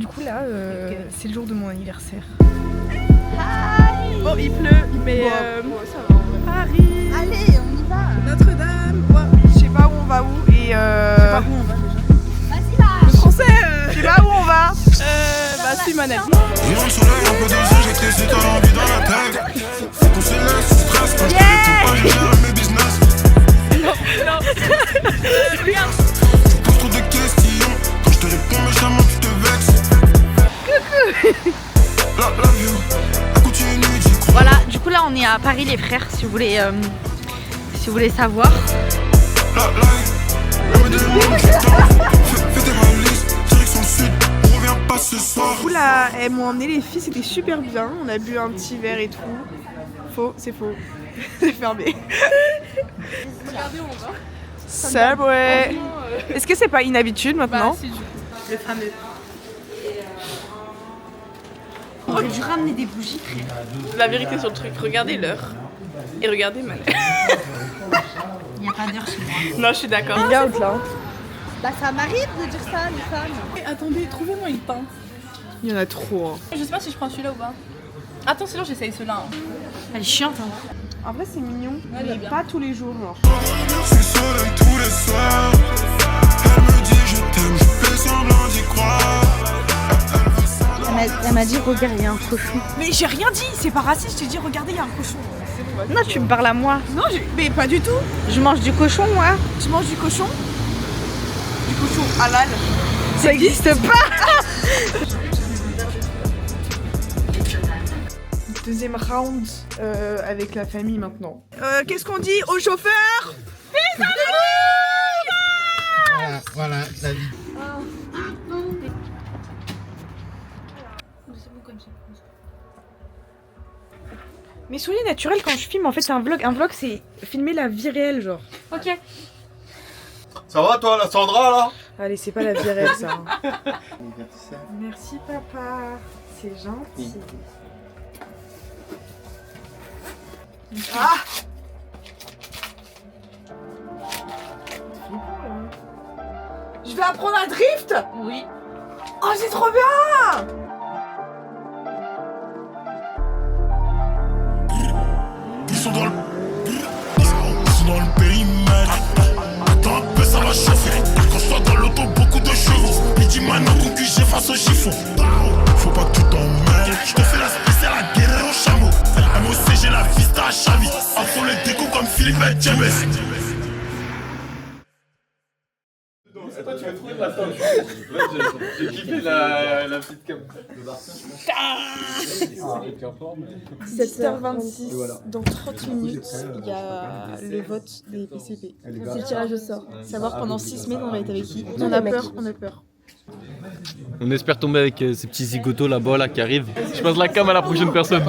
coup là, c'est le jour de mon anniversaire. Hi. Bon, il pleut, mais ça va, Paris. Allez, on y va. Notre-Dame. Ouais, je sais pas où on va où et Je sais pas où on va déjà. Vas-y là. le français, je sais pas où on va. Bah suis manette. Rayon de soleil, un peu d'oseille, j'électricité, t'as l'envie dans la tête. Faut qu'on se laisse, stress, quand je te réponds pas, je gère mes business. Non. Regarde. Tu poses trop de questions, quand je te réponds méchamment, tu te vexes. La view, elle continue d'y croire. Voilà, du coup là on est à Paris les frères si vous voulez savoir. La life, elle me demande du temps. Fais tes valises, direction sud, on revient pas ce soir. Du coup là, elles m'ont emmené les filles, c'était super bien. On a bu un petit verre et tout. Faux, c'est faux. C'est fermé. Regardez, on va. Subway. Est-ce que c'est pas une habitude maintenant? Si, du coup. Le fameux. On aurait dû ramener des bougies frère. La vérité sur le truc, regardez l'heure. Et regardez ma Il n'y a pas d'heure chez moi. Non, je suis d'accord. Il est out là. Bah ça m'arrive de dire ça les femmes. Attendez, trouvez-moi une pinte. Il y en a trop. Hein. Je sais pas si je prends celui-là ou pas. Attends, sinon j'essaye celui-là. Hein. Elle est chiante hein. En vrai, c'est mignon, Ouais, il est mais bien. pas tous les jours. Genre. C'est soleil tous les soirs. Elle me dit je t'aime, je fais semblant d'y croire. Elle m'a dit regarde il y a un cochon. Mais j'ai rien dit, c'est pas raciste. Je t'ai dit, regardez, il y a un cochon. Non tu me parles à moi. Non, mais pas du tout. Je mange du cochon moi. Tu manges du cochon? Du cochon halal. Ça existe pas. Deuxième round avec la famille maintenant. Qu'est-ce qu'on dit au chauffeur? Voilà, la vie. Mais soyez naturel quand je filme, en fait c'est un vlog. Un vlog c'est filmer la vie réelle genre. Ok. Ça va toi, la Sandra là? Allez, c'est pas la vie réelle ça. Merci papa, c'est gentil. Ah! Je vais apprendre à drift? Oui. Oh c'est trop bien! Ils sont dans le périmètre. Attends un peu, ça va chauffer. Quand je sois dans l'auto, beaucoup de chevaux. Midi maintenant, ton QG face au chiffon. Faut pas que tu t'emmêles. Je te fais la spéciale à guerrier au chameau. MOC, j'ai la vista à Chavi. Afro le déco comme Philippe et James. J'ai kiffé la petite cam. 7h26, dans 30 minutes, il y a le vote des PCP. C'est le tirage au sort. Savoir pendant 6 semaines on va être avec qui. On a peur, on a peur. On espère tomber avec ces petits zigotos là-bas là qui arrivent. Je passe la cam à la prochaine personne.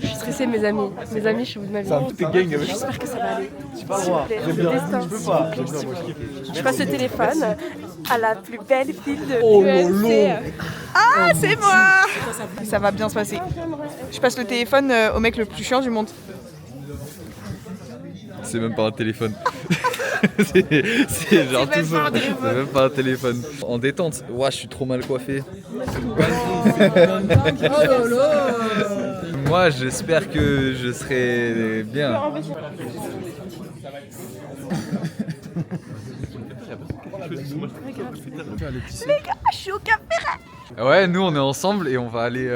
Je suis stressée, mes amis. Mes amis, je suis au bout de ma vie. T'es gang avec. J'espère que ça va aller. J'ai pas le droit. S'il vous plaît, le destin. Je passe le téléphone à la plus belle fille de l'UMC. Ah, c'est moi! Ça va bien se passer. Je passe le téléphone au mec le plus chiant du monde. C'est même pas un téléphone. c'est genre tout ça. C'est même pas un téléphone. En détente. Ouah, je suis trop mal coiffé. Moi, j'espère que je serai bien. Je suis au Cap Ferret! Ouais, nous on est ensemble et on va aller,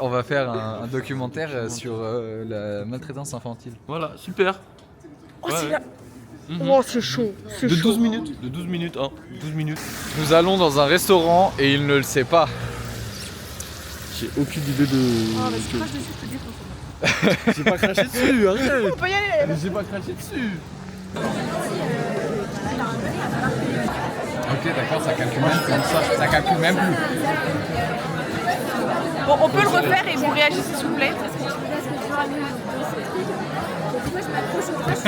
on va faire un documentaire sur la maltraitance infantile. Voilà, super. Oh, c'est là. Oh, c'est chaud. C'est De chaud. 12 minutes, de 12 minutes, hein, 12 minutes. Nous allons dans un restaurant et il ne le sait pas. J'ai aucune idée de... Ah, vas-y, crache dessus, je te dis. J'ai pas craché dessus, arrête. On peut y aller! Mais j'ai pas craché dessus. Ok, d'accord, ça calcule même comme ça. Ça calcule même plus. Bon, on peut le refaire et vous réagissez s'il vous plaît.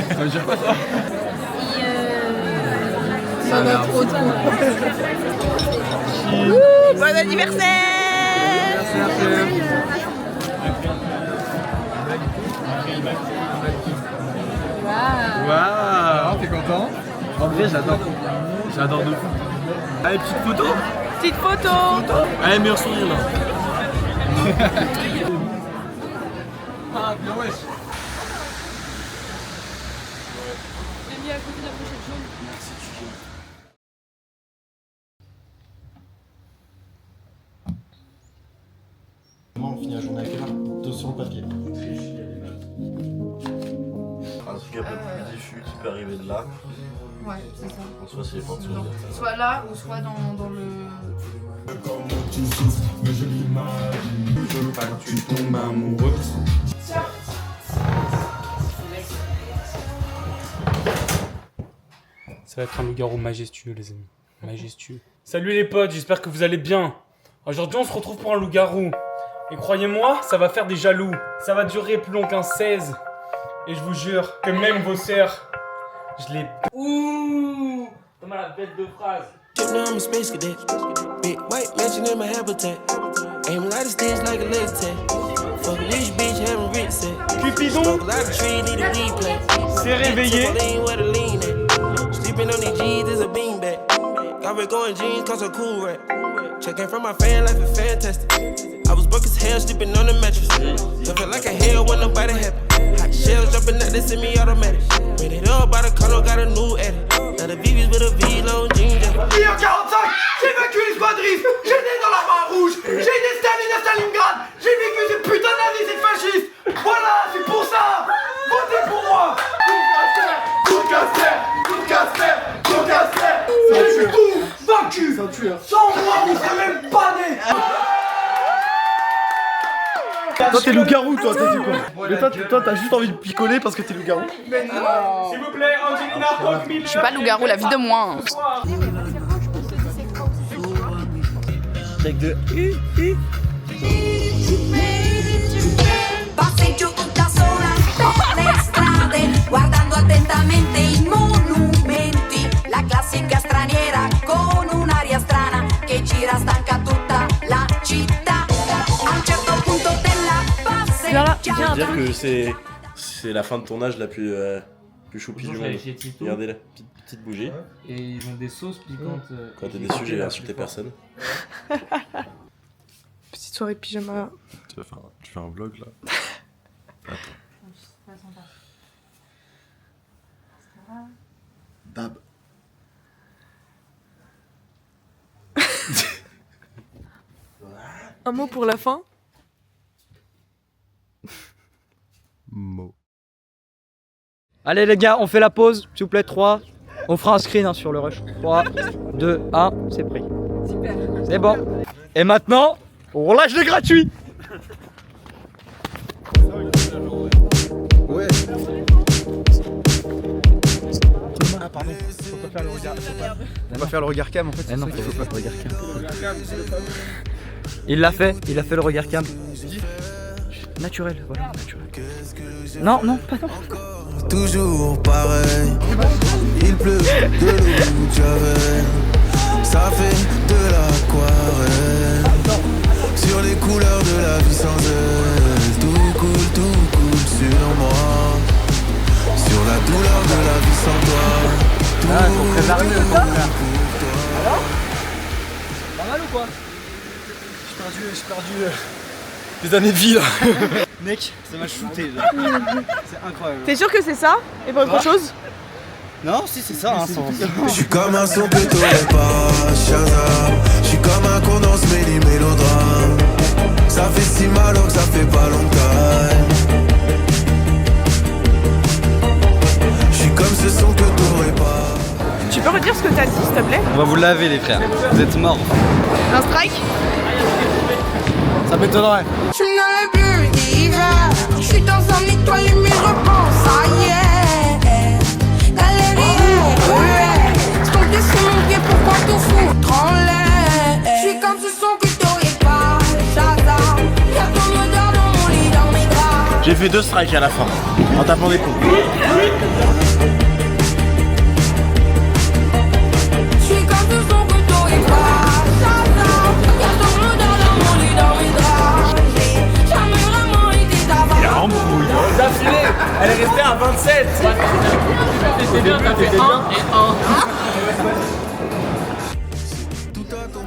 Ça veut dire quoi ça? Ça va trop tôt. Bon anniversaire! Waouh, t'es content? En vrai, j'adore. J'adore de fou. Allez, petite photo? Petite photo. Allez, meilleur sourire là. Ah, bien wesh. J'ai mis à côté de la pochette jaune. On finit la journée à quelle heure? 2 sur le papier. Un truc un peu plus diffus qui peut arriver de là. Ouais, c'est ça. En soi, c'est les portes sont ouvertes. Soit là ou soit dans le. Tu tombes amoureux. Ça va être un loup-garou majestueux, les amis. Majestueux. Salut les potes, j'espère que vous allez bien. Aujourd'hui, on se retrouve pour un loup-garou. Et croyez-moi, ça va faire des jaloux. Ça va durer plus long qu'un 16. Et je vous jure que même vos sœurs, je les... Ouh, t'as mal à la bête de phrase. I'm a space cadet. Big white mansion in my habitat. Aim a lot of sticks like a laser tag. Fuck a rich bitch, having rich set. Cupidon Smoke a lot of trees, need a replay. s'est réveillé. Where the lean at. Sleeping on these G's is a beanbag. Got red going jeans, cause a cool rap. Checking from my fan life is fantastic. I was broke as hell, sleeping on the mattress. It felt like a hell when nobody happy. Hot shells jumping out, they semi-automatic. Ran it up by the color, got a new edit. Now the VV's with a V-long jean jacket. Hier 45, j'ai vaincu les squadristes, j'ai né dans la main rouge, j'ai des Staline à Stalingrad, j'ai vécu ces putains de nazis, ces fascistes. Voilà, c'est pour ça. Votez pour moi. Tout Casper, tout Casper, tout Casper. J'ai tout vaincu. Sans moi, vous serez même pas nés. Toi t'es loup-garou toi, t'as dit quoi? Mais toi t'as juste envie de picoler parce que t'es loup-garou. S'il vous plaît, Angelina Rockmiller. Je suis pas loup-garou, la vie de moi. Avec de Passi giù tutta sola per le strade, guardando attentamente i monumenti. La classica straniera con un'aria strana che gira stanca tutta la città. A un certo punto della passeggiata. Dire que c'est la fin de tournage la plus choupie du monde. Regardez la petite bougie. Et ils ont des sauces piquantes. Quand t'es déçu, j'ai insulté personne. Petite soirée pyjama. Tu fais un vlog là. Dab. Un mot pour la fin. Mot. Allez les gars, on fait la pause, s'il vous plaît, 3. On fera un screen hein, sur le rush. 3, 2, 1, c'est pris. Super. C'est bon. Et maintenant, on relâche les gratuits. Ouais. Ah pardon, faut pas faire le regard. Faut pas faire le regard cam en fait. Eh non, faut pas le regard cam. Il l'a fait le regard cam. Naturel, voilà, naturel. Non, non, pas non. Toujours pareil, il pleut de l'eau de Javel. Ça fait de l'aquarelle sur les couleurs de la vie sans elle. Tout coule sur moi, sur la douleur de la vie sans toi. Ah, faut préparer le temps là. Alors pas mal ou quoi? J'ai perdu des années de vie là. Mec, ça m'a shooté là. C'est incroyable. T'es sûr que c'est ça et pas autre chose? Non, si c'est ça, hein, Je suis comme un son que t'aurais pas, Shazam. Je suis comme un con dans ce mélodrame. Ça fait si mal alors que ça fait pas longtemps. Je suis comme ce son que t'aurais pas. Tu peux redire ce que t'as dit s'il te plaît? On va vous laver les frères, vous êtes morts. Un strike? Ça m'étonnerait. Je suis dans le bleu d'hiver, je suis dans un étoile mais je repense à hier. Galerie, je tombe dessus mon pied pour pas tout foutre en l'air. Je suis comme ce son que t'aurais pas, Shazam. Y'a ton odeur dans mon lit, dans mes draps. J'ai fait 2 strikes à la fin, en tapant des coups. Je suis comme ce son que t'aurais pas, Shazam. Y'a ton odeur dans mon lit, dans mes draps. J'ai jamais vraiment été d'avant. D'affilée, elle est restée à 27. T'es bien, t'as fait 1 et 1.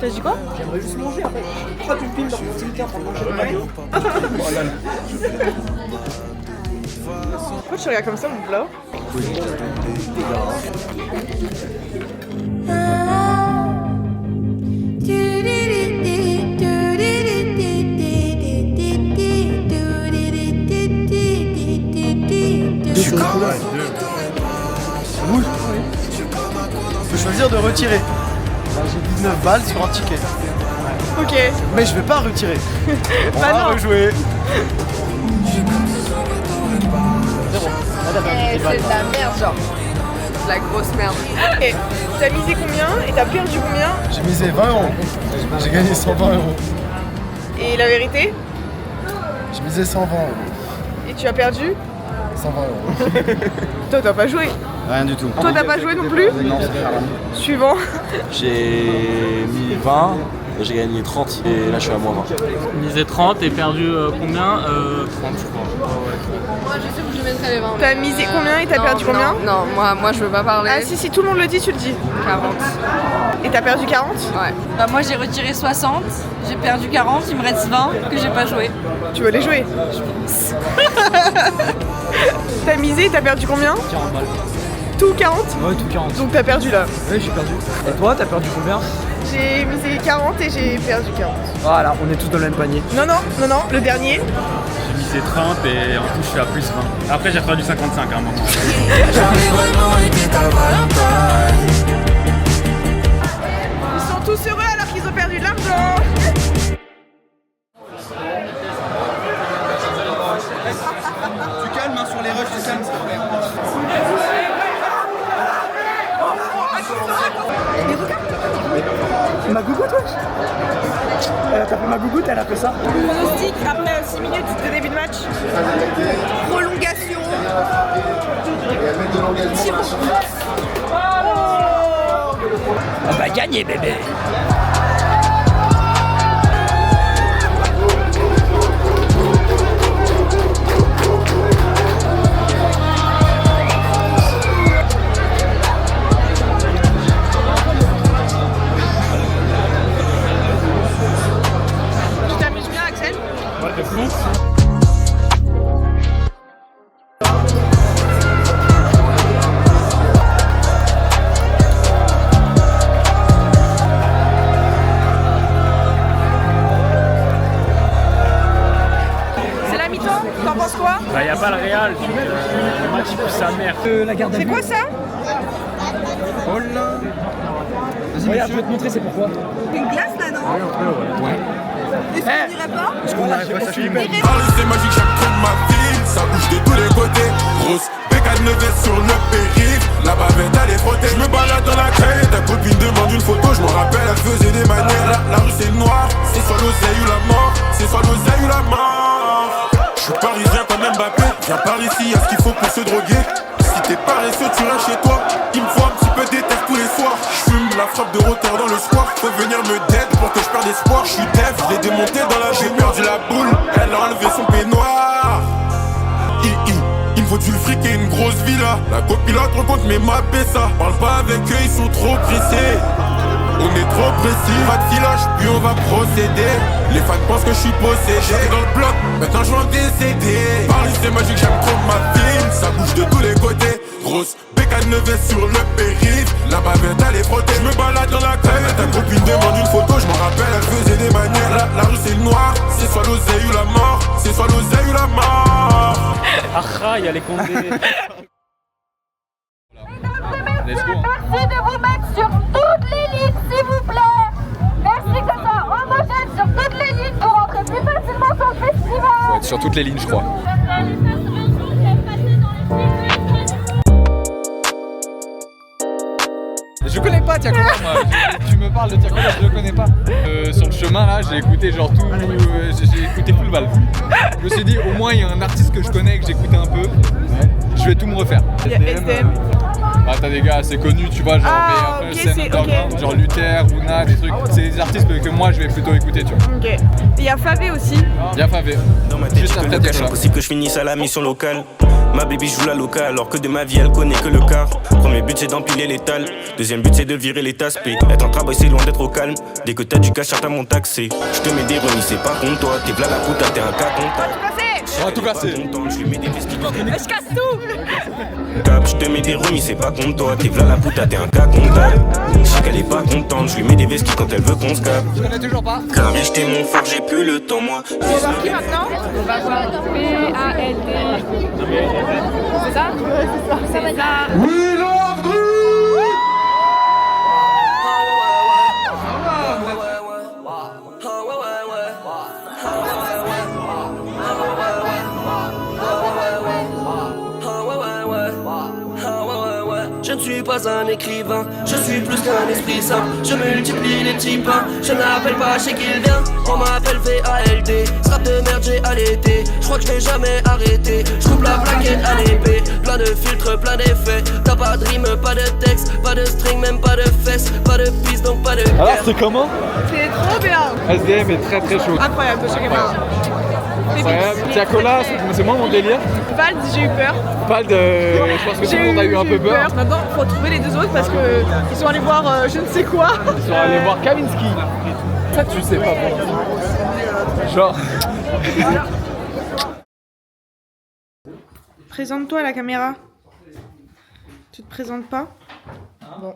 T'as dit quoi? J'aimerais juste manger après. Pourquoi tu me filmes dans mon Tinder pour manger le McDo? Oh là là. Pourquoi tu regardes comme ça mon plat? Oui. Je peux choisir de retirer. J'ai 19 balles sur un ticket. Ok. Mais je vais pas retirer. On Bah va non. rejouer. C'est de la merde, genre. De la grosse merde. Et t'as misé combien et t'as perdu combien? J'ai misé 20 €. J'ai gagné 120 €. Et la vérité? J'ai misé 120 €. Et tu as perdu? 120 €. Toi t'as pas joué? Rien du tout. Toi t'as pas joué non plus? Non, c'est pas grave. Suivant. J'ai mis 20, j'ai gagné 30 et là je suis à moins 20. Misé 30 et perdu combien 30 je crois. Moi je sais que je mettrais les 20. T'as misé combien et t'as perdu combien? Non, moi je veux pas parler. Ah si tout le monde le dit, tu le dis. 40. Et t'as perdu 40? Ouais. Bah moi j'ai retiré 60, j'ai perdu 40, il me reste 20 que j'ai pas joué. Tu veux les jouer? T'as misé et t'as perdu combien? 40 balles. Tout 40? Ouais, tout 40. Donc t'as perdu là. Oui, j'ai perdu. Et toi, t'as perdu combien? J'ai misé 40 et j'ai perdu 40. Voilà, on est tous dans le même panier. Non, le dernier. J'ai misé 30 et en tout je suis à plus 20. Après j'ai perdu 55 à un moment. Ils sont tous heureux alors qu'ils ont perdu de l'argent. Tu calmes hein, sur les rushs, tu calmes. Ma gougoute, wesh. Elle a tapé ma gougoute, elle a fait ça. Pronostic après 6 minutes de début de match. Prolongation. On va gagner, bébé. Tu t'amuses bien, Axel? Ouais, de fou. C'est la mi-temps, t'en penses quoi? Bah y a pas le Real, donc le match il pue sa mère. La garde à C'est vue. quoi ça? Oh là. Vas-y, regarde, je vais te montrer, c'est pourquoi. Une glace là, non? Ouais. Est-ce qu'on dirait pas? Parce qu'on arrive pas à s'allumer. Paris c'est magique, j'aime trop ma ville. Ça bouge de tous les côtés. Grosse bécane nevette sur le périph'. La bavette elle est frottée. Je me balade dans la caille. Ta copine demande une photo. Je me rappelle, elle faisait des manières. La rue c'est noir. C'est soit l'oseille ou la mort. C'est soit l'oseille ou la mort. Je suis parisien comme Mbappé. Viens par ici, y'a ce qu'il faut pour se droguer. Si t'es paresseux, tu restes chez toi. Il me faut un petit peu d'éther tous les soirs. J'fume la frappe de roteur dans le square. Faut venir me dead pour que je perde espoir. J'suis def, je l'ai démonté dans la. J'ai perdu la boule, elle a enlevé son peignoir. Il me faut du fric et une grosse villa. La copilote rencontre mes mappés ça. Parle pas avec eux, ils sont trop pressés. On est trop précis, pas de filoche, puis on va procéder. Les fans pensent que je suis possédé. J'étais dans le bloc, maintenant je vais en décéder. Paris c'est magique, j'aime trop ma ville. Ça bouge de tous les côtés. Grosse bécane nevette sur le périph'. La bavette elle est frottée. Je me balade dans la caille. Ta copine demande une photo, je m'en rappelle, elle faisait des manières. La rue c'est le noir, c'est soit l'oseille ou la mort. C'est soit l'oseille ou la mort. Ah, il y a les condés. Let's go. Merci de vous mettre sur toutes les lignes, s'il vous plaît. Merci que ça soit homogène sur toutes les lignes pour rentrer plus facilement sur le festival. Faut être sur toutes les lignes, je crois. Je connais pas Tiakola moi, tu me parles de Tiakola, je le connais pas. Sur le chemin là, j'ai écouté genre tout, j'ai écouté full valve. Je me suis dit au moins il y a un artiste que je connais, que j'écoutais un peu, je vais tout me refaire. Il y a SDM. Bah t'as des gars assez connus, tu vois, genre, Ah, mais un peu ok, scène c'est- underground, ok. genre Luther, Runa, des trucs. C'est des artistes que moi je vais plutôt écouter, tu vois. Ok. Il y a Favé aussi. Bien Favé. Dans ma tête, Juste je après connais Tekla. c'est impossible que je finisse à la mission locale. Ma baby joue la locale, alors que de ma vie elle connaît que le quart. Premier but c'est d'empiler l'étal, deuxième but c'est de virer les tasses. Être en travail c'est loin d'être au calme. Dès que t'as du cash, certains m'ont taxé. Je te mets des remises, c'est pas contre toi. T'es v'là la puta, t'es un cas comptable. On va tout casser. Je lui mets des vestes qui Je casse tout. cap, je te mets des remises, c'est pas contre toi. T'es v'là la puta, t'es un cas comptable. Je sais qu'elle est pas contente, je lui mets des vestes qui quand elle veut qu'on se capte. Je connais toujours pas. Car j'étais mon fort, j'ai plus le temps moi. On va voir qui maintenant? On va voir P-A-L-D. C'est ça? C'est ça. We love Groove. Je ne suis pas un écrivain, je suis plus qu'un esprit simple. Je multiplie les types, je n'appelle pas chez qui il vient. On m'appelle VALD, strap de merde j'ai allaité. Je crois que je vais jamais arrêter, je coupe la plaquette à l'épée. Plein de filtres, plein d'effets. T'as pas de rime, pas de texte, pas de string, même pas de fesses. Pas de piste, donc pas de guerre. Alors c'est comment? C'est trop bien. SDM est très très chaud. Incroyable, de chaque part. Incroyable. Tiakola, c'est moi mon délire. Vald, j'ai eu peur. Vald, je pense que tout le monde a eu un peu peur. Maintenant, faut trouver les deux autres parce que ils sont allés voir je ne sais quoi. Ils sont allés voir Kavinsky. Ça tu sais pas bon. Genre. Présente-toi à la caméra. Tu te présentes pas? Bon.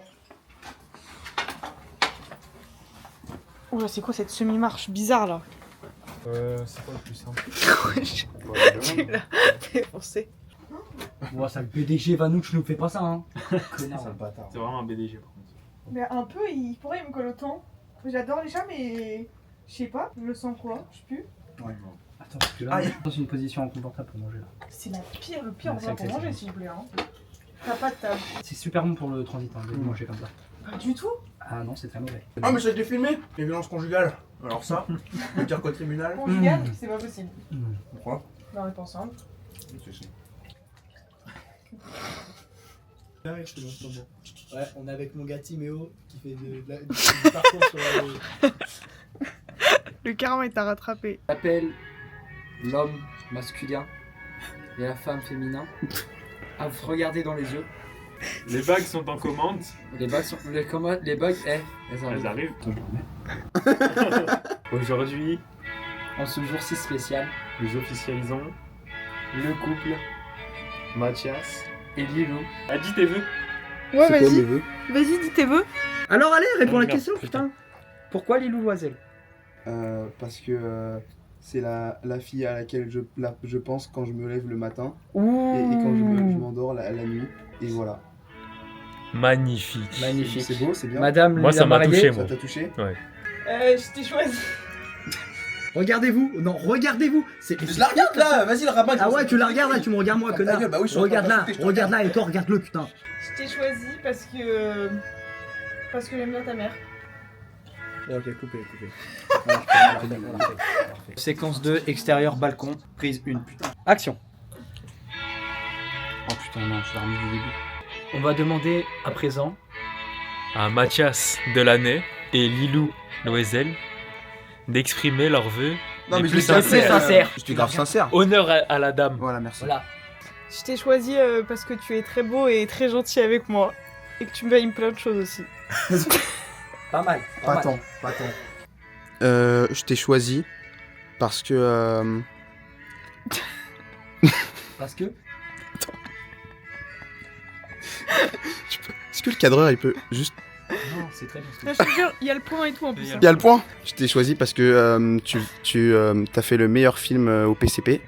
Oula, c'est quoi cette semi-marche bizarre là? C'est pas le plus simple. Tu l'as défoncé. Ouais, ça le PDG Vanouch nous fait pas ça, hein. Connard. C'est vraiment un BDG par contre. Mais un peu, il pourrait me coller autant. J'adore les chats, mais je sais pas, je le sens quoi, je sais plus. Ouais. Attends, parce que là, on est dans une position inconfortable pour manger là. C'est le pire Ouais, endroit pour c'est manger, s'il vous plaît. Hein. T'as pas de table. C'est super bon pour le transit, hein, de manger comme ça. Pas du tout. Ah non, c'est très mauvais. Ah, mais ça a été filmé, les violences conjugales. Alors ça, le dire qu'au tribunal. Conjugal, c'est pas possible. Pourquoi? Non, on est pas ensemble. Ouais, on est avec mon gars Timéo qui fait du parcours sur Le karma est à rattraper. Appelle l'homme masculin et la femme féminin à se regarder dans les yeux. Les bagues sont en commande. Les bagues sont. Les bagues, elles arrivent. Elles arrivent. Aujourd'hui, en ce jour si spécial, nous officialisons le couple Mathias et Lilou. A dit tes vœux. Ouais, vas-y. Vas-y, dis tes vœux. Alors allez, réponds à la Merde, question, putain. Pourquoi Lilou Loisel? Parce que c'est la fille à laquelle je pense quand je me lève le matin et quand je m'endors la nuit. Et voilà. Magnifique. Magnifique. C'est beau, c'est bien. Madame, moi ça m'a touché, moi. Ça t'a touché? Ouais. Je t'ai choisi. Regardez-vous, non, regardez-vous. Je la regarde là, vas-y le rabat. Ah ouais, tu la regardes là, tu me regardes moi, connard. Bah oui, regarde là, regarde là, et toi, regarde-le, putain. Je t'ai choisi parce que j'aime bien ta mère. Ok, coupé. Séquence 2, extérieur, balcon, prise 1, putain. Action. Oh putain, non, je l'ai remis du début. On va demander à présent à Mathias Delaney et Lilou Loisel d'exprimer leurs vœux les plus sincères. J'étais grave sincère. Honneur à la dame. Voilà, merci. Voilà. Je t'ai choisi parce que tu es très beau et très gentil avec moi. Et que tu me payes plein de choses aussi. Pas mal. Pas tant. Je t'ai choisi parce que... Parce que Est-ce que le cadreur il peut juste... Non, c'est très bien. Je te jure, il y a le point et tout en plus. Il y a le point. Je t'ai choisi parce que tu as fait le meilleur film au PCP,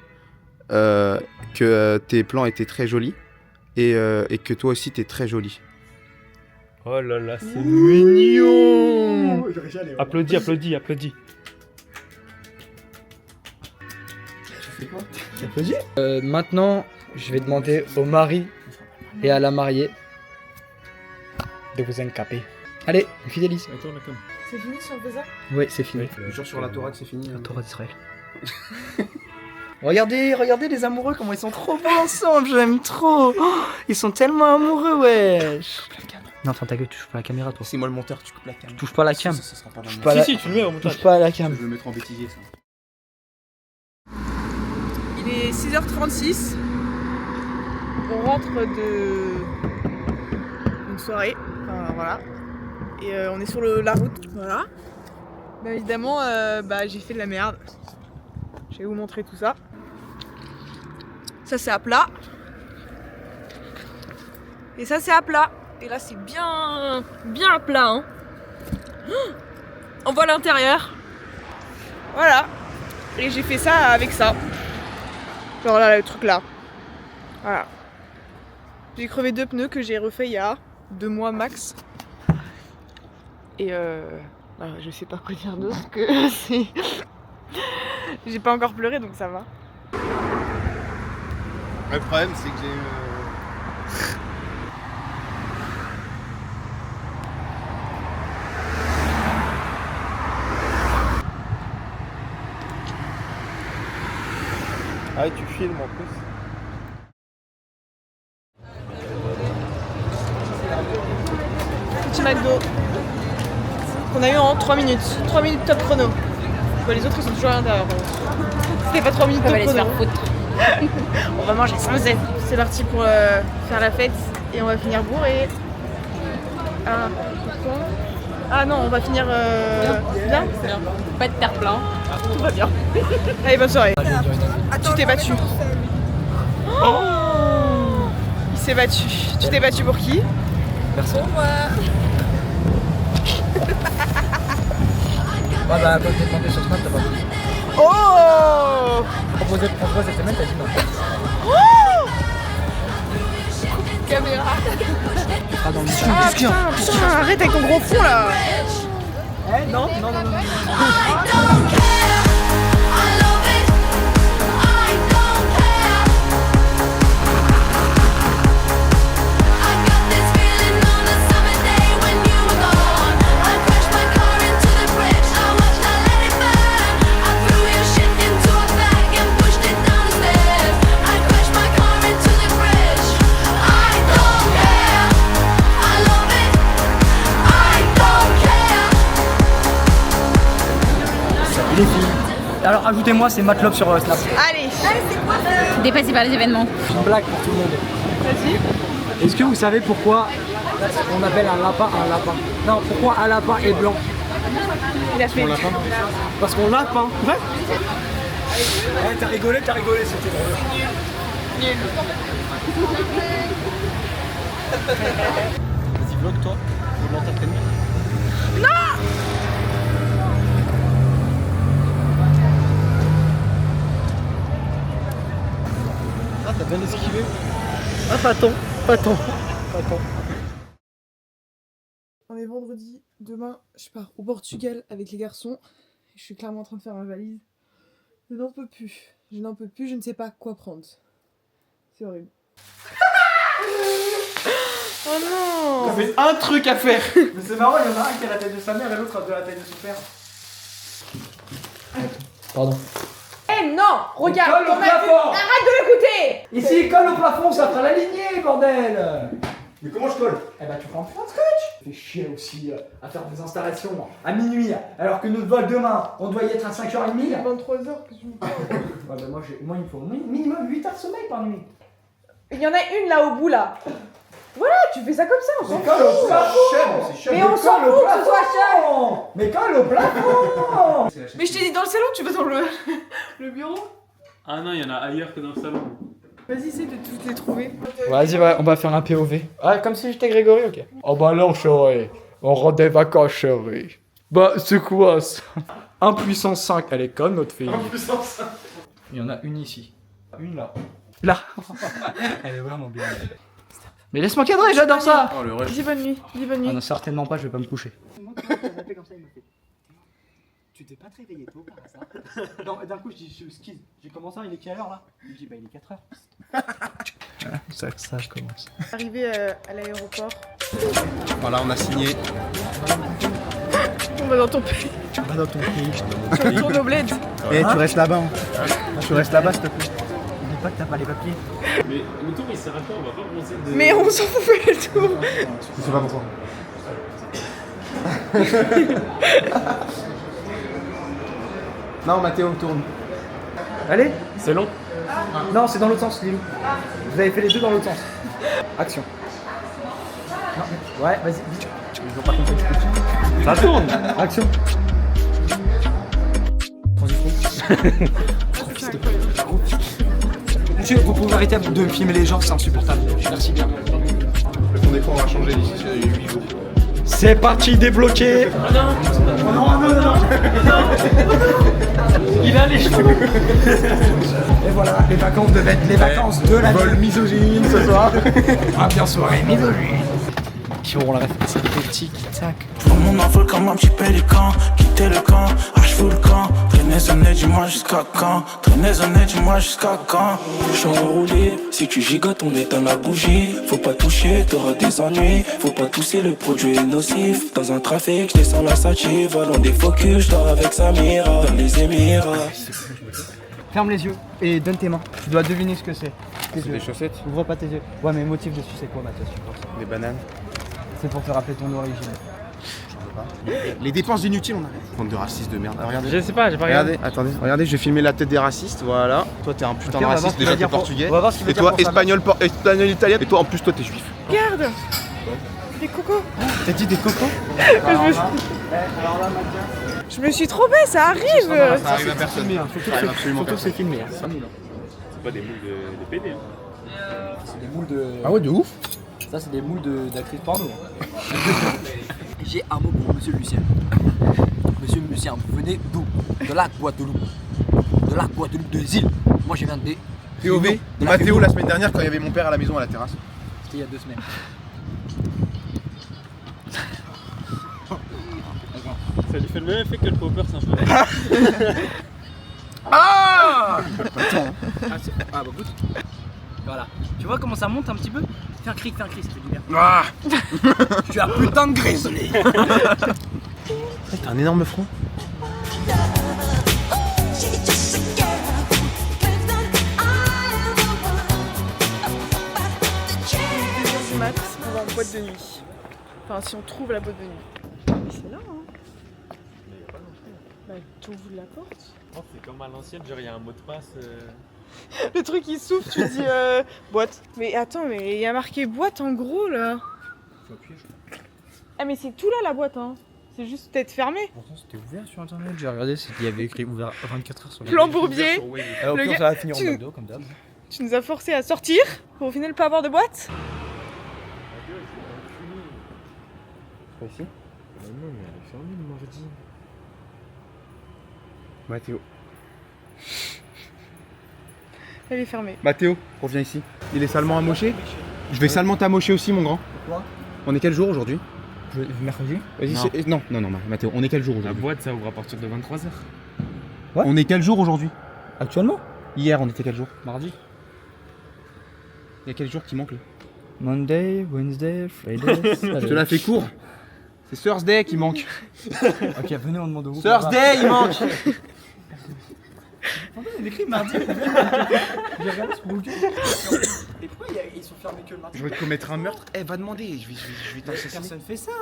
que tes plans étaient très jolis et que toi aussi t'es très jolie. Oh là là, c'est mignon. Applaudis. Tu fais quoi? T'applaudis? Maintenant, je vais demander au mari et à la mariée de vous encaper. Allez, fidélise. C'est fini si on fait ça? Oui, c'est fini. Jure sur la Torah que c'est fini. La Torah d'Israël. Regardez les amoureux, comment ils sont trop beaux ensemble, j'aime trop. Oh, ils sont tellement amoureux, wesh. Non, attends, ta gueule, tu touches pas la caméra, toi. C'est moi le monteur, tu coupes la cam. Tu touches pas la cam. Ça sera pas dans le Si, tu le mets au montage. Touche pas à la cam. Je vais le mettre en bêtisier, ça. Il est 6h36. On rentre d'une soirée. Enfin, voilà. Et on est sur la route. Voilà. Bah, évidemment, j'ai fait de la merde. Je vais vous montrer tout ça. Ça, c'est à plat. Et ça, c'est à plat. Et là, c'est bien à plat. Hein. On voit l'intérieur. Voilà. Et j'ai fait ça avec ça. Genre là, le truc là. Voilà. J'ai crevé 2 pneus que j'ai refait il y a 2 mois max. Et je sais pas quoi dire d'autre que c'est... J'ai pas encore pleuré donc ça va. Le problème c'est que j'ai eu... Ah tu filmes en plus. Petit McDo. Qu'on a eu en 3 minutes. 3 minutes top chrono. Bah, les autres ils sont toujours à l'intérieur. C'était pas 3 minutes top chrono. On va manger sans Z. C'est parti pour faire la fête et on va finir bourré. Ah non, on va finir bien. Pas de terre plein. Tout va bien. Allez, bonne soirée. Tu t'es battu. Oh, il s'est battu. Tu t'es battu pour qui? Personne. Ouais bah quand t'es demandé sur Snap t'as pas voulu. Oh! Proposé cette semaine t'as dit non. Oh! Caméra. Tu seras dans le Ah putain, arrête avec ton gros fond là. Non. Les filles. Alors ajoutez-moi, c'est Matlop sur Snap. Allez. Dépassé par les événements. Une blague pour tout le monde. Vas-y. Est-ce que vous savez pourquoi on appelle un lapin un lapin? Non, pourquoi un lapin est blanc? Il a fait. Parce qu'on lapin. Ouais. T'as rigolé, c'était drôle. Nul. Vas-y, vlog toi. Dans ta tenue. Non! Ah, t'as bien esquivé. Ah, pas tant. On est vendredi. Demain, je pars au Portugal avec les garçons. Je suis clairement en train de faire ma valise. Je n'en peux plus. Je ne sais pas quoi prendre. C'est horrible. Oh non! T'avais un truc à faire. Mais c'est marrant, il y en a un qui a la tête de sa mère et l'autre a la tête de son père. Pardon. Eh non! Regarde! Colle au plafond! Arrête de l'écouter! Ici, colle au plafond, ça fera la lignée, bordel! Mais comment je colle? Eh bah tu prends un putain de scotch! Ça fait chier aussi à faire des installations à minuit, alors que notre vol demain, on doit y être à 5h30. 23h que tu me parles. Ouais bah moi il me faut minimum 8 heures de sommeil par nuit. Il y en a une là au bout là. Voilà, tu fais ça comme ça, on s'en fout. Colle au plafond! Mais on s'en fout que ce soit cher! Mais colle au plafond! Mais je t'ai dit dans le salon, tu vas dans le bureau? Ah non, il y en a ailleurs que dans le salon. Vas-y, essaye de toutes les trouver. Vas-y, ouais, on va faire un POV. Ah, comme si j'étais Grégory, ok. Oh bah non, chérie. On rentre des vacances, chérie. Bah, c'est quoi ça? 1 puissance 5, elle est conne, notre fille. 1 puissance 5. Il y en a une ici. Une là. Là. Elle est vraiment bien. Mais laisse-moi cadrer, j'adore ça. Oh, le Dis bonne nuit, dis bonne nuit. Ah non, certainement pas, je vais pas me coucher. Tu t'es pas réveillé tôt par hasard? Non, d'un coup je dis je skis. J'ai commencé, il est quelle heure là? Il me dit bah il est 4h. Ça je commence. Arrivé à l'aéroport. Voilà, on a signé. On va dans ton pays. Tu vas dans ton pays, je te Tu retournes au bled. Eh, tu restes là-bas. Hein. Tu restes là-bas, s'il te plaît. N'oublie pas que t'as pas les papiers. Mais le tour il sert à quoi? On va pas bronzer de... Mais on s'en fout le tour. Je sais pas pourquoi. Non, Mathéo, tourne. Allez. C'est long? Non, c'est dans l'autre sens, Lilou. Vous avez fait les deux dans l'autre sens. Action. Non. Ouais, vas-y, vite. Ils ont pas compris. Ça tourne. Action. Monsieur, vous pouvez arrêter de filmer les gens, c'est insupportable. Merci bien. Le fond d'écran va changer d'ici 8 jours. C'est parti, débloqué. Oh non. Oh non, non, non, non. Il a les cheveux. Et voilà, les vacances devaient être les vacances de la Vol misogyne ce soir. Ambiance soirée misogyne. Qui auront la référence des tic-tac. Tout mon envol comme un petit pélican. Quitter le camp, fous le camp. Traîner sonner, dis-moi jusqu'à quand. Traîner sonner, dis-moi jusqu'à quand. J'suis enroulé, si tu gigotes, on éteint la bougie. Faut pas toucher, t'auras des ennuis. Faut pas tousser, le produit est nocif. Dans un trafic, j'descends la sativa. Dans des focus, j'dors avec Samira. Dans les Émirats. Ferme les yeux et donne tes mains. Tu dois deviner ce que c'est. C'est des chaussettes. Ouvre pas tes yeux. Ouais, mais motif dessus, c'est quoi, Mathias? Des bananes. C'est pour te rappeler ton origine. Les dépenses inutiles, on arrête. Bande de racistes de merde. Regardez. Je sais pas, j'ai pas regardé. Regardez, attendez. Regardez, je vais filmer la tête des racistes. Voilà. Toi, t'es un putain Ok, de on va voir raciste. ce qu'il Déjà, va t'es dire pour- portugais. on va voir ce qu'il va Et dire toi, pour ça. espagnol, italien. Et toi, en plus, toi, t'es juif. Regarde. Des cocos. T'as dit des cocos? Je me suis trompée, ça arrive. Ça arrive à personne. Surtout que c'est filmé. C'est pas des moules de PD. Hein. C'est des moules de. Ah ouais, de ouf. Ça, c'est des moules d'actrices porno. J'ai un mot pour monsieur Lucien. Monsieur Lucien, vous venez d'où? De la Guadeloupe. De la Guadeloupe, des îles. Moi, je viens des. POV. de la Mathéo, Réunion. la semaine dernière, quand il y avait mon père à la maison à la terrasse. C'était il y a 2 semaines. Ça lui fait le même effet que le popper, c'est un peu. Ah bah goûte. Voilà. Tu vois comment ça monte un petit peu? Fais un cri, ça fait du bien. Ah. Je suis un putain de grizzly. T'as un énorme front. Du mat, on va en boîte de nuit. Enfin, si on trouve la boîte de nuit. Mais c'est là, hein. Bah, t'ouvres la porte. Oh, c'est comme à l'ancienne, genre il y a un mot de passe. Le truc il souffle, tu dis boîte. Mais attends, mais il y a marqué boîte en gros là. Ah mais c'est tout là la boîte hein. C'est juste peut-être fermé. Pourtant c'était ouvert sur internet, j'ai regardé, il y avait écrit ouvert 24 heures sur Plan Bourbier. Alors Le ça gars, va finir en tu- McDo comme d'hab. Tu nous as forcé à sortir pour au final pas avoir de boîte. Pas ici. Non, mais elle est fermée le mardi. Mathéo. Elle est fermée. Mathéo, reviens ici. Il est salement amoché. Je vais salement t'amocher aussi, mon grand. Pourquoi? On est quel jour aujourd'hui? Mercredi? Vas-y, Non. non, Mathéo, on est quel jour La aujourd'hui? boîte, ça ouvre à partir de 23h. Ouais. On est quel jour aujourd'hui? Actuellement? Hier, on était quel jour? Mardi. Il y a quel jour qui manque là? Monday, Wednesday, Friday. Je te la fais court. C'est Thursday qui manque. Ok, venez, on demande au groupe. Thursday, il manque. Il écrit mardi. J'ai regardé ce bouquin. Et pourquoi ils sont fermés que le mardi? Je vais te commettre un meurtre. Eh, va demander. Je vais t'assassiner. Personne fait ça,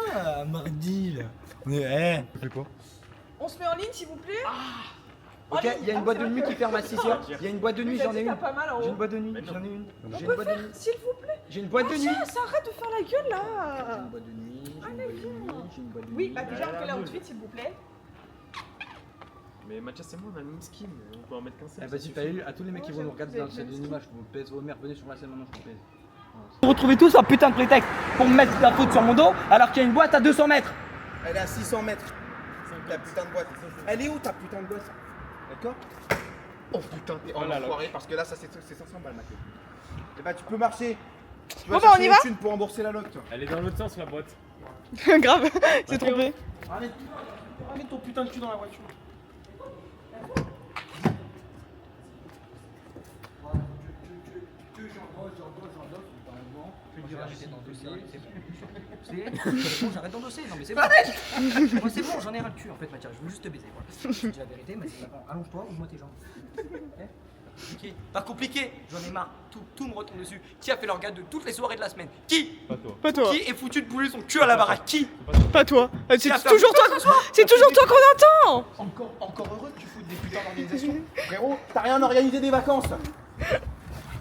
mardi là. On est. Tu fais quoi? On se met en ligne s'il vous plaît. Ok, il y a une boîte de nuit qui ferme à 6h. Il y a une boîte de nuit, j'en ai une. T'as pas mal en haut. J'ai une boîte de nuit, j'en ai une. On J'ai peut une boîte de faire, nuit. s'il vous plaît. J'ai une boîte de nuit. Ça arrête de faire la gueule J'ai là. une boîte de nuit, j'ai une boîte de nuit, j'ai une boîte de nuit. Oui, bah déjà on fait la outfit s'il vous plaît. Mais Mathias et moi, on a le même skin. On peut en mettre qu'un seul. Eh vas-y, fallait à tous les mecs qui vont nous regarder dans Vous cette avez image, je vous pèse vos mères, venez sur la scène maintenant, je vous pèse. Vous retrouvez tous un putain de prétexte pour me mettre la faute sur mon dos alors qu'il y a une boîte à 200 mètres. Elle est à 600 mètres. Ta putain de boîte. Elle est où ta putain de boîte? D'accord? Oh putain, t'es en enfoiré parce que là, ça c'est 500 balles, Mathieu. Eh bah, tu peux marcher. Tu vas Bon, bah, on chercher y une va thune pour rembourser la loc, toi. Elle est dans l'autre sens, la boîte. Grave, c'est trompé. Ramène ton putain de cul dans la voiture. C'est bon, j'arrête d'endosser, non mais c'est bon. Moi c'est bon, j'en ai ras le cul en fait, Mathias, je veux juste te baiser, voilà. Je te dis la vérité, mais c'est pas. Allonge-toi, ouvre-moi tes jambes. Ok? Pas compliqué, j'en ai marre. Tout me retombe dessus. Qui a fait l'organe de toutes les soirées de la semaine? Qui? Pas toi. Qui est foutu de bouler son cul à la baraque? Qui? Pas toi. C'est Qui a fait toujours un toi. putain ce soir? C'est toujours toi qu'on entend. Encore heureux que tu foutes des putains d'organisations. Frérot, t'as rien organisé des vacances.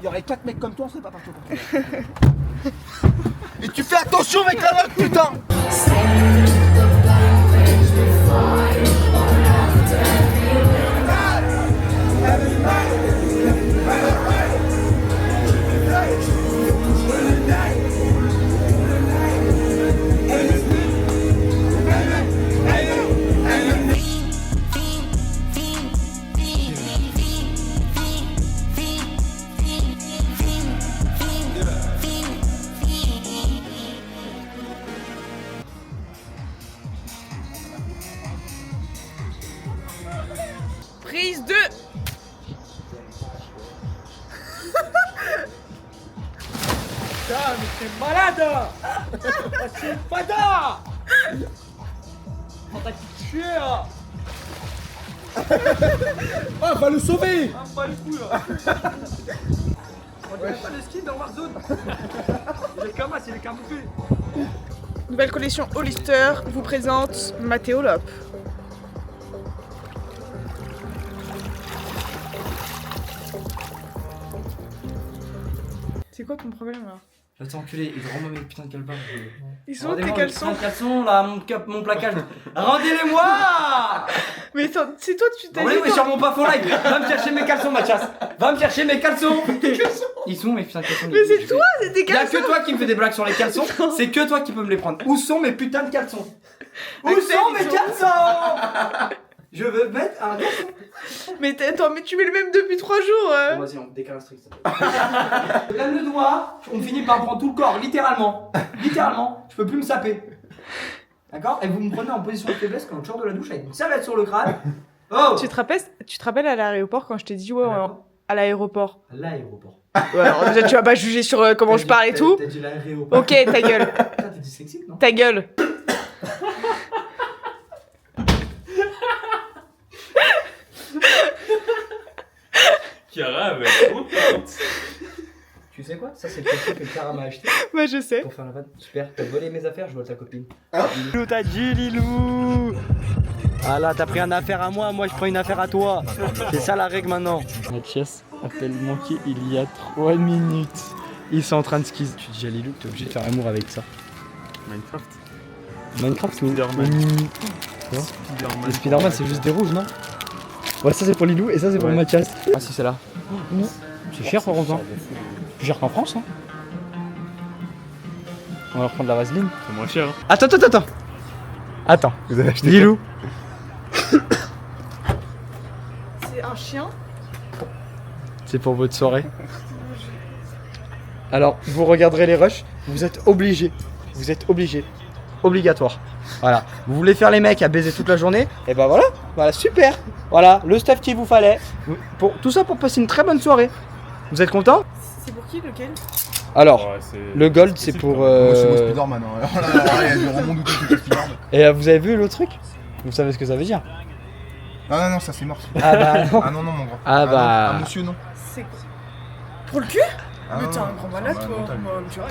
Il y aurait 4 mecs comme toi, on serait pas parti au Portugal. Et tu fais attention avec la meuf, putain. Prise 2. Putain, mais t'es malade. C'est fada. On t'a tué là. Ah, va le sauver. Ah, pas le coup là. On dirait pas le skin dans Warzone. Il est Kamas, il est camouflé. Nouvelle collection Hollister vous présente Matteo Lop. C'est quoi ton problème là? Je vais t'enculer, il rend-moi mes putains de calbars. Ils sont où tes caleçons? Mes caleçons là, mon placage. Rendez-les-moi. Mais attends, c'est toi tu t'as Oui, mais sur mon pafo live. Va me chercher mes caleçons, Mathias. Va me chercher mes caleçons. Ils sont où mes putains de caleçons? Mais c'est toi, c'est tes caleçons. Y'a que toi qui me fais des blagues sur les caleçons. C'est que toi qui peux me les prendre. Où sont mes putains de caleçons? Où sont mes caleçons? Je veux mettre un caleçon. Mais attends, mais tu mets le même depuis 3 jours. Bon, vas-y, on décale un strict. Je lève le doigt, on finit par prendre tout le corps, littéralement. Littéralement, je peux plus me saper. D'accord? Et vous me prenez en position de faiblesse quand je sors de la douche avec une serviette sur le crâne. Oh! Tu te rappelles à l'aéroport quand je t'ai dit ouais, à l'aéroport? À l'aéroport. Ouais, alors déjà tu vas pas juger sur comment je parle et tout. T'as dit l'aéroport. Ok, ta gueule. Putain, t'as dit sexy, non? Ta gueule. Chiara avec Tu sais quoi? Ça c'est le petit que Clara m'a acheté. Ouais, je sais. Pour faire la vanne. Super, t'as volé mes affaires, je vole ta copine. Lilou, t'as dit Lilou. Ah là, t'as pris une affaire à moi je prends une affaire à toi. C'est ça la règle maintenant. Mathias appelle manqué il y a 3 minutes. Ils sont en train de skis. Tu dis à Lilou que t'es obligé de faire amour avec ça. Minecraft ou Spider-Man. Le Spider-Man c'est juste des rouges, non? Ouais, ça c'est pour Lilou et ça c'est pour Mathias. Ah si, c'est là. C'est cher par contre. Plus cher qu'en France, hein. On va reprendre la vaseline. C'est moins cher. Hein. Attends. Vous avez acheté Lilou. C'est un chien. C'est pour votre soirée. Alors, vous regarderez les rushs, vous êtes obligés. Vous êtes obligés. Obligatoire. Voilà. Vous voulez faire les mecs à baiser toute la journée? Et ben voilà. Voilà, super. Voilà, le stuff qu'il vous fallait. Tout ça pour passer une très bonne soirée. Vous êtes contents? C'est pour qui lequel? Alors, le gold c'est pour... Moi c'est moi Spider-Man, hein. Il y a du remonte que Spider-Man. Et vous avez vu le truc? Vous savez ce que ça veut dire? Non, ça c'est mort. Ah bah non. Ah non, mon gars. Ah bah... Ah monsieur, non. C'est quoi? Pour le cul? Mais t'es un grand malade toi. Tu vois.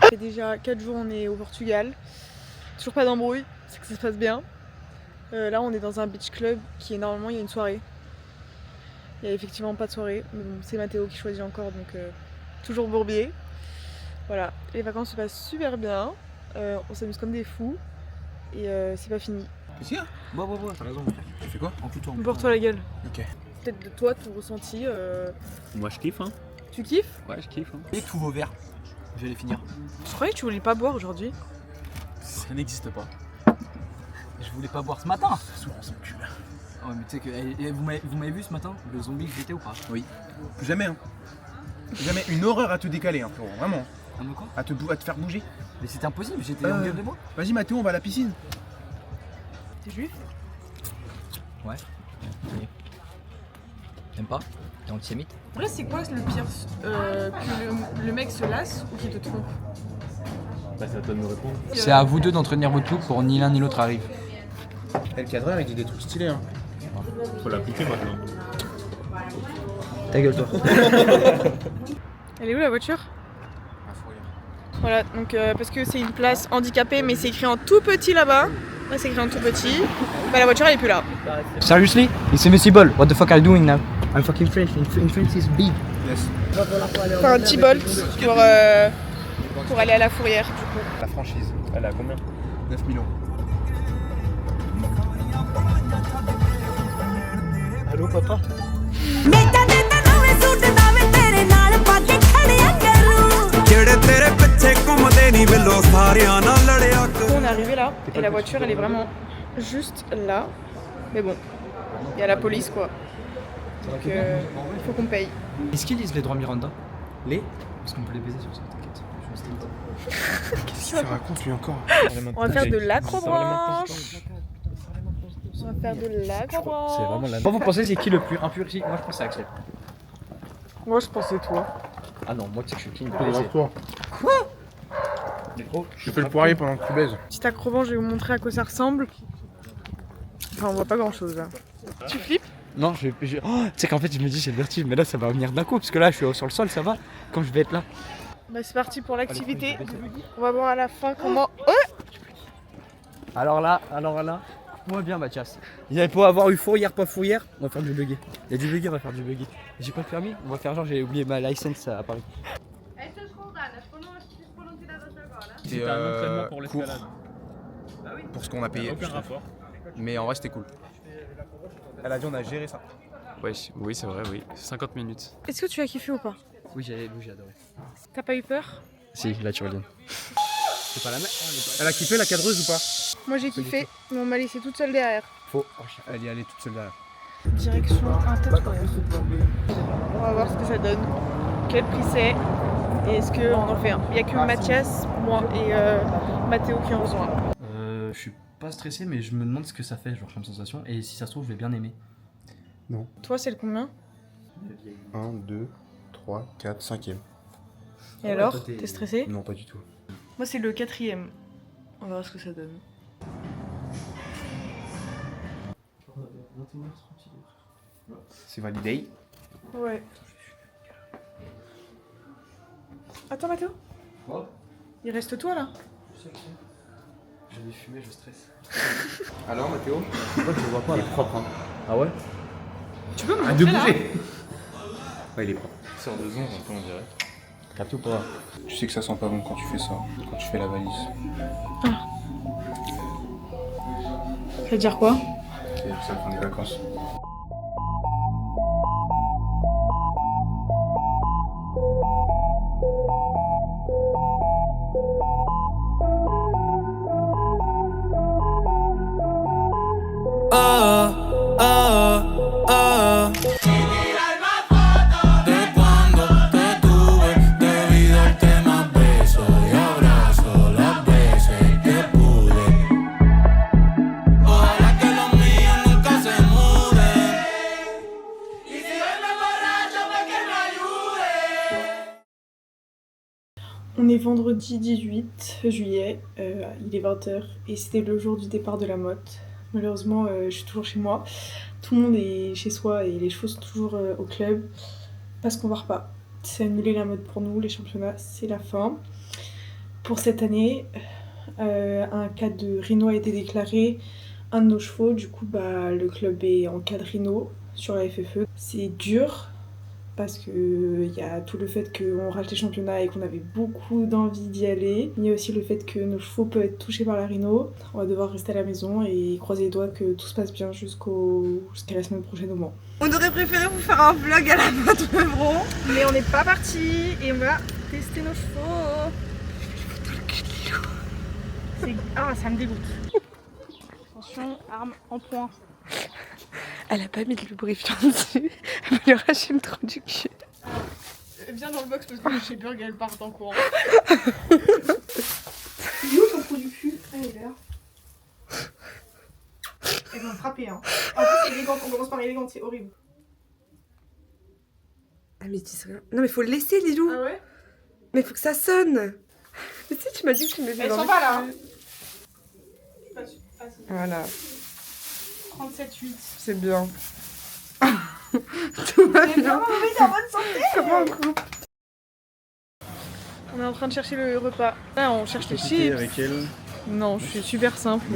Ça fait déjà 4 jours on est au Portugal. Toujours pas d'embrouille, c'est que ça se passe bien. Là on est dans un beach club qui est normalement il y a une soirée. Il y a effectivement pas de soirée, mais bon, c'est Mathéo qui choisit encore donc toujours bourbier. Voilà, les vacances se passent super bien, on s'amuse comme des fous et c'est pas fini. Si, hein. Bon, t'as raison. Tu fais quoi? En tout temps. Porte-toi la gueule. Ok. Peut-être de toi, ton ressenti. Moi je kiffe, hein. Tu kiffes? Ouais, je kiffe. Hein. Et tous vos verres. Je vais les finir. Je croyais que tu voulais pas boire aujourd'hui. Ça n'existe pas. Je voulais pas boire ce matin. Souvent sans cul. Ouais, mais tu sais que vous m'avez vu ce matin, le zombie que j'étais ou pas? Oui. Plus jamais, hein. Plus jamais. Une horreur à te décaler, hein, frérot. Vraiment. Ah, mais quoi? À te faire bouger. Mais c'était impossible, j'étais en gueule de bois. Vas-y, Mathéo, on va à la piscine. T'es juif? Ouais. T'aimes pas? T'es antisémite? Là, c'est quoi le pire? Que le mec se lasse ou qu'il te trompe? Bah, c'est à toi de me répondre. C'est à vous deux d'entretenir votre couple pour ni l'un ni l'autre arrive. Le cadreur, il dit des trucs stylés, hein. Faut l'appliquer maintenant. Ta gueule, toi. Elle est où la voiture? Voilà, donc parce que c'est une place handicapée, mais c'est écrit en tout petit là-bas. Là, c'est écrit en tout petit. Bah, la voiture, elle est plus là. Seriously? It's invisible. What the fuck are you doing now? I'm fucking French. In French is big. Yes. Enfin, un petit bolt pour aller à la fourrière, du coup. La franchise. Elle a combien? 9 000 €. Allô, papa? On est arrivé là et la voiture elle est vraiment juste là. Mais bon, il y a la police quoi. Donc il faut qu'on paye. Est-ce qu'ils lisent les droits Miranda? Les? Parce qu'on peut les baiser sur ça, t'inquiète. Qu'est-ce qu'il raconte lui encore? On va faire de l'acrobranche. On va faire de l'acrobranche. C'est vraiment la. Moi, vous pensez c'est qui le plus impur ici? Moi je pense c'est Axel. Moi je pensais toi. Ah non, moi tu sais que je suis king. Toi. Quoi? Je fais le poirier pendant que tu baises. Petit acrobranche, je vais vous montrer à quoi ça ressemble. Enfin on voit pas grand chose là. Tu flippes? Non, oh, tu sais qu'en fait je me dis j'ai le vertige, mais là ça va venir d'un coup parce que là je suis sur le sol, ça va quand je vais être là. Bah c'est parti pour l'activité. On va voir à la fin comment. Alors là, moi bien Mathias. Il faut avoir eu fourrière, pas fourrière, on va faire du buggy. Il y a du buggy, on va faire du buggy. J'ai pas le permis, on va faire genre j'ai oublié ma licence à Paris. C'était un entraînement pour l'escalade. Pour ce qu'on a payé. Aucun rapport. Mais en vrai c'était cool. Elle a dit on a géré ça. Oui, c'est vrai, oui. 50 minutes. Est-ce que tu as kiffé ou pas? Oui, j'ai adoré. T'as pas eu peur? Si, là tu reviens. C'est pas la même. Elle a kiffé la cadreuse ou pas? Moi j'ai kiffé, mais on m'a laissé toute seule derrière. Faux. Elle y allait toute seule derrière. Direction un tatouage. On va voir ce que ça donne. Quel prix c'est et est-ce qu'on en fait un. Il n'y a que Mathias, moi et Mathéo qui en ont un. Je suis pas stressé, mais je me demande ce que ça fait, genre comme sensation, et si ça se trouve, je vais bien aimer. Non. Toi, c'est le combien? 1, 2, 3, 4, 5e. Et alors, t'es stressé? Non, pas du tout. Moi, c'est le 4e. On va voir ce que ça donne. C'est validé. Ouais. Attends, Mathéo. Quoi? Il reste toi là? Je vais fumer, je stresse. Alors, Mathéo? Pourquoi tu le vois pas là? Il est propre, hein. Ah ouais? Tu peux me Arrête de montrer, là? bouger. Ouais, il est propre. Il sort de zone, un peu, on dirait. Capte ou pas? Tu sais que ça sent pas bon quand tu fais ça, quand tu fais la valise. Ça veut dire quoi? C'est la fin des vacances. On est vendredi 18 juillet, il est 20h et c'était le jour du départ de la motte. Malheureusement, je suis toujours chez moi. Tout le monde est chez soi et les chevaux sont toujours au club parce qu'on part pas. C'est annulé la mode pour nous, les championnats, c'est la fin. Pour cette année, un cas de rhino a été déclaré, un de nos chevaux, du coup le club est en cas de rhino sur la FFE. C'est dur parce qu'il y a tout le fait qu'on rate les championnats et qu'on avait beaucoup d'envie d'y aller. Il y a aussi le fait que nos chevaux peuvent être touchés par la rhino. On va devoir rester à la maison et croiser les doigts que tout se passe bien jusqu'à la semaine prochaine au moins. On aurait préféré vous faire un vlog à la motte Mevron, mais on n'est pas parti et on va tester nos chevaux. Ah, ça me dégoûte. Attention, arme en point. Elle a pas mis de lubrifiant dessus. Elle me lui arrache le trou du cul. Viens dans le box parce que chez Burg elle part en courant. Il est où ton trou du cul? Ah, il est là. Elles vont frapper hein. En plus c'est élégant, on commence par élégant, c'est horrible. Ah mais dis rien. Non mais faut le laisser Lilou. Ah ouais? Mais faut que ça sonne. Mais si tu m'as dit que tu me faisais. Elles sont pas là. Voilà. 37,8. C'est bien. Tout va bien. Comment on coupe? On est en train de chercher le repas. Là, on cherche les chips. Avec elle. Non, je suis super simple.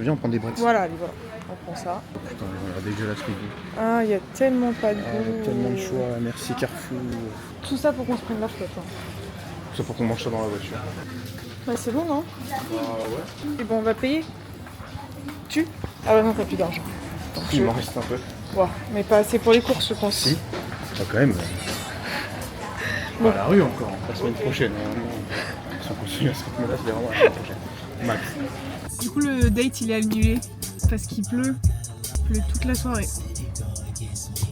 Viens, on prend des breaks. Voilà, allez, voilà. On prend ça. Putain, on a dégueulasse les goûts. Ah, il y a tellement pas de goût. Tellement de choix, merci Carrefour. Tout ça pour qu'on se prenne la flotte. Hein. Tout ça pour qu'on mange ça dans la voiture. Bah, c'est bon, non? Ah ouais. Et bon, on va payer. Ah ouais, non, t'as plus d'argent. Il m'en reste un peu. Ouais, mais pas assez pour les courses, je pense. Si. Bah, quand même. Bon. À la rue encore, la semaine prochaine. Si on continue à ce rythme-là, c'est vraiment la semaine prochaine. Max. Du coup, le date il est annulé parce qu'il pleut. Il pleut toute la soirée.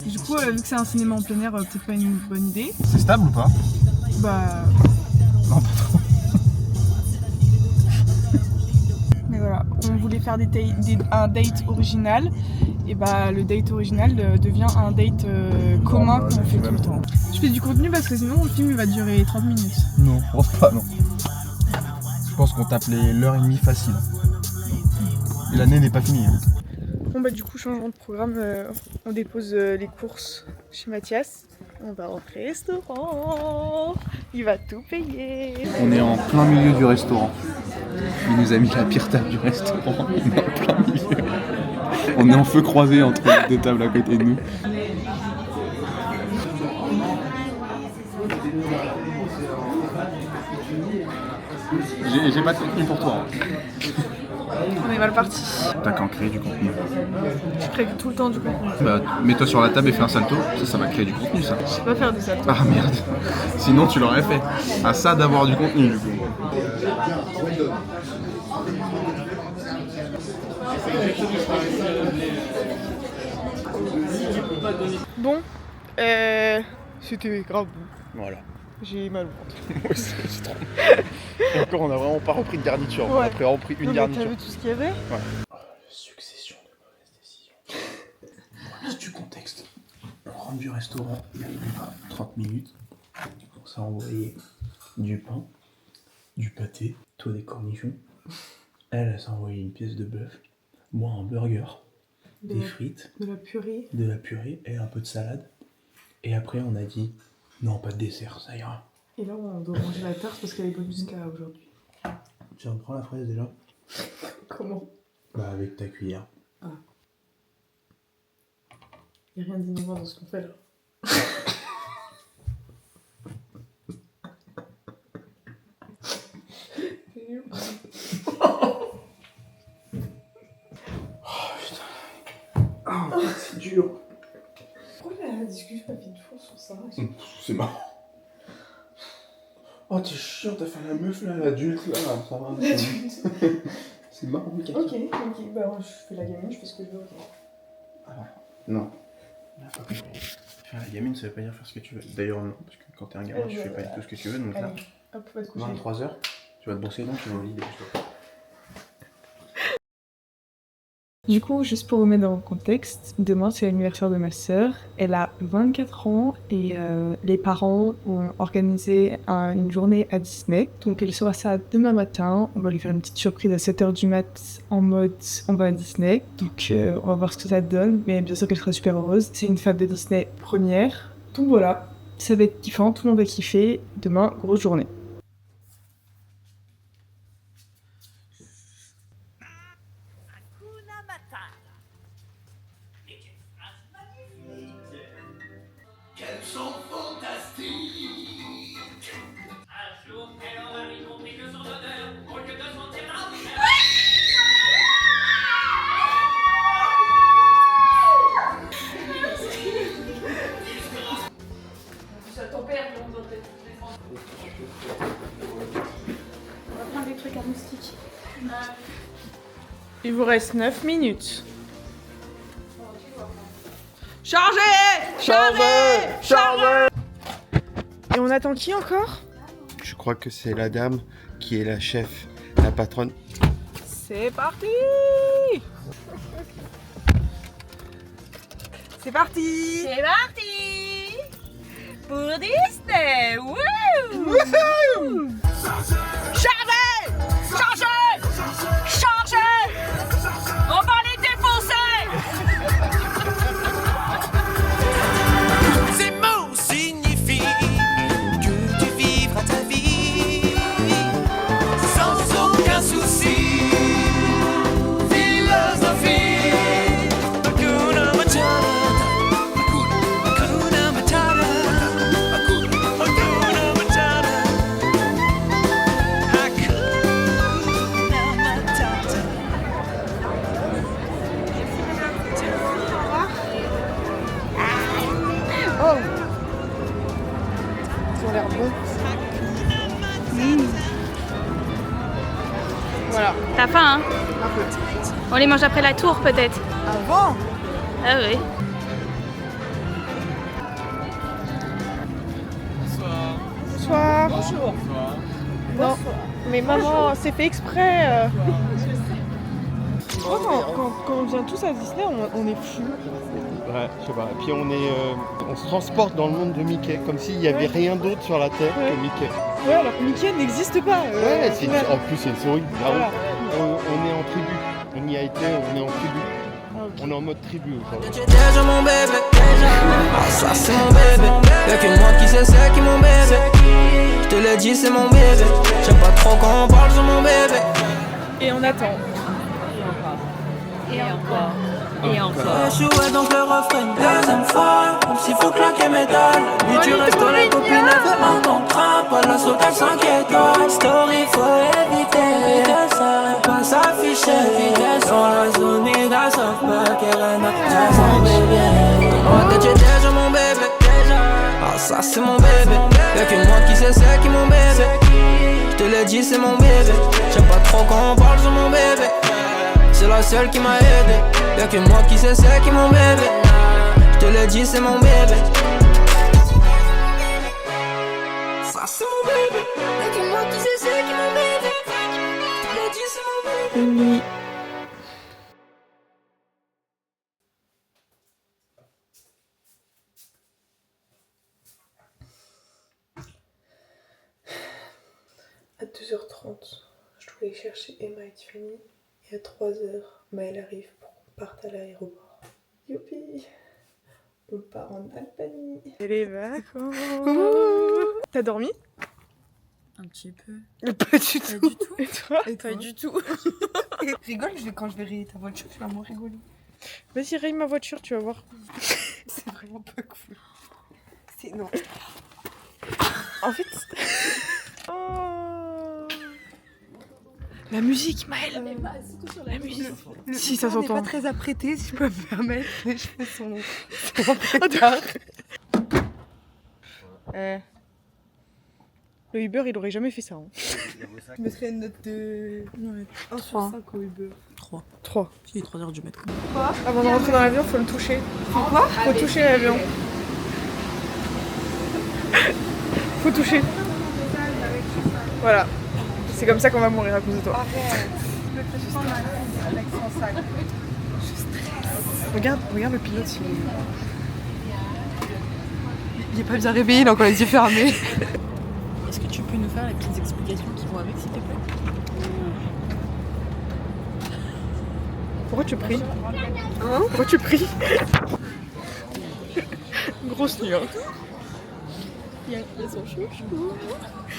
Du coup, vu que c'est un cinéma en plein air, peut-être pas une bonne idée. C'est stable ou pas? Bah. Non, pas trop. Mais voilà, on voulait faire un date original. Et bah, le date original devient un date commun qu'on fait tout le temps. Je fais du contenu parce que sinon, le film il va durer 30 minutes. Non, je pense pas, non. Je pense qu'on tape l'heure et demie facile. Et l'année n'est pas finie. Hein. Bon bah du coup, changement de programme, on dépose les courses chez Mathias. On va au restaurant. Il va tout payer. On est en plein milieu du restaurant. Il nous a mis la pire table du restaurant. On est en plein milieu. On est en feu croisé entre les deux tables à côté de nous. J'ai pas de contenu pour toi. On est mal parti. T'as qu'à en créer du contenu. Je crée tout le temps du contenu. Bah, mets-toi sur la table et fais un salto, ça va créer du contenu ça. Je sais pas faire des saltos. Ah merde. Sinon tu l'aurais fait. À ça d'avoir du contenu du coup. Bon, c'était grave bon. Voilà. J'ai mal au ventre. Moi aussi, c'est trop. Et encore, on a vraiment pas repris de garniture. Ouais. On a vraiment pris une garniture. T'as vu tout ce qu'il y avait? Ouais. Succession de mauvaises décisions. Juste du contexte. On rentre du restaurant, il y a 30 minutes. On s'est envoyé du pain, du pâté, toi des cornichons. Elle s'est envoyé une pièce de bœuf, moi un burger, des frites, de la purée et un peu de salade. Et après, on a dit non, pas de dessert, ça ira. Et là, on doit manger la tarte parce qu'elle est bonne jusqu'à aujourd'hui. Tu reprends la fraise déjà? Comment? Bah, avec ta cuillère. Ah. Y'a rien d'innovant dans ce qu'on fait là. C'est dur. Pourquoi la discussion a fait une fois sur ça? C'est marrant. Oh, t'es chiant, t'as fait la meuf là, l'adulte là, ça va. L'adulte. C'est marrant, Mika. Ok, bah je fais la gamine, je fais ce que je veux. Alors, non. Faire la gamine, ça veut pas dire faire ce que tu veux. D'ailleurs, non, parce que quand t'es un gamin, tu fais pas du tout ce que tu veux, donc là, hop, va te coucher. 23h, tu vas te brosser les dents, tu vas au lit. Du coup, juste pour remettre dans le contexte, demain c'est l'anniversaire de ma sœur. Elle a 24 ans et les parents ont organisé une journée à Disney. Donc elle sera ça demain matin. On va lui faire une petite surprise à 7h du mat en mode on va à Disney. Donc on va voir ce que ça donne. Mais bien sûr qu'elle sera super heureuse. C'est une fête de Disney première. Donc voilà, ça va être kiffant, tout le monde va kiffer. Demain, grosse journée. Quels sont fantastiques. Un jour, elle aura vite compris que son honneur, au lieu de son terrain, C'est ton père qui monte dans tes On va prendre des trucs à moustiques. Il vous reste 9 minutes. Chargez! Chargez! Et on attend qui encore? Je crois que c'est la dame qui est la chef, la patronne. C'est parti! C'est parti! C'est parti pour Disney! Wouh! Wouhou! Chargez! Chargez! Chargez! On va les défoncer! On les mange après la tour peut-être. Avant? Ah oui. Bonsoir. Bonjour. Non, mais maman, c'est fait exprès. Je crois quand on vient tous à Disney, on est fou. Ouais, je sais pas. Et puis on se transporte dans le monde de Mickey, comme s'il n'y avait rien d'autre sur la Terre que Mickey. Ouais, alors que Mickey n'existe pas. Ouais, en plus c'est une souris. Voilà. On est en tribu. On y a été, on est en tribu. On est en mode tribu aujourd'hui. Déjà mon bébé, ah ça c'est mon bébé. Y'a que moi qui sais c'est qui mon bébé. Je te l'ai dit c'est mon bébé. J'aime pas trop quand on parle sur mon bébé. Et on attend. Et encore. Et encore. Je suis ouais donc le refrain une deuxième fois. Comme s'il faut claquer mes dalles. Lui tu restes la copine elle veut un contrat. Pas la sauter 5 étoiles. Story faut éviter ça. Pas s'afficher vitesse. Dans la zone et la sauf pas qu'elle a son bébé. Oh que tu es déjà mon bébé. Ah ça c'est mon bébé. Y'a que moi qui sais c'est qui mon bébé. Je te l'ai dit c'est mon bébé. J'aime pas trop quand on parle sur mon bébé. C'est la seule qui m'a aidé. Y'a que moi qui sais c'est qui mon bébé. Je te l'ai dit c'est mon bébé. Ça c'est mon bébé. Y'a que moi qui sais c'est qui mon bébé. Je te l'ai dit c'est mon bébé. Oui. À 2h30, je dois aller chercher Emma et Tiffany. Et à 3h, Maëlle arrive pour qu'on parte à l'aéroport. Youpi! On part en Albanie. Et les vacances! T'as dormi? Un petit peu. Pas du tout. Pas du tout. Et toi? Pas du tout. Rigole, quand je vais rayer ta voiture, tu vas m'en rigoler. Vas-y, raye ma voiture, tu vas voir. C'est vraiment pas cool. C'est non. En fait... Oh. La musique, Maëlle. La musique. Si, ça s'entend. On n'est pas très apprêté, si je peux me permettre. Les cheveux sont longs. Le Uber, il aurait jamais fait ça. Hein. Je mettrais une note de 1 sur 5 au Uber. 3. Il est 3h du matin. Quoi? Avant de rentrer dans l'avion, faut le toucher. Quoi? Faut toucher l'avion. Faut toucher. Voilà. C'est comme ça qu'on va mourir à cause de toi. Arrête. Je me fais juste avec son sac. Je stresse. Regarde le pilote. Il est pas bien réveillé, il a encore les yeux fermés. Est-ce que tu peux nous faire les petites explications qui vont avec, s'il te plaît? Pourquoi tu pries? Hein? Pourquoi tu pries? Grosse nuit, hein. Il y a son chouchou.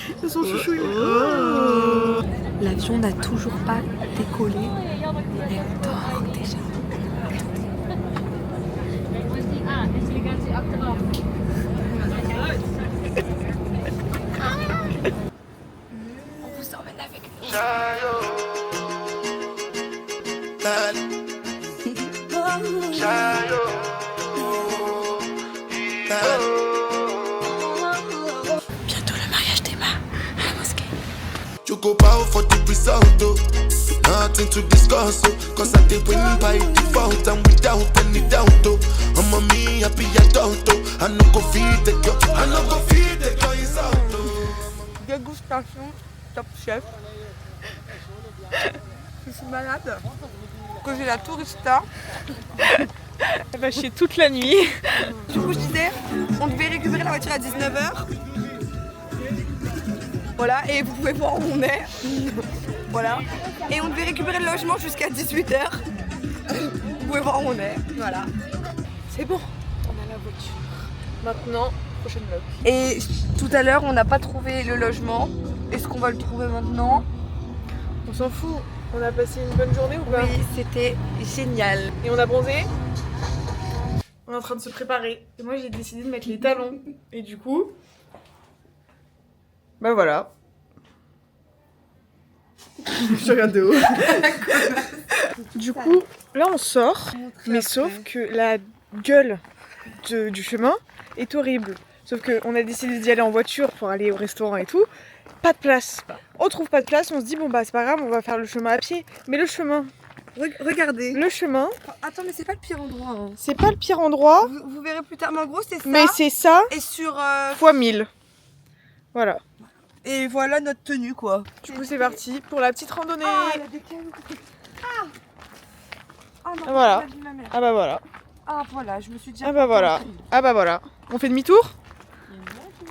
Il y a son chouchou. Oh. L'avion n'a toujours pas décollé. Elle dort déjà. On vous emmène avec nous. Bientôt le mariage d'Emma à la mosquée. You go bow for the result, oh. Nothing to discuss, oh. Cause I did win by default and without any doubt, oh. I'm a me happy adult, oh. I no go feed the girl, I no go feed the girl, is out, oh. Dégustation, top chef. Je suis malade. Que j'ai la tourista. Elle va chier toute la nuit. Du coup, je disais, on devait récupérer la voiture à 19h. Voilà, et vous pouvez voir où on est. Voilà. Et on devait récupérer le logement jusqu'à 18h. Vous pouvez voir où on est. Voilà. C'est bon. On a la voiture. Maintenant, prochaine vlog. Et tout à l'heure, on n'a pas trouvé le logement. Est-ce qu'on va le trouver maintenant? On s'en fout. On a passé une bonne journée ou pas? Oui, c'était génial. Et on a bronzé. On est en train de se préparer. Et moi, j'ai décidé de mettre les talons. Et du coup... Bah voilà. Je regarde de haut. Du coup, là on sort, mais sauf que la gueule du chemin est horrible. Sauf qu'on a décidé d'y aller en voiture pour aller au restaurant et tout. Pas de place. On trouve pas de place, on se dit bon bah c'est pas grave, on va faire le chemin à pied. Mais le chemin, Regardez. Le chemin. Attends, mais c'est pas le pire endroit. Hein. C'est pas le pire endroit. Vous verrez plus tard, mais en gros, c'est ça. Mais c'est ça. Et sur. Fois 1000. Voilà. Et voilà notre tenue, quoi. Du coup, c'est parti pour la petite randonnée. Ah, il y a des cailloux. Ah non, voilà. j'ai ma mère. Ah bah voilà. Ah voilà, je me suis déjà. Ah bah voilà. Ah bah voilà. On fait demi-tour?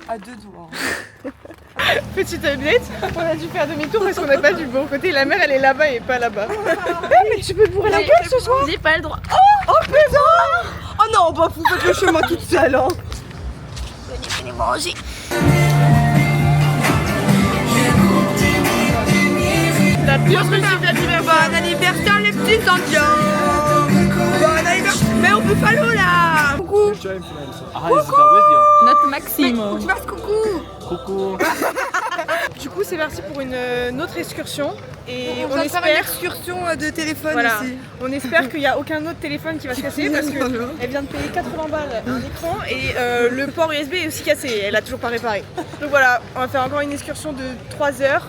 À 2 doigts. Petite update, on a dû faire demi-tour parce qu'on n'a pas du bon côté. La mère elle est là-bas et pas là-bas. Mais tu peux bourrer la gueule ce soir? J'ai pas le droit. Oh putain! Oh non, bah vous faites le chemin toute seule hein. Venez manger. La pire musique d'anniversaire. Bon anniversaire les petits Indiens. Bon anniversaire. Mais on peut follow là. Coucou. Notre Maxime. Faut que tu fasses coucou. Coucou. Du coup c'est parti pour une autre excursion. Et on va faire une excursion de téléphone voilà. aussi. On espère qu'il n'y a aucun autre téléphone qui va se casser parce qu'elle vient de payer 80 balles un écran et le port USB est aussi cassé, elle a toujours pas réparé. Donc voilà, on va faire encore une excursion de 3 heures.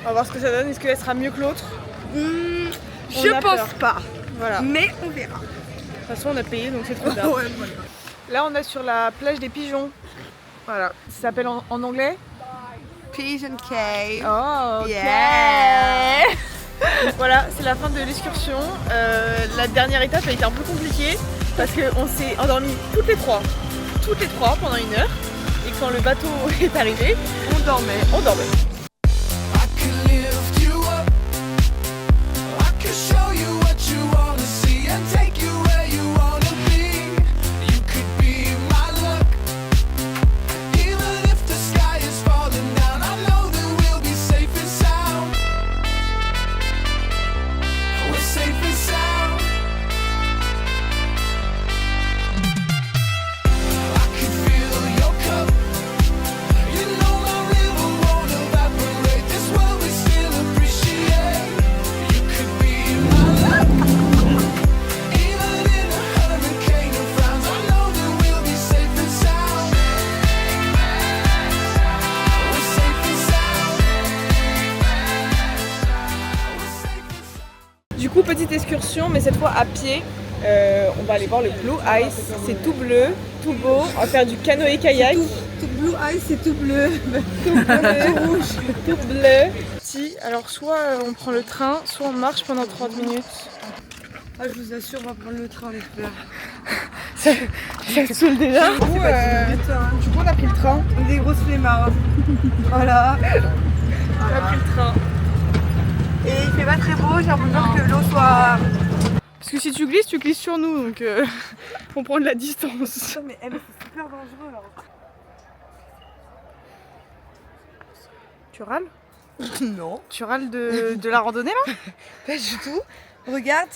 On va voir ce que ça donne, est-ce qu'elle sera mieux que l'autre? Je pense pas. Voilà. Mais on verra. De toute façon on a payé donc c'est trop tard. Ouais, voilà. Là on est sur la plage des pigeons. Voilà, ça s'appelle en anglais Pigeon Cave. Oh, ok. Yeah. Voilà, c'est la fin de l'excursion. La dernière étape a été un peu compliquée parce qu'on s'est endormis toutes les trois pendant 1 heure. Et quand le bateau est arrivé, on dormait. Du coup, petite excursion, mais cette fois à pied. On va aller voir le Blue Ice. C'est tout bleu, tout beau. On va faire du canoë-kayak. Tout Blue Ice, c'est tout bleu. Tout bleu, tout rouge, tout bleu. Si, alors soit on prend le train, soit on marche pendant 30 minutes. Ah, je vous assure, on va prendre le train, les frères. Ça te saoule déjà? Du coup, on a pris le train. On est des grosses flemmards. Voilà. On a pris le train. Et il fait pas très beau, j'ai l'impression que l'eau soit... Parce que si tu glisses sur nous, donc on prend de la distance. Non mais c'est super dangereux là. Tu râles? Non. Tu râles de la randonnée là? Pas du tout. Regarde,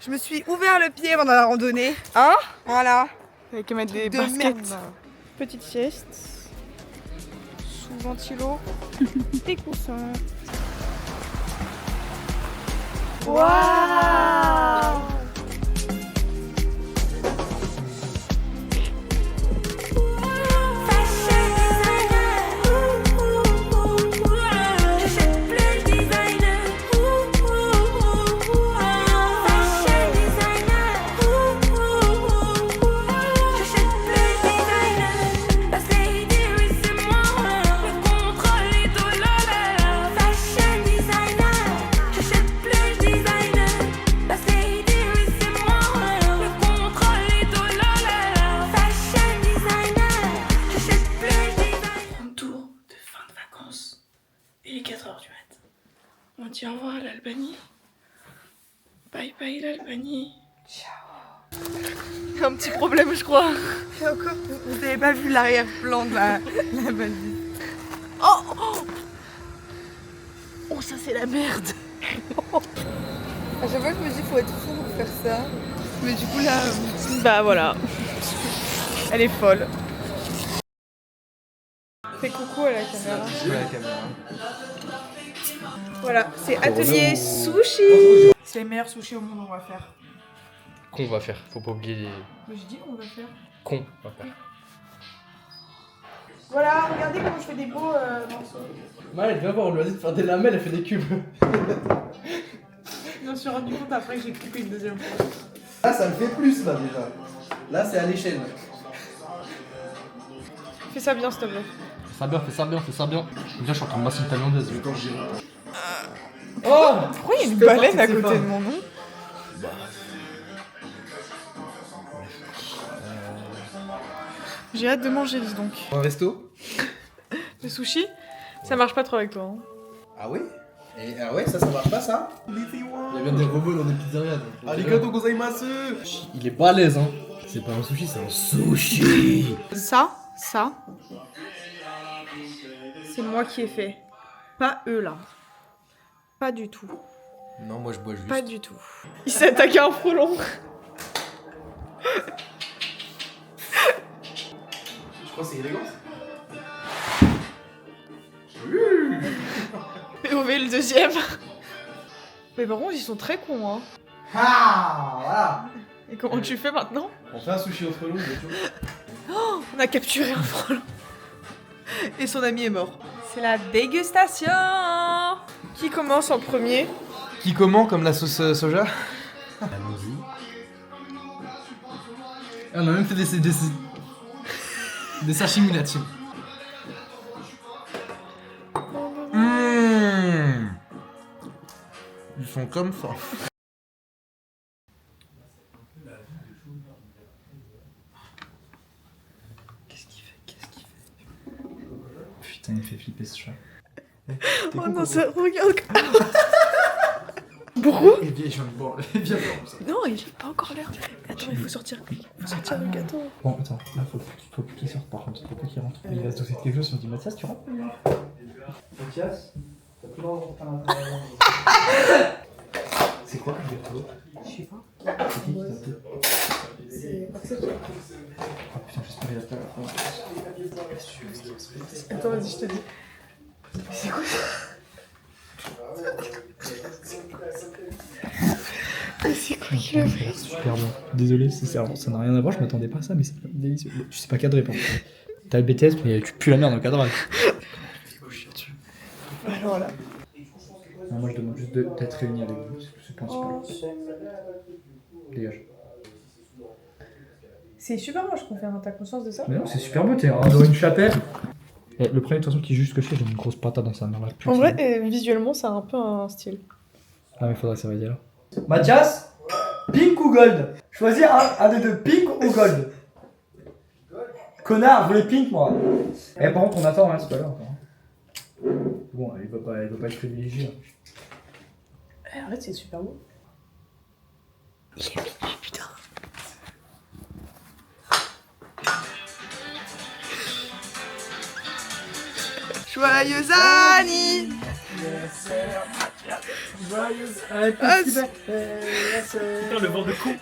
je me suis ouvert le pied pendant la randonnée. Hein? Voilà. Avec qu'à mettre des baskets. Merde. Petite sieste. Sous ventilo. Des coussins. Waouh! On dit au revoir à l'Albanie. Bye bye l'Albanie. Ciao. Un petit problème je crois. Et encore, vous n'avez pas vu l'arrière-plan de l'Albanie. Oh, oh ça c'est la merde. À chaque fois je me dis faut être fou pour faire ça. Mais du coup là... Bah voilà. Elle est folle. Fais coucou à la caméra. Voilà, c'est atelier sushi. C'est les meilleurs sushis au monde on va faire. Qu'on va faire, faut pas oublier les... Mais je dis on va faire. Qu'on va faire. Voilà, regardez comment je fais des beaux morceaux. Mal, elle vient voir, on lui a dit de faire des lamelles, elle fait des cubes. Non je me suis rendu compte après que j'ai coupé une deuxième fois. Là, ça me fait plus, là, déjà. Là, c'est à l'échelle. Fais ça bien, s'il te plaît. Fais ça bien, fais ça bien, fais ça bien. Déjà, je suis en train de masser une thaïlandaise. Oh, pourquoi il y a une baleine à côté de mon nom? J'ai hâte de manger, dis donc. Un resto? Le sushi, ça marche pas trop avec toi. Hein. Ah oui? Ah ouais, ça marche pas, ça? Il y a bien des robots dans des pizzerias. Arigato gozaimasu! Il est balèze, hein. C'est pas un sushi, c'est un sushi. Ça, c'est moi qui ai fait. Pas eux, là. Pas du tout. Non, moi je bois juste. Pas du tout. Il s'est attaqué à un frelon. Je crois que c'est élégant. POV le deuxième. Mais par contre, ils sont très cons, hein. Ah, voilà. Et comment tu fais maintenant? On fait un sushi au frelon, bien sûr. Oh, on a capturé un frelon. Et son ami est mort. C'est la dégustation. Qui commence en premier? Qui comment, comme la sauce soja? Allons-y. On a même fait des sashimi là-dessus. Ils sont comme ça. Putain, il fait flipper ce chat. Oh non, ça regarde. Pourquoi? Non, il est pas encore l'heure. Attends, il faut sortir. Il faut sortir le gâteau. Bon, attends, là, faut qu'il sorte par contre. Faut pas qu'il rentre. Il va se doter de quelque chose. On dit Mathias, tu rentres? Mathias, t'as plus le droit de rentrer à l'intérieur. C'est quoi le gâteau? Je sais pas. C'est qui t'a appelé? C'est Axel. Oh putain, j'espère qu'il a pas la fin. Attends, vas-y, je te dis. C'est quoi ça? C'est quoi qu'il a fait? Super bon. Désolé, ça n'a rien à voir, je m'attendais pas à ça, mais c'est délicieux. Tu sais pas cadrer, par contre. T'as le BTS, mais tu pues la merde dans le cadrage. Alors là. Non, moi je demande juste d'être réunis avec vous, c'est le principal. Dégage. C'est super moche qu'on fait, hein, t'as conscience de ça? Mais non, c'est super beau, t'es dans une chapelle. Et le premier, de toute façon, qui juge ce que je fais, j'ai une grosse patate dans sa mère. En vrai, visuellement, ça a un peu un style. Ah, mais faudrait que ça va y aller là. Mathias, pink ou gold? Choisis un des deux, pink ou gold? Connard, je voulais pink moi. Eh, par contre, on attend, hein, c'est pas l'heure encore. Bon, il va pas être privilégié. Eh, arrête, c'est super beau. Il est mignon, putain. Joyeux anniversaire. Joyeux anniversaire. Putain, le vent de con.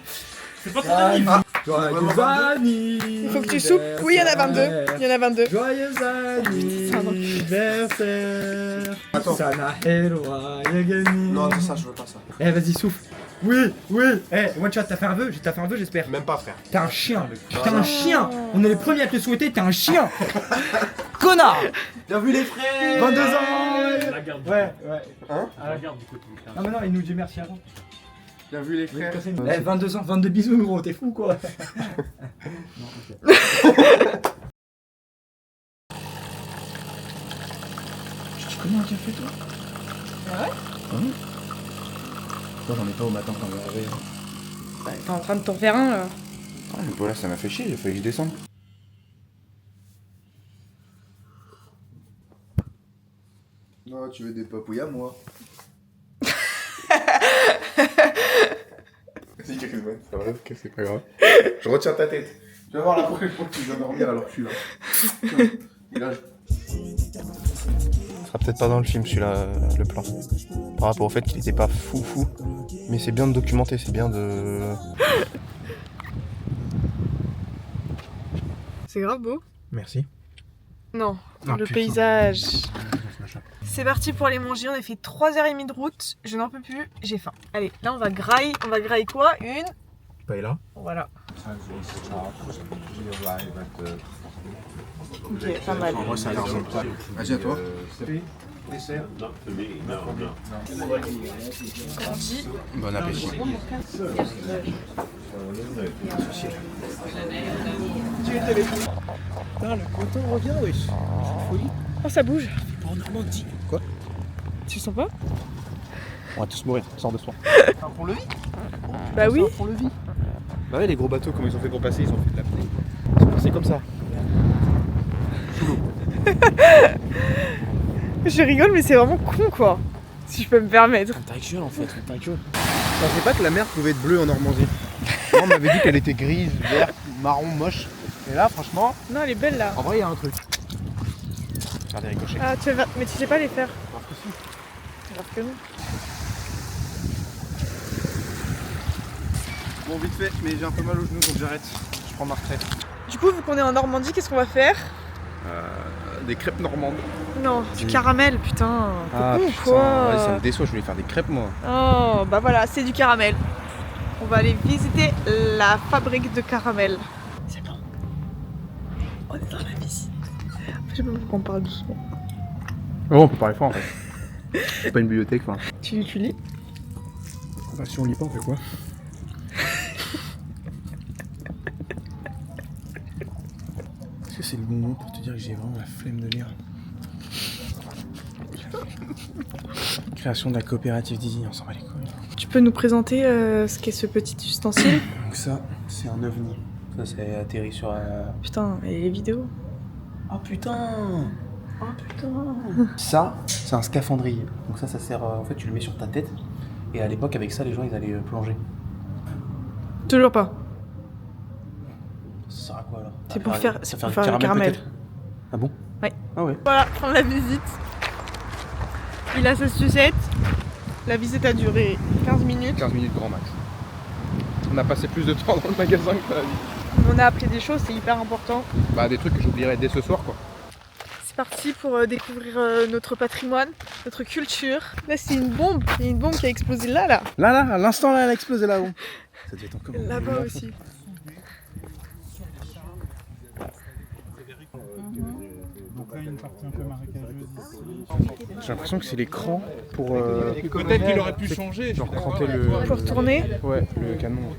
C'est pas ton ami. Joyeux anniversaire. Il faut que tu soupes. Oui, il y en a 22. Il y en a 22. Joyeux anniversaire. Attends. Non, ça, je veux pas ça. Eh, vas-y, souffle. Oui. Eh, one shot, t'as fait un vœu, j'espère. Même pas, frère. T'es un chien. T'es un chien. On est les premiers à te le souhaiter, t'es un chien. Connard. Bien vu les frères. 22 ans. La garde. Ouais. Hein? À la garde du coup. Non, mais non, il nous dit merci avant. Bien vu les frères. Eh, 22 ans, 22 bisous, gros, t'es fou quoi. Non, ok. Tu connais un café toi? Ah ouais? Moi j'en ai pas au matin quand on va arriver. Bah, t'es en train de t'en faire un là. Ah, mais voilà, ça m'a fait chier, il fallait que je descende. Non, tu veux des papouilles à moi. Vas-y, Chris, ça va, ok, c'est pas grave. Je retiens ta tête. Tu vas voir la prochaine fois que tu vas dormir alors que je suis là. Et là, Ce sera peut-être pas dans le film celui-là, le plan. Par rapport au fait qu'il était pas fou. Mais c'est bien de documenter, c'est bien de... C'est grave beau. Merci. Non, Ah, le putain. paysage. C'est parti pour aller manger, on a fait 3h30 de route, je n'en peux plus, j'ai faim. Allez, là on va grailler quoi? Une Paella. Voilà. Ok, pas mal. Vas-y, à toi. Dessert? Non, Bon appétit. Putain, le coton revient, wesh. C'est folie. Oh, ça bouge. Pas en Normandie. Quoi? Tu sens pas? On va tous mourir, sors de soi. Un pont-levis? Bah oui. Un pont-levis. Bah ouais, les gros bateaux, comment ils ont fait pour passer? Ils ont fait de l'apnée. Ils sont passés comme ça. Sous l'eau. Je rigole, mais c'est vraiment con, quoi. Si je peux me permettre. Ta gueule, en fait, ta gueule. Je pensais pas que la mer pouvait être bleue en Normandie. Moi, on m'avait dit qu'elle était grise, verte, marron, moche. Et là, franchement... Non, elle est belle, là. En vrai, il y a un truc. Faire des ricochets. Ah, mais tu sais pas les faire. Grave que si. Grave que non. Bon, vite fait, mais j'ai un peu mal au genou, donc j'arrête. Je prends ma retraite. Du coup, vu qu'on est en Normandie, qu'est-ce qu'on va faire? Des crêpes normandes. Non, du caramel, putain. Ah, Ou putain, quoi? ouais, ça me déçoit, je voulais faire des crêpes, moi. Oh, bah voilà, c'est du caramel. On va aller visiter la fabrique de caramel. C'est bon. On est dans la visite. Je sais pas pourquoi on parle doucement. Oh, on peut parler fort, en fait. C'est pas une bibliothèque, enfin. Tu lis? Bah, si on lit pas, on fait quoi? Est-ce que c'est le bon moment pour te dire que j'ai vraiment la flemme de lire? Création de la coopérative d'Izzy, on s'en bat les couilles. Tu peux nous présenter ce qu'est ce petit ustensile? Donc ça, c'est un ovni. Ça, c'est atterri sur Putain, et les vidéos? Oh putain! Oh putain! Ça, c'est un scaphandrier. Donc ça sert... en fait, tu le mets sur ta tête. Et à l'époque, avec ça, les gens, ils allaient plonger. Toujours pas. Ça sert à quoi, alors? C'est pour faire du caramel. peut-être. Ah bon? Ouais. Ah ouais. Voilà, prendre la visite. Il a sa sucette. La visite a duré 15 minutes. 15 minutes grand max. On a passé plus de temps dans le magasin que dans la vie. On a appris des choses, c'est hyper important. Bah des trucs que j'oublierai dès ce soir, quoi. C'est parti pour découvrir notre patrimoine, notre culture. Là, c'est une bombe. Il y a une bombe qui a explosé là. Là, à l'instant là, elle a explosé là-haut. Ça devait être encore... Là-bas aussi. Une partie un peu marécageuse ici. J'ai l'impression que c'est l'écran pour... Peut-être qu'il aurait pu changer. Genre cranter le... Pour tourner. Ouais, le canon.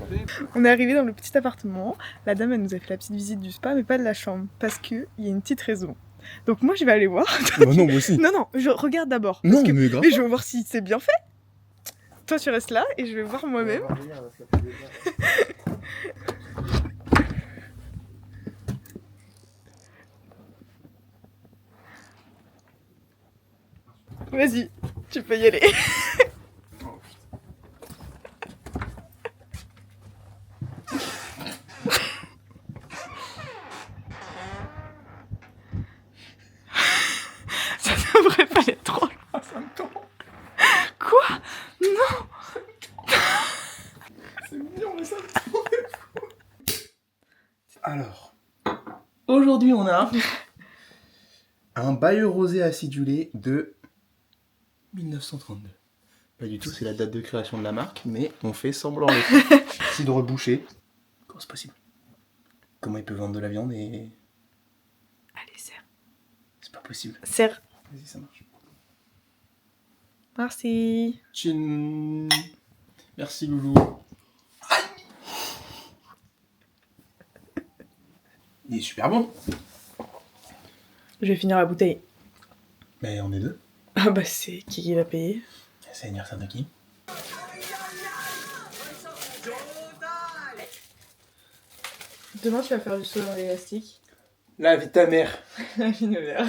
On est arrivé dans le petit appartement. La dame, elle nous a fait la petite visite du spa, mais pas de la chambre. Parce qu'il y a une petite raison. Donc moi, je vais aller voir. Bah non, moi aussi. Non, je regarde d'abord. Non, mais grave. Mais je vais voir si c'est bien fait. Toi, tu restes là et je vais voir moi-même. Vas-y, tu peux y aller. Ça devrait pas être trop loin. Ça me tombe. Quoi? Non. C'est mignon, mais ça me tombe. Alors, Aujourd'hui, on a Un Bayeux rosé acidulé de 1932. Pas du tout, c'est la date de création de la marque, mais on fait semblant. Cidre bouché. Comment c'est possible? Comment ils peuvent vendre de la viande et... Allez, serre. C'est pas possible. Serre. Vas-y, ça marche. Merci. Tchin. Merci, loulou. Il est super bon. Je vais finir la bouteille. Mais on est deux. Ah bah c'est qui va payer? C'est l'anniversaire de qui? Demain tu vas faire du saut dans l'élastique. La vie de ta mère. La vie de mère.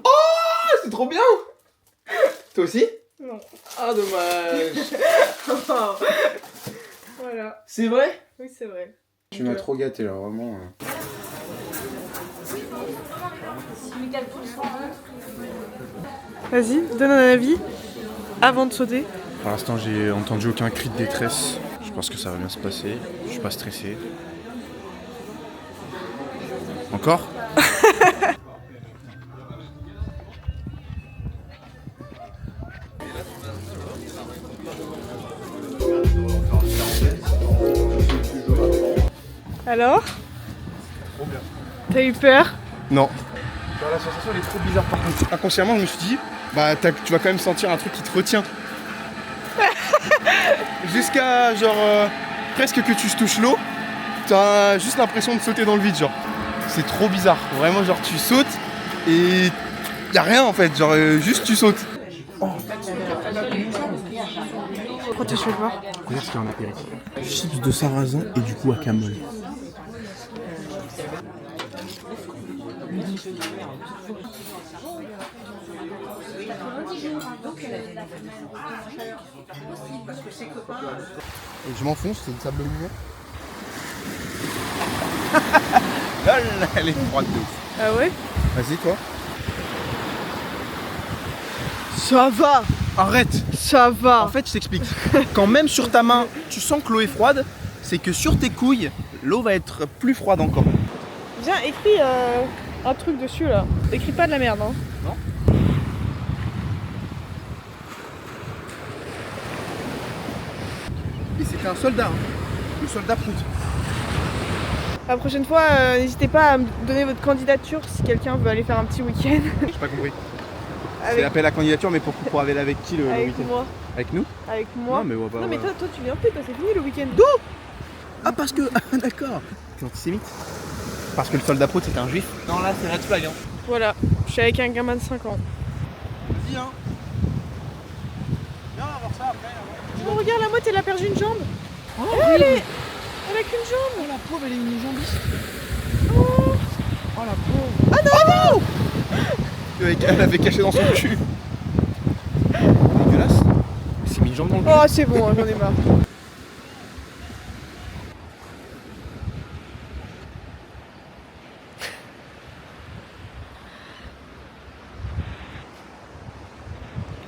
Oh, c'est trop bien. Toi aussi? Non. Ah, dommage. Voilà. C'est vrai? Oui, c'est vrai. Tu m'as trop gâté là, vraiment. Vas-y, donne un avis avant de sauter. Pour l'instant, j'ai entendu aucun cri de détresse. Je pense que ça va bien se passer. Je suis pas stressé. Encore? Alors? T'as eu peur? Non. Genre la sensation elle est trop bizarre par contre. Inconsciemment je me suis dit, bah tu vas quand même sentir un truc qui te retient. Jusqu'à genre presque que tu touches l'eau, t'as juste l'impression de sauter dans le vide genre. C'est trop bizarre, vraiment genre tu sautes et y a rien en fait, genre juste tu sautes. Pourquoi tu fais le voir? Regarde ce qu'il y a en apéritif. Chips de sarrasin et du guacamole. Et je m'enfonce, c'est une sable mouvant. Lol, elle est froide de ouf. Ah ouais? Vas-y toi. Ça va. Arrête. Ça va. En fait, je t'explique. Quand même sur ta main, tu sens que l'eau est froide, c'est que sur tes couilles, l'eau va être plus froide encore. Viens, écris un truc dessus là. Écris pas de la merde, hein. Non. Et c'était un soldat, hein. Le soldat Prout. La prochaine fois, n'hésitez pas à me donner votre candidature si quelqu'un veut aller faire un petit week-end. J'ai pas compris. Avec- C'est l'appel à candidature, mais pour aller avec qui le Avec week-end? moi. Avec nous? Avec moi. Non, mais ouais, bah, non mais ouais. toi tu viens plus, toi c'est fini le week-end. Ah parce que... Ah d'accord. T'es antisémite? Parce que le soldat Prout c'était un juif? Non, là, c'est red flag. Hein. Voilà, je suis avec un gamin de 5 ans. Vas-y hein. Viens, on va voir ça après. Oh regarde la motte, elle a perdu une jambe. Oh, elle a qu'une jambe. Oh la pauvre, elle est une jambiste. Oh, Oh la pauvre. Ah non, elle avait caché dans son cul. Dégueulasse. Elle s'est mis une jambe dans le cul. Oh c'est bon, j'en ai marre.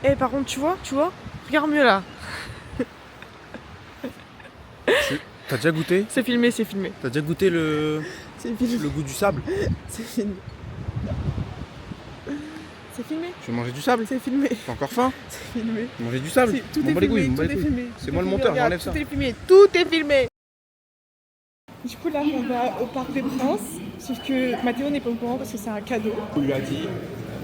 Eh par contre tu vois, regarde mieux là. T'as déjà goûté? C'est filmé, c'est filmé. T'as déjà goûté le goût du sable? C'est filmé. C'est filmé. Tu veux manger du sable? C'est filmé. T'as encore faim? C'est filmé. Manger du sable? Tout M'en est bats les couilles, filmé, m'en bats tout les est couilles. filmé. C'est Tout moi est le filmé, monteur, regarde, j'enlève ça. Tout est filmé, tout est filmé. Du coup là on va au Parc des Princes, sauf que Mathéo n'est pas au courant parce que c'est un cadeau. On lui a dit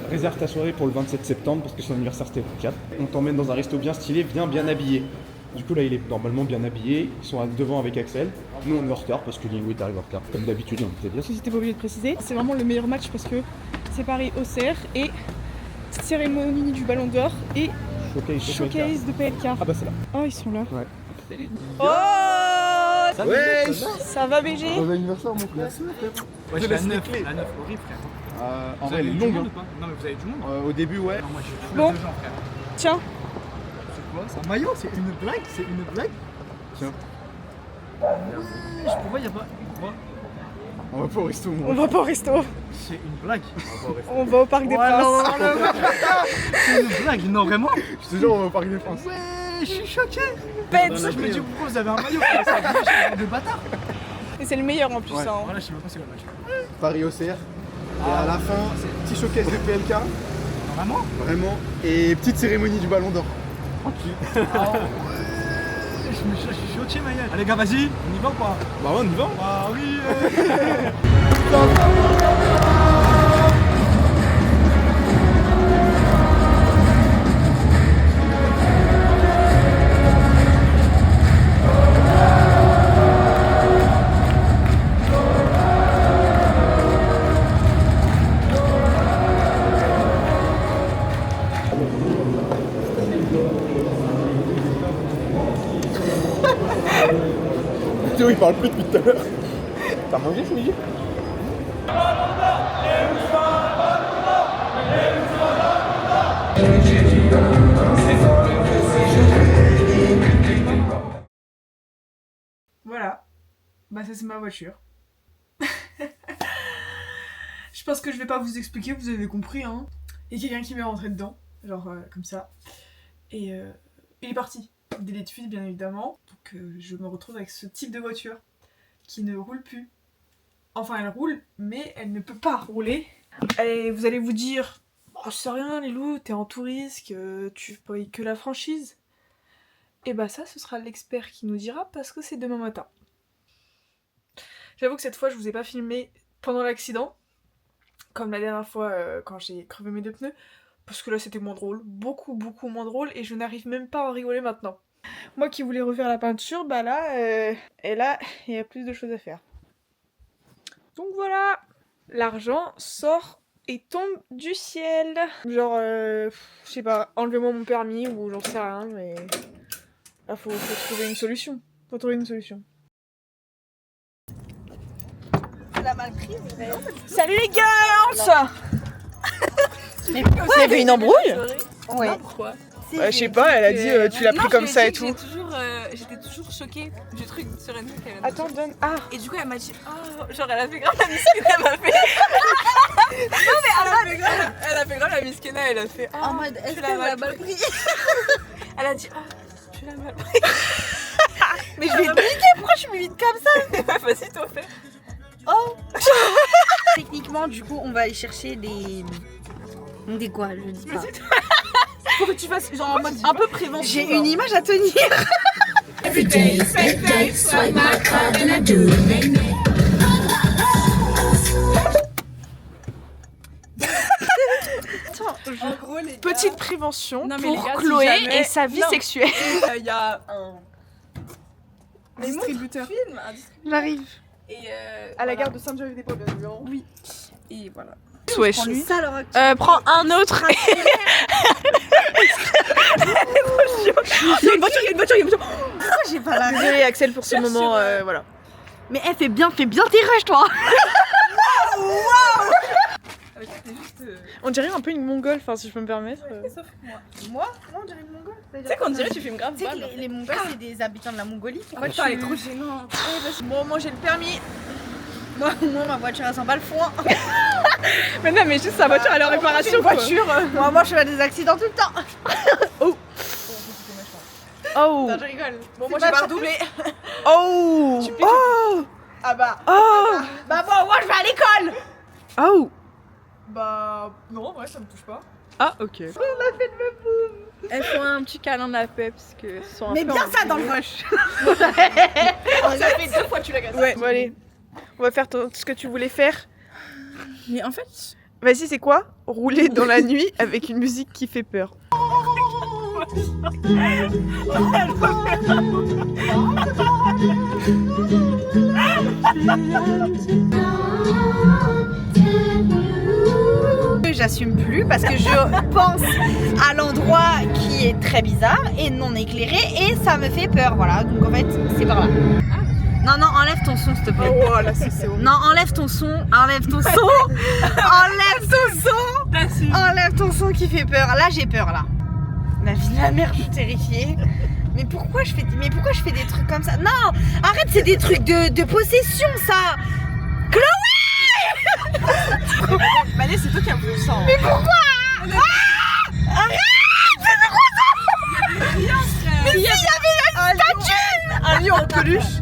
réserve ta soirée pour le 27 septembre parce que son anniversaire c'était le 4. On t'emmène dans un resto bien stylé, viens bien habillé. Du coup là il est normalement bien habillé, ils sont devant avec Axel. Nous on est en retard parce que Lingui est arrivé en retard. Comme d'habitude on était bien. Si t'es pas obligé de préciser, c'est vraiment le meilleur match parce que c'est Paris-Auxerre et cérémonie du Ballon d'Or et showcase de PLK. Ah bah c'est là. Oh ils sont là. Ouais. Oh Ouais. Ça va BG? Bon anniversaire mon frère. Ouais, Je la laisse les 9, clés. la 9, horrible frère. En Vous vrai elle avez est du longue. monde Hein. ou pas? Non mais vous avez du monde? Au début ouais. Non, moi j'ai full Bon. de gens frère. Tiens, C'est quoi? C'est un maillot? C'est une blague? C'est une blague? Tiens. Je pourquoi y'a pas. Quoi? On va pas au resto moi. on va pas au resto. C'est une blague. On va au Parc des Ouais, Princes. non, c'est une blague, non vraiment? Je te jure on va au Parc des Princes. Ouais, je suis choqué. Pète. Ça, je me dis pourquoi vous avez un maillot? C'est un de bâtard. Et c'est le meilleur en plus. Ouais. Hein. Voilà, je sais même pas c'est quoi le match. Paris-Auxerre. Et à la fin, petit showcase de PLK. Vraiment? Vraiment. Et petite cérémonie du Ballon d'Or. Tranquille. Ah ouais. Je suis choqué, ma gueule. Allez, gars, vas-y, on y va ou pas? Bah ouais, on y va. Bah oui. Théo il parle plus depuis tout à l'heure. T'as mangé ce midi? Voilà. Bah ça c'est ma voiture. Je pense que je vais pas vous expliquer, vous avez compris hein. Il y a quelqu'un qui m'est rentré dedans, genre comme ça. Et il est parti. Délai de fuite bien évidemment. Donc je me retrouve avec ce type de voiture qui ne roule plus. Enfin elle roule, mais elle ne peut pas rouler. Et vous allez vous dire, oh, c'est rien Lilou, t'es en tout risque, tu payes que la franchise. Et bah ça ce sera l'expert qui nous dira parce que c'est demain matin. J'avoue que cette fois je vous ai pas filmé pendant l'accident comme la dernière fois quand j'ai crevé mes 2 pneus, parce que là c'était moins drôle, beaucoup moins drôle, et je n'arrive même pas à en rigoler maintenant. Moi qui voulais refaire la peinture, bah là, et là, il y a plus de choses à faire. Donc voilà, l'argent sort et tombe du ciel. Genre, je sais pas, enlevez-moi mon permis ou j'en sais rien, mais là faut trouver une solution. Faut trouver une solution. La mal prise. Salut les girls. Mais pourquoi il y avait une embrouille? Ouais. Pourquoi? Je sais pas, elle a dit tu l'as pris comme ça et tout. J'étais toujours choquée du truc sur une qu'elle a Attends, donne. Ah. Et du coup, elle m'a dit oh, genre elle a fait grave la miskina, elle m'a fait. Non, mais elle a fait grave la miskina, elle a fait oh, en mode est-ce qu'elle l'a mal pris? Elle a dit oh, tu l'as mal pris. Mais je vais te niquer, pourquoi je suis vite comme ça? Vas-y, t'en fais. Oh. Techniquement, du coup, on va aller chercher des quoi, je dis pas. Faut que tu fasses genre en mode un peu prévention. J'ai une image à tenir. Petite prévention non, mais pour les gars, Chloé si jamais... et sa vie sexuelle. Il y a un distributeur. J'arrive. Et à la gare de Sainte-Geneviève-des-Bois, bien sûr. Oui. Et voilà. Wesh. Prends un autre. Il y a une voiture. Pourquoi j'ai pas la... Désolée Axel pour ce moment, voilà. Mais elle fait bien tes rushs, toi. On dirait un peu une mongole, enfin si je peux me permettre. Sauf moi on dirait une mongole. Tu sais qu'on dirait que tu filmes grave. Tu sais que les mongols c'est des habitants de la Mongolie. Pourquoi tu es trop gênante? Bon, moi j'ai le permis. Moi ma voiture elle sent pas le foin. Mais non, mais juste sa voiture elle est en réparation. Voiture. Moi je fais des accidents tout le temps. Oh. Oh. Non, je rigole. Bon, moi j'ai pas redoublé. Oh. Oh. Ah bah. Oh. Bah bon, moi je vais à l'école. Oh. Bah non, ouais ça me touche pas. Ah ok. On a fait le même boum. Elles font un petit câlin de la paix parce que sont un mais peu bien ça dans le rush. Ça fait 2 fois que tu l'as cassé. Ouais, bon allez. On va faire ce que tu voulais faire. Mais en fait... Vas-y, c'est quoi? Rouler dans la nuit avec une musique qui fait peur. J'assume plus parce que je pense à l'endroit qui est très bizarre et non éclairé et ça me fait peur, voilà, donc en fait c'est par là. Non, enlève ton son s'il te plaît. Oh là, c'est non, enlève ton son, enlève ton son, enlève ton son qui fait peur. Là j'ai peur là. La vie de la mère, je suis terrifiée. Mais pourquoi je fais des trucs comme ça? Non, arrête, c'est des trucs de possession ça. Chloé. Mané, c'est toi qui as voulu ça. Mais pourquoi? Arrête. C'est quoi ça? Mais il y avait une statue. Un lion en peluche.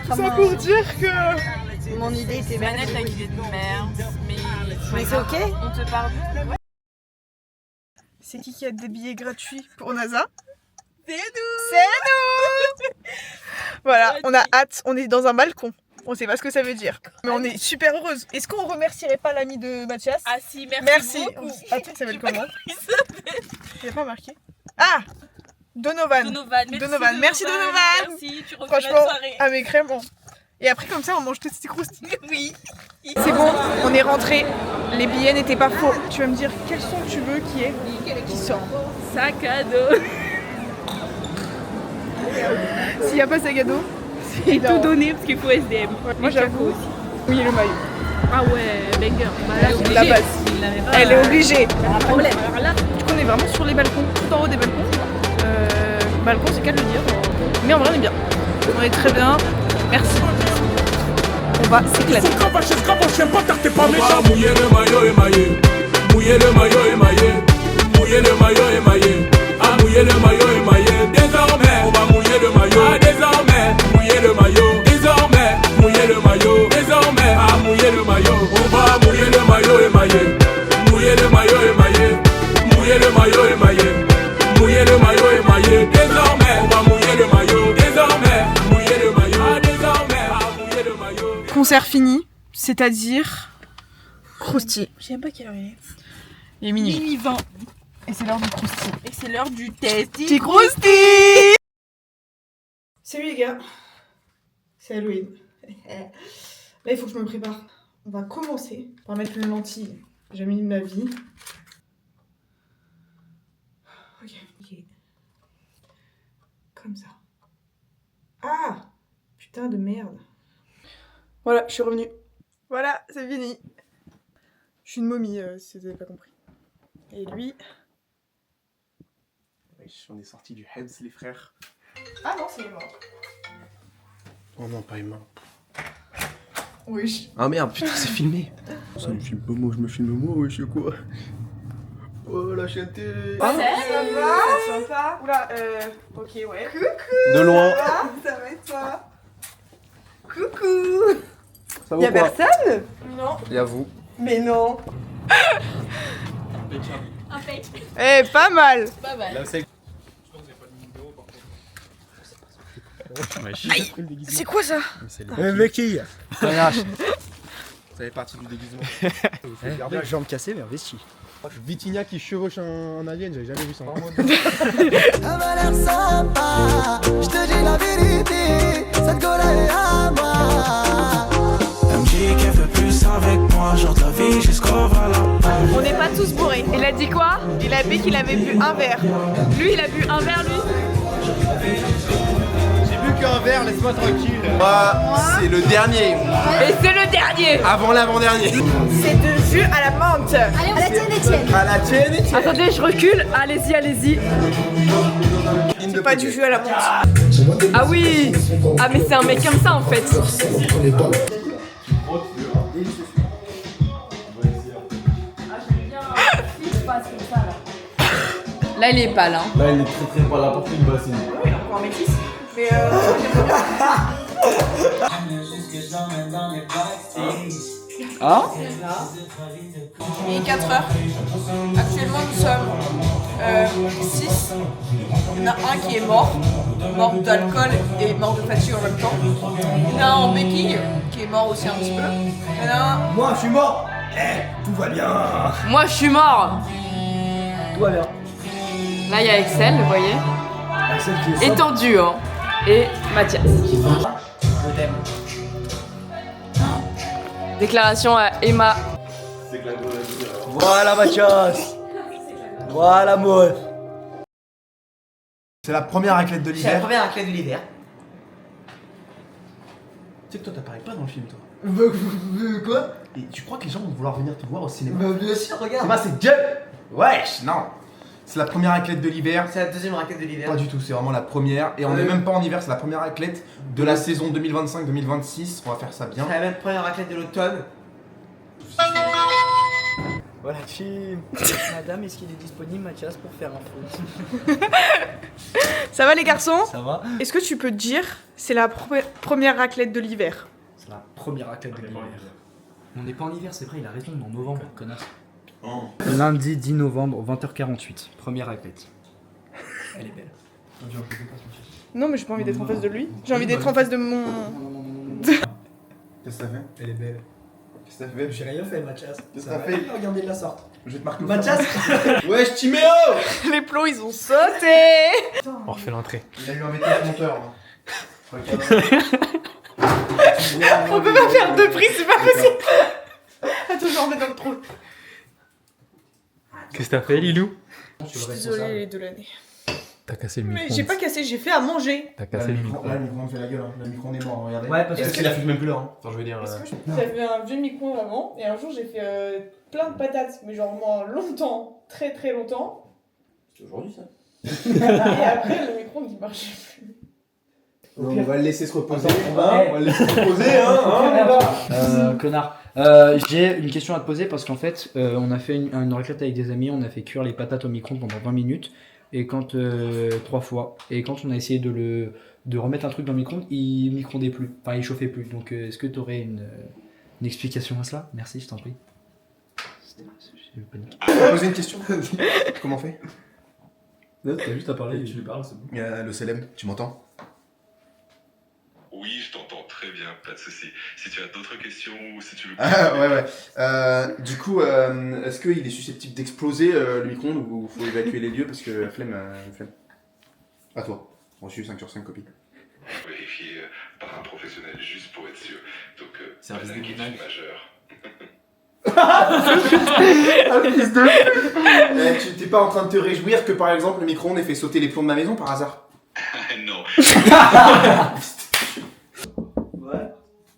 Ça pour dire que mon idée était bien. Manette a une idée de merde. Mais c'est ok. On te parle. C'est qui a des billets gratuits pour NASA? C'est nous. C'est nous. Voilà, on a hâte, on est dans un balcon. On sait pas ce que ça veut dire, mais on est super heureuse. Est-ce qu'on remercierait pas l'ami de Mathias? Ah si, merci beaucoup. Attends, ça s'appelle comment? Il n'y a pas marqué. Ah, Donovan. Merci Donovan. Merci, tu refais franchement, la soirée. Ah mais crème. Et après comme ça on mange toutes ces croustilles. Oui. C'est bon, on est rentré. Les billets n'étaient pas faux. Tu vas me dire quel son tu veux qui sort. Sac à dos. S'il n'y a pas sac à dos, c'est tout donné parce qu'il faut SDM. Moi j'avoue aussi. Oui, le maillot. Ah ouais, banger. Bah, là, c'est la base. Elle est obligée. Un problème. Là, on est vraiment sur les balcons, tout en haut des balcons. Balcon, c'est qu'à le dire. Mais en vrai, on est bien. On est très bien. Merci. On va s'éclater. Mouiller le maillot émaillé. Mouiller le maillot émaillé. Mouiller le maillot émaillé. Ah, mouiller le maillot émaillé. Désormais, on va mouiller le maillot. Ah, désormais, mouiller le maillot. Désormais, mouiller le maillot. Désormais, ah, mouiller le maillot. On va mouiller le maillot émaillé. Mouiller le maillot émaillé. Mouiller le maillot émaillé. Mouiller le maillot émaillé. Désormais, on va mouiller le maillot. Désormais, mouiller le maillot. Ah, désormais, ah, mouiller le maillot. Concert fini, c'est-à-dire Croustille. Je sais même pas quelle heure il est. Il est minuit. Minuit 20. Et c'est l'heure du croustille. Et c'est l'heure du test. Petit croustille. Salut les gars. C'est Halloween. Là, il faut que je me prépare. On va commencer par mettre une lentille. J'ai jamais mis de ma vie. Ok. Comme ça. Ah! Putain de merde. Voilà, je suis revenue. Voilà, c'est fini. Je suis une momie, si vous avez pas compris. Et lui... Wesh, on est sorti du Heads, les frères. Ah non, c'est mort. Oh non, pas humain. Oui. Ah merde, putain, c'est filmé. Ça me filme pas moi, je me filme moi, wesh, quoi. Oh, la chaîne télé. Ah, ça va? Sympa. Oula, ok, ouais. Coucou. De loin. Ça va et toi? Coucou. Ça va Y'a ou quoi? personne? Non. Y'a vous. Mais non. Un fake. Eh, pas mal. Pas mal. Là, c'est... C'est quoi ça? Becky. Panache. Ça fait partie du déguisement. Regardez, jambes cassées, mais investi. Vitinha qui chevauche un alien, j'avais jamais vu ça. Elle m'a l'air sympa, je te dis la vérité, cette gueule est à moi. Elle me dit qu'elle veut plus avec moi, genre de la vie jusqu'au Valhalla. On n'est pas tous bourrés. Il a dit quoi? Il a dit qu'il avait bu un verre. Lui, il a bu un verre, lui. J'ai bu qu'un verre, laisse-moi tranquille. Moi, c'est le dernier. Et c'est le dernier. Avant l'avant-dernier. C'est de jus à la menthe. Allez, à la tienne, Etienne. À la tienne, Etienne. Attendez, je recule. Allez-y, allez-y. C'est pas du jus à la menthe. Ah oui. Ah mais c'est un mec comme ça en fait. Là il est pâle hein. Là, il est très pâle, apporte une bassine. Oui, il a encore un métis. Mais Ah? il est 4 heures. Actuellement, nous sommes 6. Il y en a un qui est mort d'alcool et mort de fatigue en même temps. Il y en a un en béquille qui est mort aussi un petit peu. Il y en a un... Moi, je suis mort. Eh, tout va bien. Moi je suis mort. Tout va bien. Là il y a Excel, vous voyez. Axel qui est Étendu hein. Et Mathias. Je t'aime. Déclaration à Emma. Voilà Mathias. Voilà moi. C'est la première raclette de C'est la l'hiver. première raclette de l'hiver. Tu sais que toi, t'apparais pas dans le film, toi. Quoi? Et tu crois que les gens vont vouloir venir te voir au cinéma? Bien sûr, regarde. C'est Dieu. Wesh, non. C'est la première raclette de l'hiver. C'est la deuxième raclette de l'hiver. Pas du tout, c'est vraiment la première. Et on n'est même pas en hiver, c'est la première raclette de la saison 2025-2026. On va faire ça bien. C'est la même première raclette de l'automne. Voilà, team. Madame, est-ce qu'il est disponible, Mathias, pour faire un foot? Ça va les garçons? Ça va? Est-ce que tu peux te dire c'est la première raclette de l'hiver? C'est la première raclette de l'hiver. On n'est pas en hiver, c'est vrai, il a raison, on est en novembre, connasse. Lundi 10 novembre, 20h48. Première raclette. Elle est belle. Non, mais j'ai pas envie d'être en face de lui. J'ai envie d'être en face de mon... Qu'est-ce que ça fait? Elle est belle. Qu'est-ce que ça fait? J'ai rien fait, Mathias. Qu'est-ce que ça fait? Regardez de la sorte. Je vais te marquer. Mathias. Wesh, Timéo! Les plombs, ils ont sauté. On refait l'entrée. Il a eu un métal monteur. On peut pas faire deux prix, c'est pas possible. Attends, je remets dans le trou. Qu'est-ce que t'as fait, Lilou? Je suis désolée les deux l'année. T'as cassé le Mais micro. j'ai pas cassé, j'ai fait à manger. T'as cassé le micro. Là, le micro me fait la gueule. Hein. Le micro est mort, regardez. Ouais, parce qu'il affiche même plus là. Hein. Enfin, je veux dire. J'avais un vieux micro avant et un jour j'ai fait plein de patates, mais genre moi longtemps, très très longtemps. C'est aujourd'hui ça. Et après le micro il marchait plus. On va le laisser se reposer. On va le laisser se reposer, Connard. J'ai une question à te poser parce qu'en fait, on a fait une raclette avec des amis, on a fait cuire les patates au micro-ondes pendant 20 minutes. Et quand 3 fois. Et quand on a essayé de remettre un truc dans le micro-ondes, il micro-ondait plus. Enfin, il chauffait plus. Donc, est-ce que tu aurais une explication à cela? Merci, je t'en prie. J'ai eu panique. Je vais poser une question. Comment on fait? T'as juste à parler et tu lui parles, c'est bon. Le CLM, tu m'entends? Oui, je t'entends très Très bien, pas de soucis. Si tu as d'autres questions ou si tu veux... Du coup, est-ce qu'il est susceptible d'exploser le micro-ondes ou faut évacuer les lieux parce que flemme. À toi. Reçu 5 sur 5 copies. Vérifier par un professionnel juste pour être sûr. Donc, service d'inquiétude majeure. Fils de... tu t'es pas en train de te réjouir que par exemple le micro-ondes ait fait sauter les plombs de ma maison par hasard? Non. Ouais.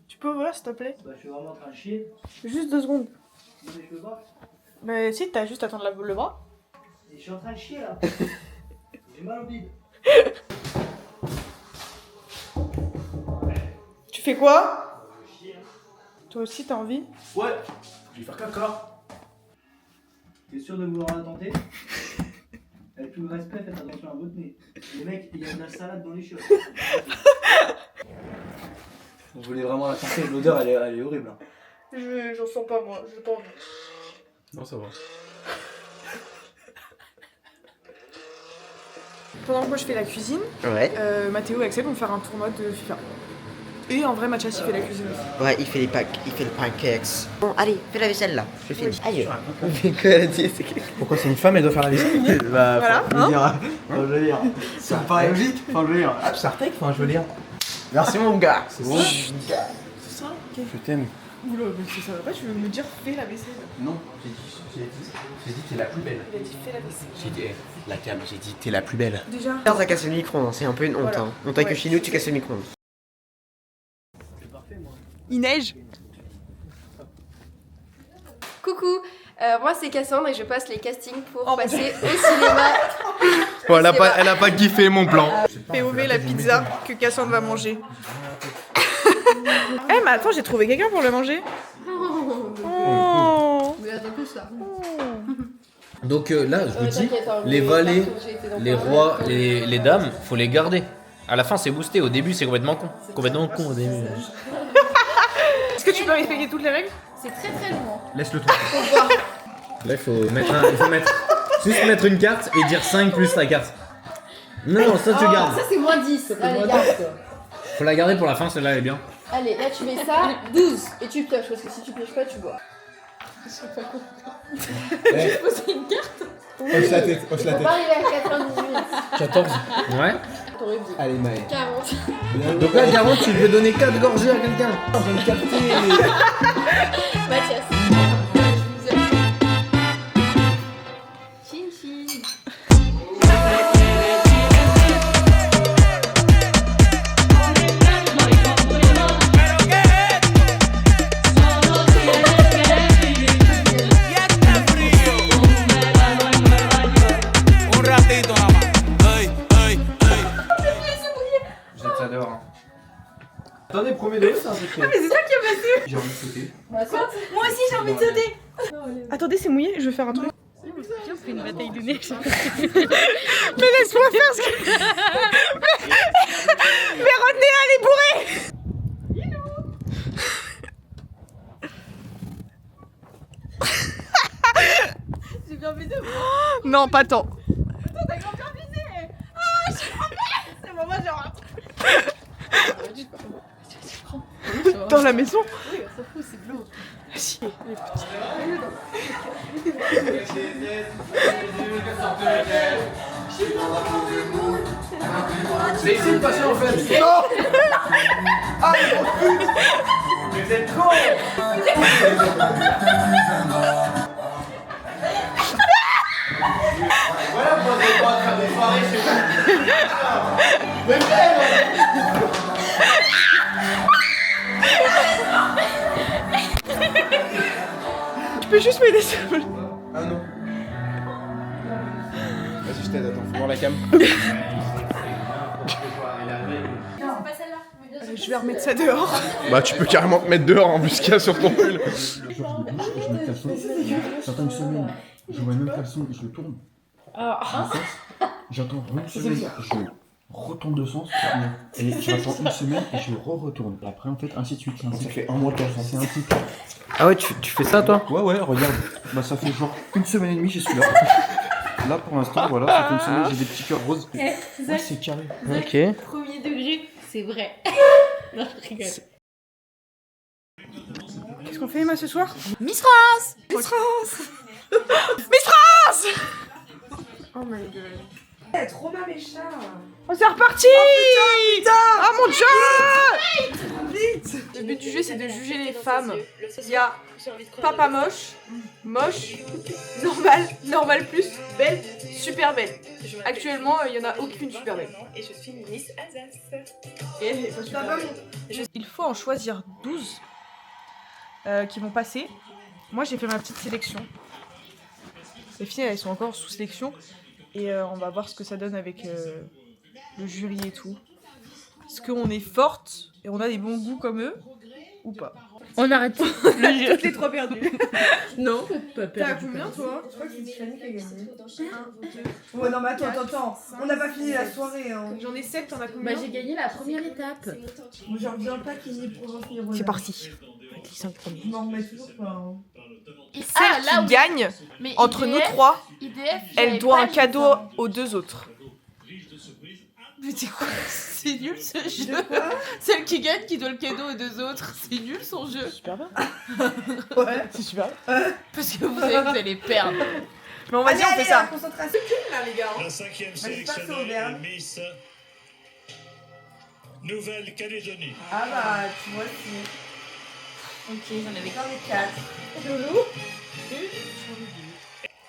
Tu peux ouvrir s'il te plaît? Bah, je suis vraiment en train de chier. Juste 2 secondes. Non, mais je peux pas. Mais si, t'as juste à attendre le bras. Et je suis en train de chier là. J'ai mal au bide. Tu fais quoi? Toi aussi t'as envie? Ouais. Je vais faire caca. T'es sûr de vouloir la tenter? Avec tout le respect, faites attention à votre nez. Les mecs, il y a de la salade dans les chiottes. Je voulais vraiment la tenter, l'odeur elle est horrible. J'en sens pas moi, j'ai pas envie. Non, ça va. Pendant que moi je fais la cuisine, Mathéo et Axel vont faire un tournoi de FIFA. Et en vrai, Mathias il fait la cuisine aussi. Ouais, il fait les pancakes. Bon, allez, fais la vaisselle là, je filme. Aïe. Quoi elle a dit? Pourquoi c'est une femme, elle doit faire la vaisselle? Bah, voilà, faut le dire. Enfin, je veux dire. Ça me paraît logique. Enfin, je veux dire. Ah, Sartek, enfin, je veux dire. Merci mon gars. C'est bon. C'est ça? Ok. Je t'aime. Oula, mais si ça va pas, tu veux me dire fais la vaisselle? Non, j'ai dit t'es la plus belle. Il a dit fais la vaisselle. J'ai dit, la cam, j'ai dit t'es la plus belle. Déjà. T'as cassé le micro, c'est un peu une honte. Voilà. Hein. On t'a que Ouais. chez nous, tu casses le micro. Il neige. Coucou, moi c'est Cassandre et je passe les castings pour passer au cinéma. Bon, elle a pas kiffé mon plan. POV la pizza que Cassandre va manger. Eh mais attends, j'ai trouvé quelqu'un pour le manger. Oh. Mais attends que ça. Donc là, je vous dis, t'inquiète, hein, les mais valets, partout où j'ai été dans les Paris, rois, les dames, faut les garder. À la fin, c'est boosté. Au début, c'est complètement con. Complètement con au début. Est-ce que tu peux expliquer toutes les règles? C'est très très long. Laisse-le toi. Là, il faut juste mettre une carte et dire 5 plus ta carte. Non, ça tu gardes. Ça c'est moins 10. Allez, garde. Faut la garder pour la fin, celle-là elle est bien. Allez, là tu mets ça, 12. Et tu pioches parce que si tu pioches pas, tu bois. J'ai pas compris. Juste poser une carte. Hoche la tête, hoche la Faut tête. pas arriver à 98. 14. Ouais. T'aurais dit. Allez, Maë. 40. Donc là, 40, tu veux donner 4 gorgées à quelqu'un. Je viens de capter. Mathias. Chin chin. Un ratito nada más. Ay, ay, ay. Jette ça dehors. Hein. Attendez, premier degré, c'est un secret. Ah mais c'est toi qui as passé. J'ai envie de sauter. Quoi? Moi aussi j'ai envie de sauter. Attendez, c'est mouillé, je vais faire un truc. Viens, on fait une bataille de neige. Mais laisse-moi faire ce que... Mais retenez-la, elle est bourrée. J'ai bien envie de Non, pas tant. Attends, t'as grand bien visé. Ah, je suis trop bien. C'est bon, moi genre. Dans la maison? Oui, on s'en fout, c'est de l'eau. Si. C'est ici le passé en fait. Non. Ah, pute. Mais vous êtes con. Voilà pourquoi vous avez pas de faire des soirées chez vous. Mais Tu peux juste m'aider s'il te plaît? Ah non. Vas-y, je t'aide, attends, faut voir la cam. Je vais remettre ça dehors. Bah, tu peux carrément te mettre dehors en plus qu'il y a sur ton pull. Je mets le caleçon, j'attends une semaine, je vois le même caleçon et je le tourne. J'attends une semaine, je retourne de sens, et j'attends une semaine et je retourne. Et après, en fait, ainsi de suite. Ça fait un mois de temps, c'est un cycle. Ah ouais, tu fais ça toi? Ouais, regarde. Bah, ça fait genre une semaine et demie, j'ai celui-là. Là, pour l'instant, voilà, ça fait une semaine, j'ai des petits cœurs roses. Zach, c'est carré. Zach, Ok. Premier degré, c'est vrai. Non, je rigole. Qu'est-ce qu'on fait, Emma, ce soir? Miss France. Miss France. Miss France. Oh my god. Elle est trop mal les chats. Oh, c'est reparti. Oh putain. Oh mon dieu. Vite. Le but du jeu, c'est de juger les femmes. Il y a papa moche, moche, normal plus, belle, super belle. Actuellement, il y en a aucune super belle. Et je suis Miss Alsace. Et elle est pas super belle. Il faut en choisir 12 qui vont passer. Moi, j'ai fait ma petite sélection. Les filles, elles sont encore sous sélection. Et on va voir ce que ça donne avec le jury et tout. Est-ce qu'on est forte et on a des bons goûts comme eux ou pas? On arrête le jeu. Toutes les trois perdues. Non, pas perdu. T'as combien toi? Je crois que c'est Tiffany qui a gagné. 1, 2. Ouais, non, mais attends. On n'a pas fini la soirée. Hein. J'en ai 7, t'en as combien? Bah, j'ai gagné la première étape. Moi, j'en reviens pas qu'il y ait pour en finir. C'est parti. Les 5 premiers. Je m'en remets toujours pas. Hein. Celle qui gagne entre nous trois, elle doit un cadeau aux deux autres. Mais c'est quoi? C'est nul ce jeu. Celle qui gagne qui doit le cadeau aux deux autres. C'est nul son jeu. Super bien. Ouais, c'est super. Parce que vous savez que vous allez perdre. Mais on va dire, on fait ça. Concentration là, les gars. La 5e sélectionnée est Miss Nouvelle-Calédonie. Ah bah, tu vois, si. Ok, j'en avais J'en ai 4. Loulou.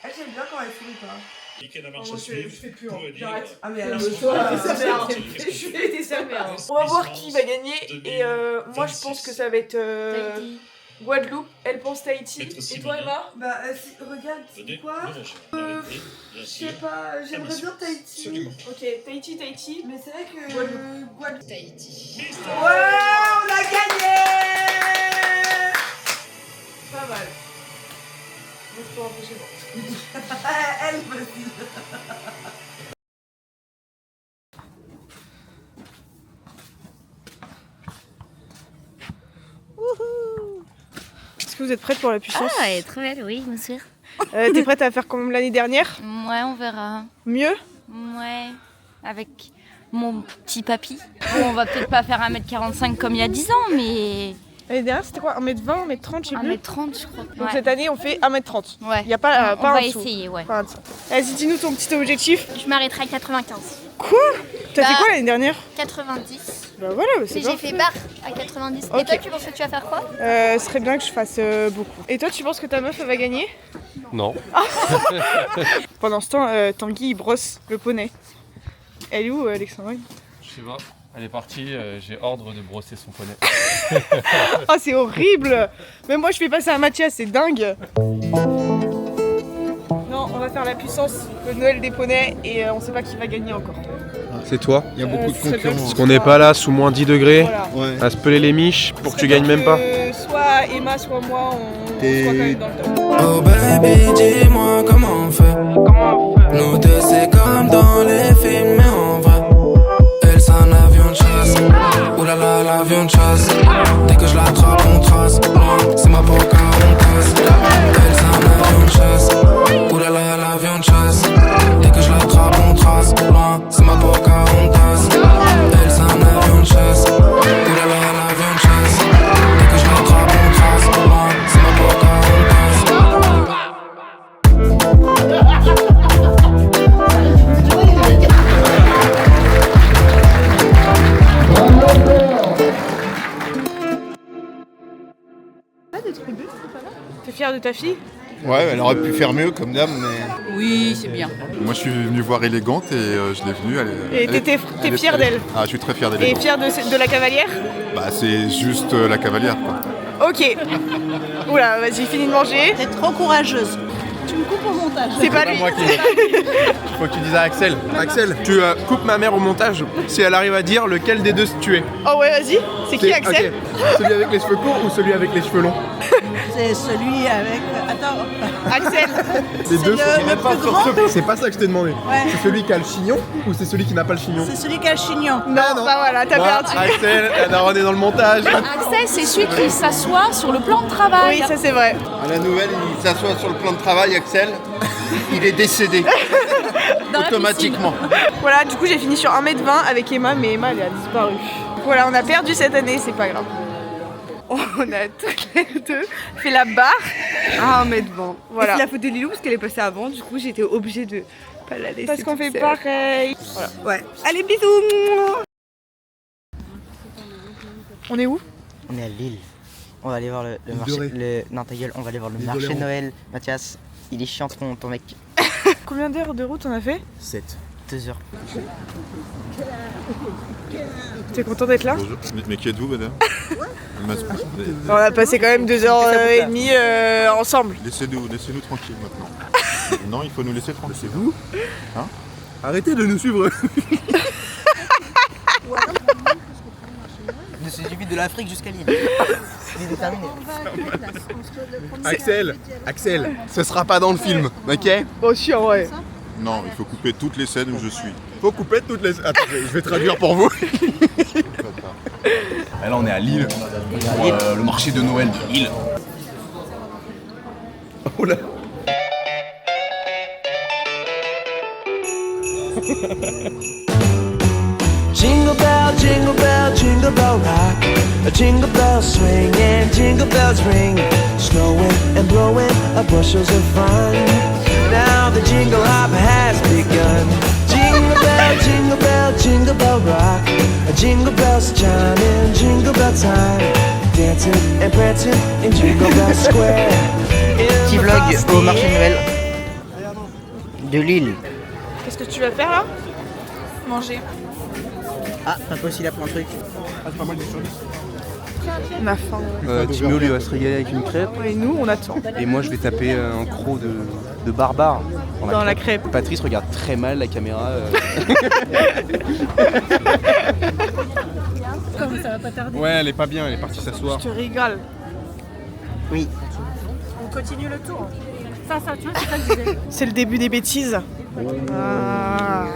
Ah, j'aime bien quand elle sourit pas. Et la marche à suivre. Je fais plus, J'arrête. Ah, mais alors, alors, je vais aider sa mère. On va voir qui va gagner. Et moi, je pense que ça va être Guadeloupe. Elle pense Tahiti. Et toi, Emma? Bah, regarde, c'est quoi? Je sais pas, j'aimerais bien Tahiti. Ok, Tahiti. Mais c'est vrai que. Guadeloupe. Tahiti. Ouais, on a gagné! Pas mal. Moi, je peux rapprocher moi. Elle aussi. Est-ce que vous êtes prête pour la puissance? Ah, elle est très belle, oui, monsieur. T'es prête à faire comme l'année dernière? Ouais, on verra. Mieux? Ouais, avec mon petit papy. Bon, on va peut-être pas faire 1m45 comme il y a 10 ans, mais... L'année dernière, c'était quoi? 1m20, 1m30, je sais plus. 1m30, je crois. Donc Ouais. cette année, on fait 1m30. Ouais. Il n'y a pas, on pas va en dessous. essayer, ouais. Pas en dessous. Vas-y, dis-nous ton petit objectif. Je m'arrêterai à 95. Quoi? T'as fait quoi l'année dernière? 90. Bah voilà, bah c'est J'ai parfait. fait barre à 90. Ok. Et toi, tu penses que tu vas faire quoi? Ce serait bien que je fasse beaucoup. Et toi, tu penses que ta meuf, elle va gagner? Non. Pendant ce temps, Tanguy, il brosse le poney. Elle est où, Alexandrine? Je sais pas. Elle est partie, j'ai ordre de brosser son poney. Oh, c'est horrible! Même moi, je fais passer à Mathias, c'est dingue! Non, on va faire la puissance, le Noël des poneys, et on sait pas qui va gagner encore. C'est toi? Il y a beaucoup de ce serait bien concurrents. Parce qu'on n'est pas là sous moins 10 degrés Voilà. à se peler les miches pour que tu gagnes même pas. Soit Emma, soit moi, on soit quand même dans le top. Oh baby, dis-moi comment on fait. Nous deux c'est comme dans les films, mais en vrai. Elle c'est un avion de chasse. Oulala, l'avion de chasse. Dès que je l'attrape, on trace. C'est ma boca, on casse. Elle c'est un avion de chasse. Oulala, l'avion de chasse. Dès que je l'attrape, on trace. C'est ma boca, on tasse. Elle c'est un avion de chasse. Oulala, l'avion de chasse. Dès que je l'attrape, on trace. C'est ma boca, on tasse. T'es fière de ta fille? Ouais, elle aurait pu faire mieux comme dame, mais. Oui, c'est bien. Moi, je suis venu voir Élégante et je l'ai venue. Et t'es fière d'elle? Ah, je suis très fier Et d'Élégante. fière de la cavalière? Bah, c'est juste la cavalière, quoi. Ok. Oula, vas-y, finis de manger. T'es trop courageuse. Tu me coupes au montage. C'est pas lui. Moi qui... Faut que tu dises à Axel. Axel, tu coupes ma mère au montage si elle arrive à dire lequel des deux tu es. Oh ouais, vas-y. C'est qui, Axel? Ok. Celui avec les cheveux courts ou celui avec les cheveux longs? C'est celui avec. Attends. Axel. Les deux sont le même pas plus sur grand. ce. C'est pas ça que je t'ai demandé. Ouais. C'est celui qui a le chignon ou c'est celui qui n'a pas le chignon? C'est celui qui a le chignon. Non, bah voilà, t'as perdu. Axel, la daronne est dans le montage. Axel, c'est celui qui s'assoit sur le plan de travail. Oui, ça c'est vrai. À la nouvelle, il s'assoit sur le plan de travail, Axel. Il est décédé. Dans la automatiquement. Voilà, du coup j'ai fini sur 1m20 avec Emma, mais Emma elle a disparu. Voilà, on a perdu cette année, c'est pas grave. On a toutes les deux fait la barre à 1m20. Voilà. Et c'est la faute de Lilou parce qu'elle est passée avant, du coup j'étais obligée de pas la laisser. Parce qu'on fait toute seule. pareil. Voilà. Ouais. Allez, bisous. On est où? On est à Lille. On va aller voir le L'île marché. Dorée. Non, ta gueule, on va aller voir le L'île marché Dorée. de Noël. Mathias, il est chiant ton mec. Combien d'heures de route on a fait? 7. 2 heures. T'es content d'être là? Bonjour. Mais qui êtes-vous, madame? On a passé quand même 2h30 ensemble. Laissez-nous tranquilles maintenant. Non, il faut nous laisser tranquilles. Laissez-vous. Hein? Arrêtez de nous suivre. De ce suivi de l'Afrique jusqu'à Lille. Il est déterminé. Axel, ce sera pas dans le film, ok? Bon, si, en vrai. Non, il faut couper toutes les scènes où je suis. Faut couper toutes les... Attends, je vais traduire pour vous. Et là, on est à Lille, pour le marché de Noël de Lille. Oh là. Jingle bell, jingle bell, jingle bell rock. A jingle bell swing and jingle bells ring. Snowing and blowing up bushels of fun. Now the jingle hop has begun. Jingle bell, jingle bell rock. A jingle bells chiming, jingle bell time. Dancing and prancing in Jingle Bell Square. Petit vlog au marché de Noël de Lille. Qu'est-ce que tu vas faire là? Manger. Ah, Papa aussi là pour un truc. On a faim. Timéo lui va se régaler avec une crêpe. Et nous, on attend. Et moi je vais taper un croc de barbare Dans la crêpe. Patrice regarde très mal la caméra. Ça va pas tarder. Ouais, elle est pas bien, elle est partie s'asseoir. Je te régale. Oui. On continue le tour. Ça, tu vois, c'est ça que je disais. C'est le début des bêtises. Ah.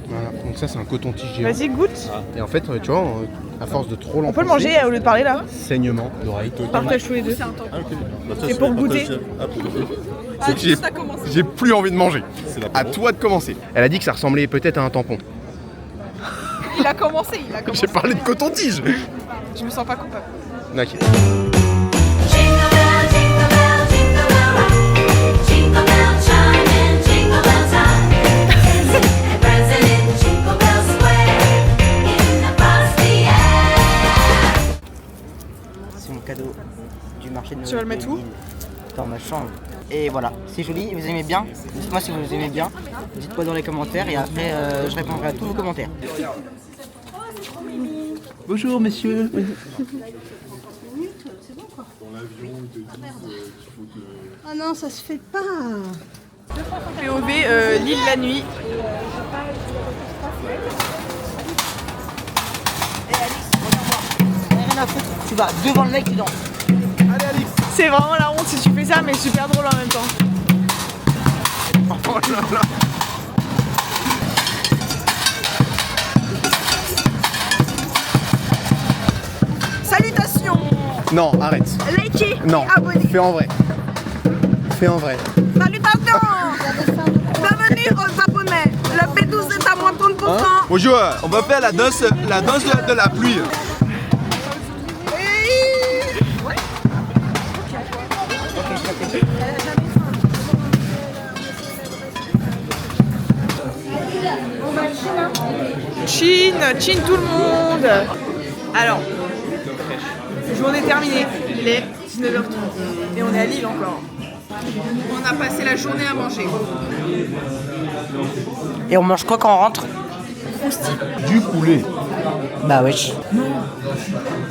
Voilà, donc ça c'est un coton-tige géant. Vas-y, goûte. Et en fait, tu vois, à force de trop On peut le manger au lieu de parler là? Saignement d'oreille. Partage tous les deux. C'est pour goûter. C'est que j'ai plus envie de manger. À toi de commencer. Elle a dit que ça ressemblait peut-être à un tampon. Il a commencé. J'ai parlé de coton-tige. Je me sens pas coupable. Ok. C'est mon cadeau du marché de Noël. Tu vas le mettre où? Dans ma chambre. Et voilà, c'est joli, vous aimez bien? Dites-moi si vous aimez bien. Dites-moi dans les commentaires et après je répondrai à tous vos commentaires. Bonjour monsieur. Ah non, ça se fait pas. POV Lille la nuit. Rien à foutre, tu vas devant le mec qui danse. Allez Alix. C'est vraiment la honte si tu fais ça, mais super drôle en même temps. Oh là là. Salutations. Non, arrête. Likez Non, et abonnez. fais en vrai. Fais en vrai. Salutations. Bienvenue aux Japonais. Le B12 est à moins 30%. Bonjour, on va faire la danse de la pluie. Chine tout le monde. Alors, journée terminée. Il est 19h30 et on est à Lille encore. On a passé la journée à manger. Et on mange quoi quand on rentre? Du poulet. Bah wesh.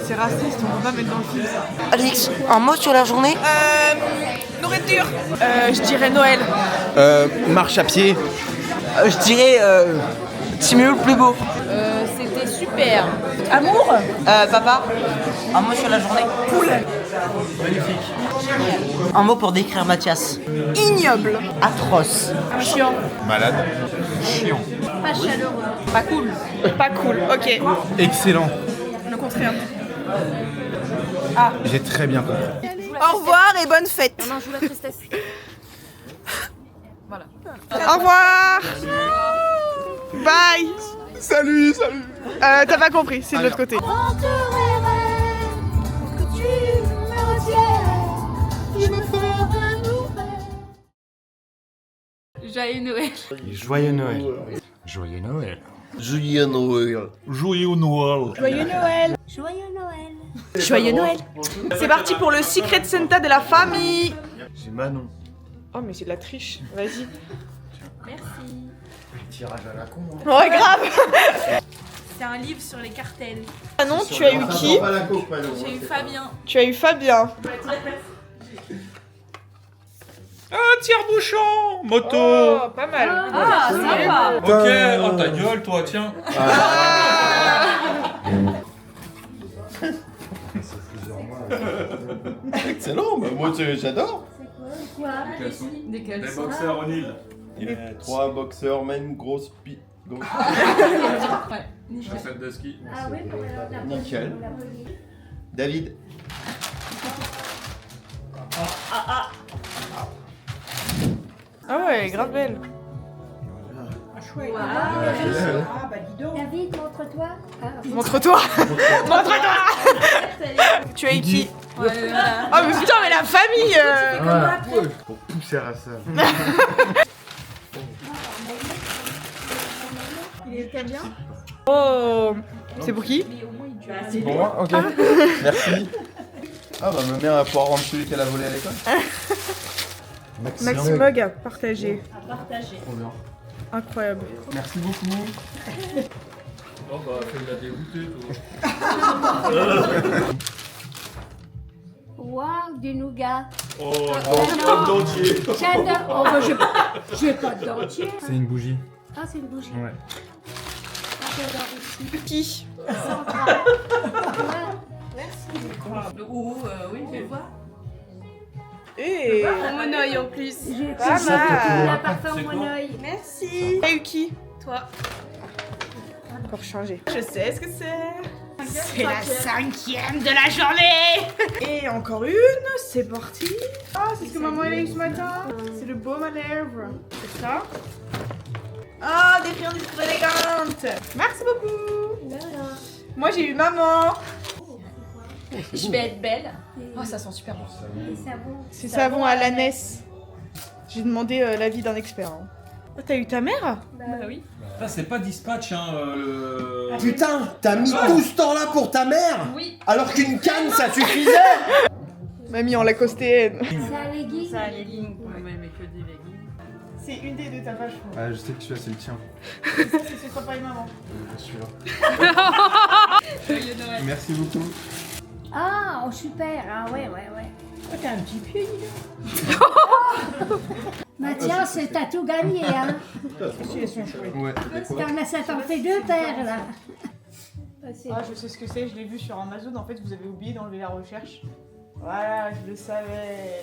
C'est raciste, on va pas mettre dans le film ça. Alix, un mot sur la journée? Nourriture. Je dirais Noël. Marche à pied. Je dirais Timéo le plus beau. C'était super. Amour? Papa, un mot sur la journée? Cool. Magnifique. Un mot pour décrire Mathias? Ignoble. Atroce. Chiant. Malade. Chiant. Pas chaleureux. Pas cool. Pas cool, ok. Excellent. Le contraire. J'ai très bien compris. Au revoir et bonne fête. Non, je joue la tristesse. Voilà. Au revoir. Bye. Salut. T'as pas compris, c'est de l'autre côté. Joyeux Noël. Joyeux Noël. Joyeux Noël. Joyeux Noël. Joyeux Noël. Joyeux Noël. Joyeux Noël. Joyeux Noël. C'est parti pour le Secret Santa de la famille. J'ai Manon. Oh mais c'est de la triche, vas-y. Merci. Tirage à la con. Ouais grave. C'est un livre sur les cartels. Ah non, tu as eu qui? J'ai eu Fabien. Tu as eu Fabien. Ah, tire-bouchon. Moto. Oh, pas mal. Ah, sympa. Ok, oh ta gueule toi, tiens. Excellent, bah, moi j'adore. Quoi? Des Des boxeurs au Nil. Il y a 3 boxeurs, men, grosse Ouais, nickel. Chaussette de ski. Ah oui, pour la Nickel. David. Ah ouais, elle est grave belle. David, montre-toi. Montre-toi. Montre-toi. Tu as eu qui? Oh mais putain, mais la famille. Pour pousser à ça. Il est bien. Oh, c'est pour qui? C'est pour moi? Ok. Merci. Ah bah ma mère va pouvoir rendre celui qu'elle a volé à l'école. Maximog à partager. À partager. Trop bien. Incroyable. Merci beaucoup. Oh bah, fais-la dégoûter toi. Waouh, du nougat. Oh, non. dentier. J'adore. Oh, bah, j'ai pas de dentier. C'est une bougie. Ah, c'est une bougie. Ouais. Ah, j'adore aussi. Qui? Sandra. Le oui, je le vois. Et Au monoeil en plus. J'ai pas mal. la parfum au monoeil. Merci. T'as eu qui? Toi. Pour changer. Je sais ce que c'est. C'est la 5e de la journée. Et encore une, c'est parti. Ah, c'est ce que maman elle a eu ce matin. C'est le baume à lèvres. C'est ça. Ah, des friandises trop élégantes. Merci beaucoup. Moi j'ai eu maman. Je vais être belle. Oh, ça sent super bon. C'est savon à l'ânesse. J'ai demandé l'avis d'un expert. Hein. Oh, t'as eu ta mère? Bah oui. Ah, c'est pas dispatch, hein. Putain, t'as mis tout ce temps-là pour ta mère? Oui. Alors qu'une canne, ça suffisait. Mamie en lacostéenne. C'est un legging. C'est un legging. Ouais, mais que des leggings. C'est une des deux, t'as pas le choix. Ah, je sais que celui-là c'est le tien. Ça, c'est papa et maman. Celui-là. Joyeux Noël. Merci beaucoup. Ah, oh super. Ah ouais. Oh, t'as un petit pied, dis donc. Mathias, t'as tout gagné, hein. Si, elles sont chouettes. Ouais. Ça t'en fait 2 paires, là. Ah, je sais ce que c'est, je l'ai vu sur Amazon. En fait, vous avez oublié d'enlever la recherche. Voilà, je le savais.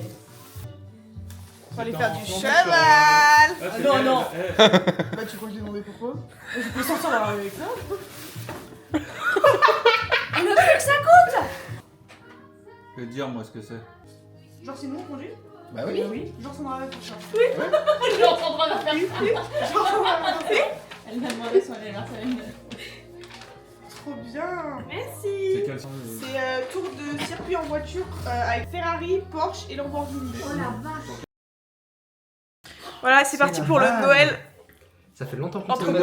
Fallait faire du cheval. Ah, Non, non. Bah, tu crois que j'ai demandé pourquoi? Je peux sortir la avec ça. Le prix que ça coûte. Je vais te dire moi ce que c'est. Genre, c'est mon congé? Bah oui. Oui. Genre, son travail pour ça. Je suis en train de faire ça. Elle m'a demandé son anniversaire. Trop bien. Merci. C'est quel sens C'est tour de circuit en voiture avec Ferrari, Porsche et Lamborghini. Oh la vache. Voilà, c'est parti pour le Noël. Ça fait longtemps Entre qu'on nous.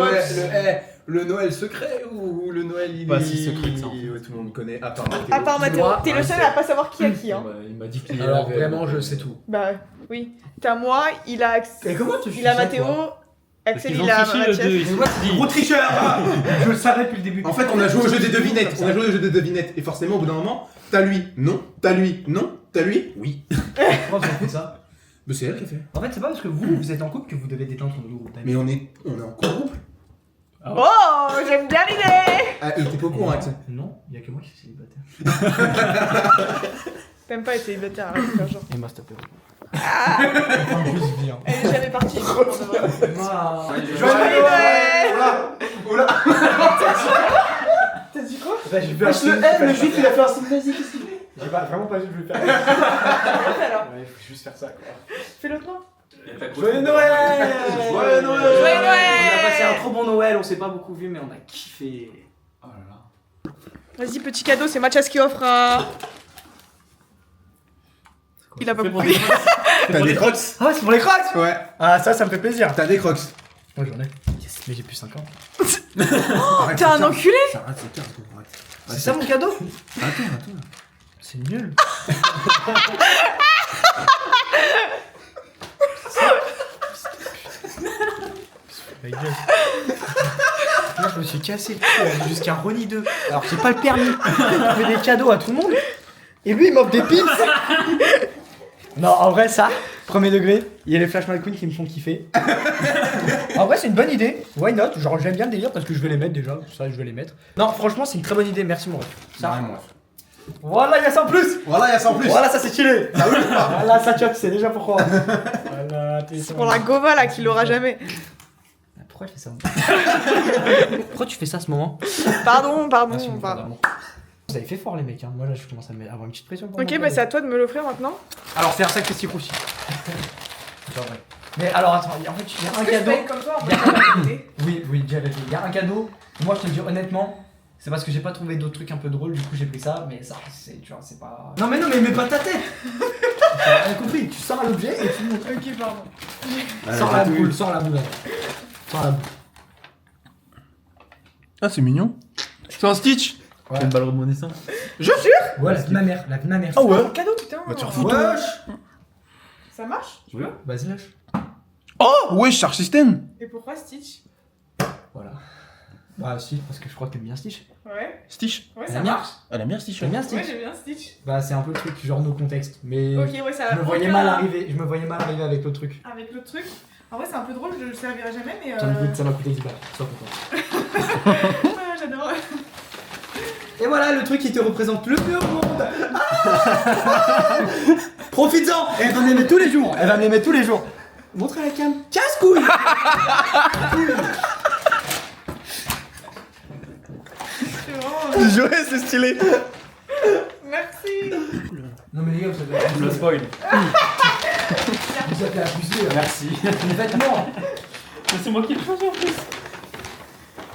le Noël secret ou le Noël il Pas est- si secret que ça, en fait. Ouais, tout le monde connaît. À part À part Mathéo, Moi, t'es le seul à pas savoir qui a qui. Hein. Il m'a dit qu'il Alors avait- vraiment, je sais tout. Bah oui. T'as moi, il a Et comment tu il a fais ça, Mathéo, toi Axel il a Mathias. Gros tricheur. Je le savais depuis le début. En fait, on a joué au jeu des devinettes. On a joué au jeu des devinettes. Et forcément, au bout d'un moment, t'as lui, non. T'as lui, non. T'as lui, oui. Pourquoi vous avez fait ça? Mais c'est elle qui a fait. En fait, c'est pas parce que vous êtes en couple que vous devez détendre ton groupe. Mais on est en couple. Oh, j'aime bien l'idée. Ah, il était pas au courant, Axel. Non, il y a que moi qui suis célibataire. T'aimes pas être célibataire, arrête de faire genre. Et moi, s'il te plaît. Juste bien. Elle est jamais partie. pour de vrai. Joyeux Noël. Oula. T'as dit quoi? Bah, j'ai Wesh, le M, le juif, il a fait un signe nazi, qu'est-ce qu'il fait? J'ai pas, vraiment pas vu de le faire. Alors, Ouais, il faut juste faire ça, quoi. fais l'autre main. Joyeux Noël! Joyeux Noël! Joyeux Noël! On a passé un trop bon Noël, on s'est pas beaucoup vu, mais on a kiffé. Oh là là. Vas-y, petit cadeau, c'est Mathias qui offre un. Il a pas compris. T'as des crocs? Ah, c'est pour les crocs? Ouais. Ah, ça me fait plaisir. T'as des crocs? Moi j'en ai. Yes, mais j'ai plus 5 ans. Oh, t'es un enculé! C'est ça mon cadeau? Attends. C'est nul. Ma gueule. Là, je me suis cassé le cul jusqu'à Ronnie 2. Alors, j'ai pas le permis. Je fais des cadeaux à tout le monde. Et lui, il m'offre des pins. Non, en vrai, ça, premier degré, il y a les Flash McQueen qui me font kiffer. En vrai, c'est une bonne idée. Why not? Genre, j'aime bien le délire parce que je vais les mettre déjà. Ça, je vais les mettre. Non, franchement, c'est une très bonne idée. Merci, mon ref. Ça, voilà, il y a ça en plus. Voilà, ça, c'est stylé. Voilà, ça, tu sais déjà pourquoi. Voilà, C'est pour la Gova là qu'il l'aura jamais. Pourquoi tu fais ça? Pourquoi tu fais ça à ce moment? Pardon. Vous avez fait fort les mecs, hein. Moi là je commence à avoir une petite pression pour Ok, bah c'est à toi de me l'offrir maintenant. Alors c'est un sac festif aussi. Mais alors attends, en fait il y a un cadeau. Comme toi, Oui, déjà il y a un cadeau. Moi je te dis honnêtement, c'est parce que j'ai pas trouvé d'autres trucs un peu drôles, du coup j'ai pris ça, mais ça c'est, tu vois, c'est pas... Non mais mets pas ta tête. T'as rien compris, tu sors l'objet et tu montres. Ok, pardon. Sors la boule. Sors la boule. Ah, c'est mignon. C'est un Stitch. Ouais. Une balle rebondissante. Je jure. Ouais, la vie de ma mère. Ah ouais. C'est un cadeau, putain. Bah tu refous toi. Ça marche? Tu veux? Vas-y lâche. Oh ouais, Star System. Et pourquoi Stitch? Voilà. Bah si, parce que je crois que t'aimes bien Stitch. Ouais. Stitch. Ouais, Elle ça aime bien. marche. Elle aime bien Stitch. J'aime bien Stitch. Ouais, j'aime bien Stitch. Bah c'est un peu le truc, genre nos contextes. Mais Ok, ouais, ça je va. me voyais mal arriver avec l'autre truc. Avec l'autre truc. En vrai, c'est un peu drôle, je le servirai jamais, mais. Ça m'a coûté 10 balles, sois content. Ouais, j'adore. Et voilà le truc qui te représente le mieux au monde. Ah profites-en. Elle va me les mettre tous les jours. Montre à la cam. Casse-couille. Joué, c'est stylé. Merci. Non mais les gars, vous avez Le spoil. Vous avez abusé. Merci. Les vêtements. C'est moi qui l'ai changé en plus.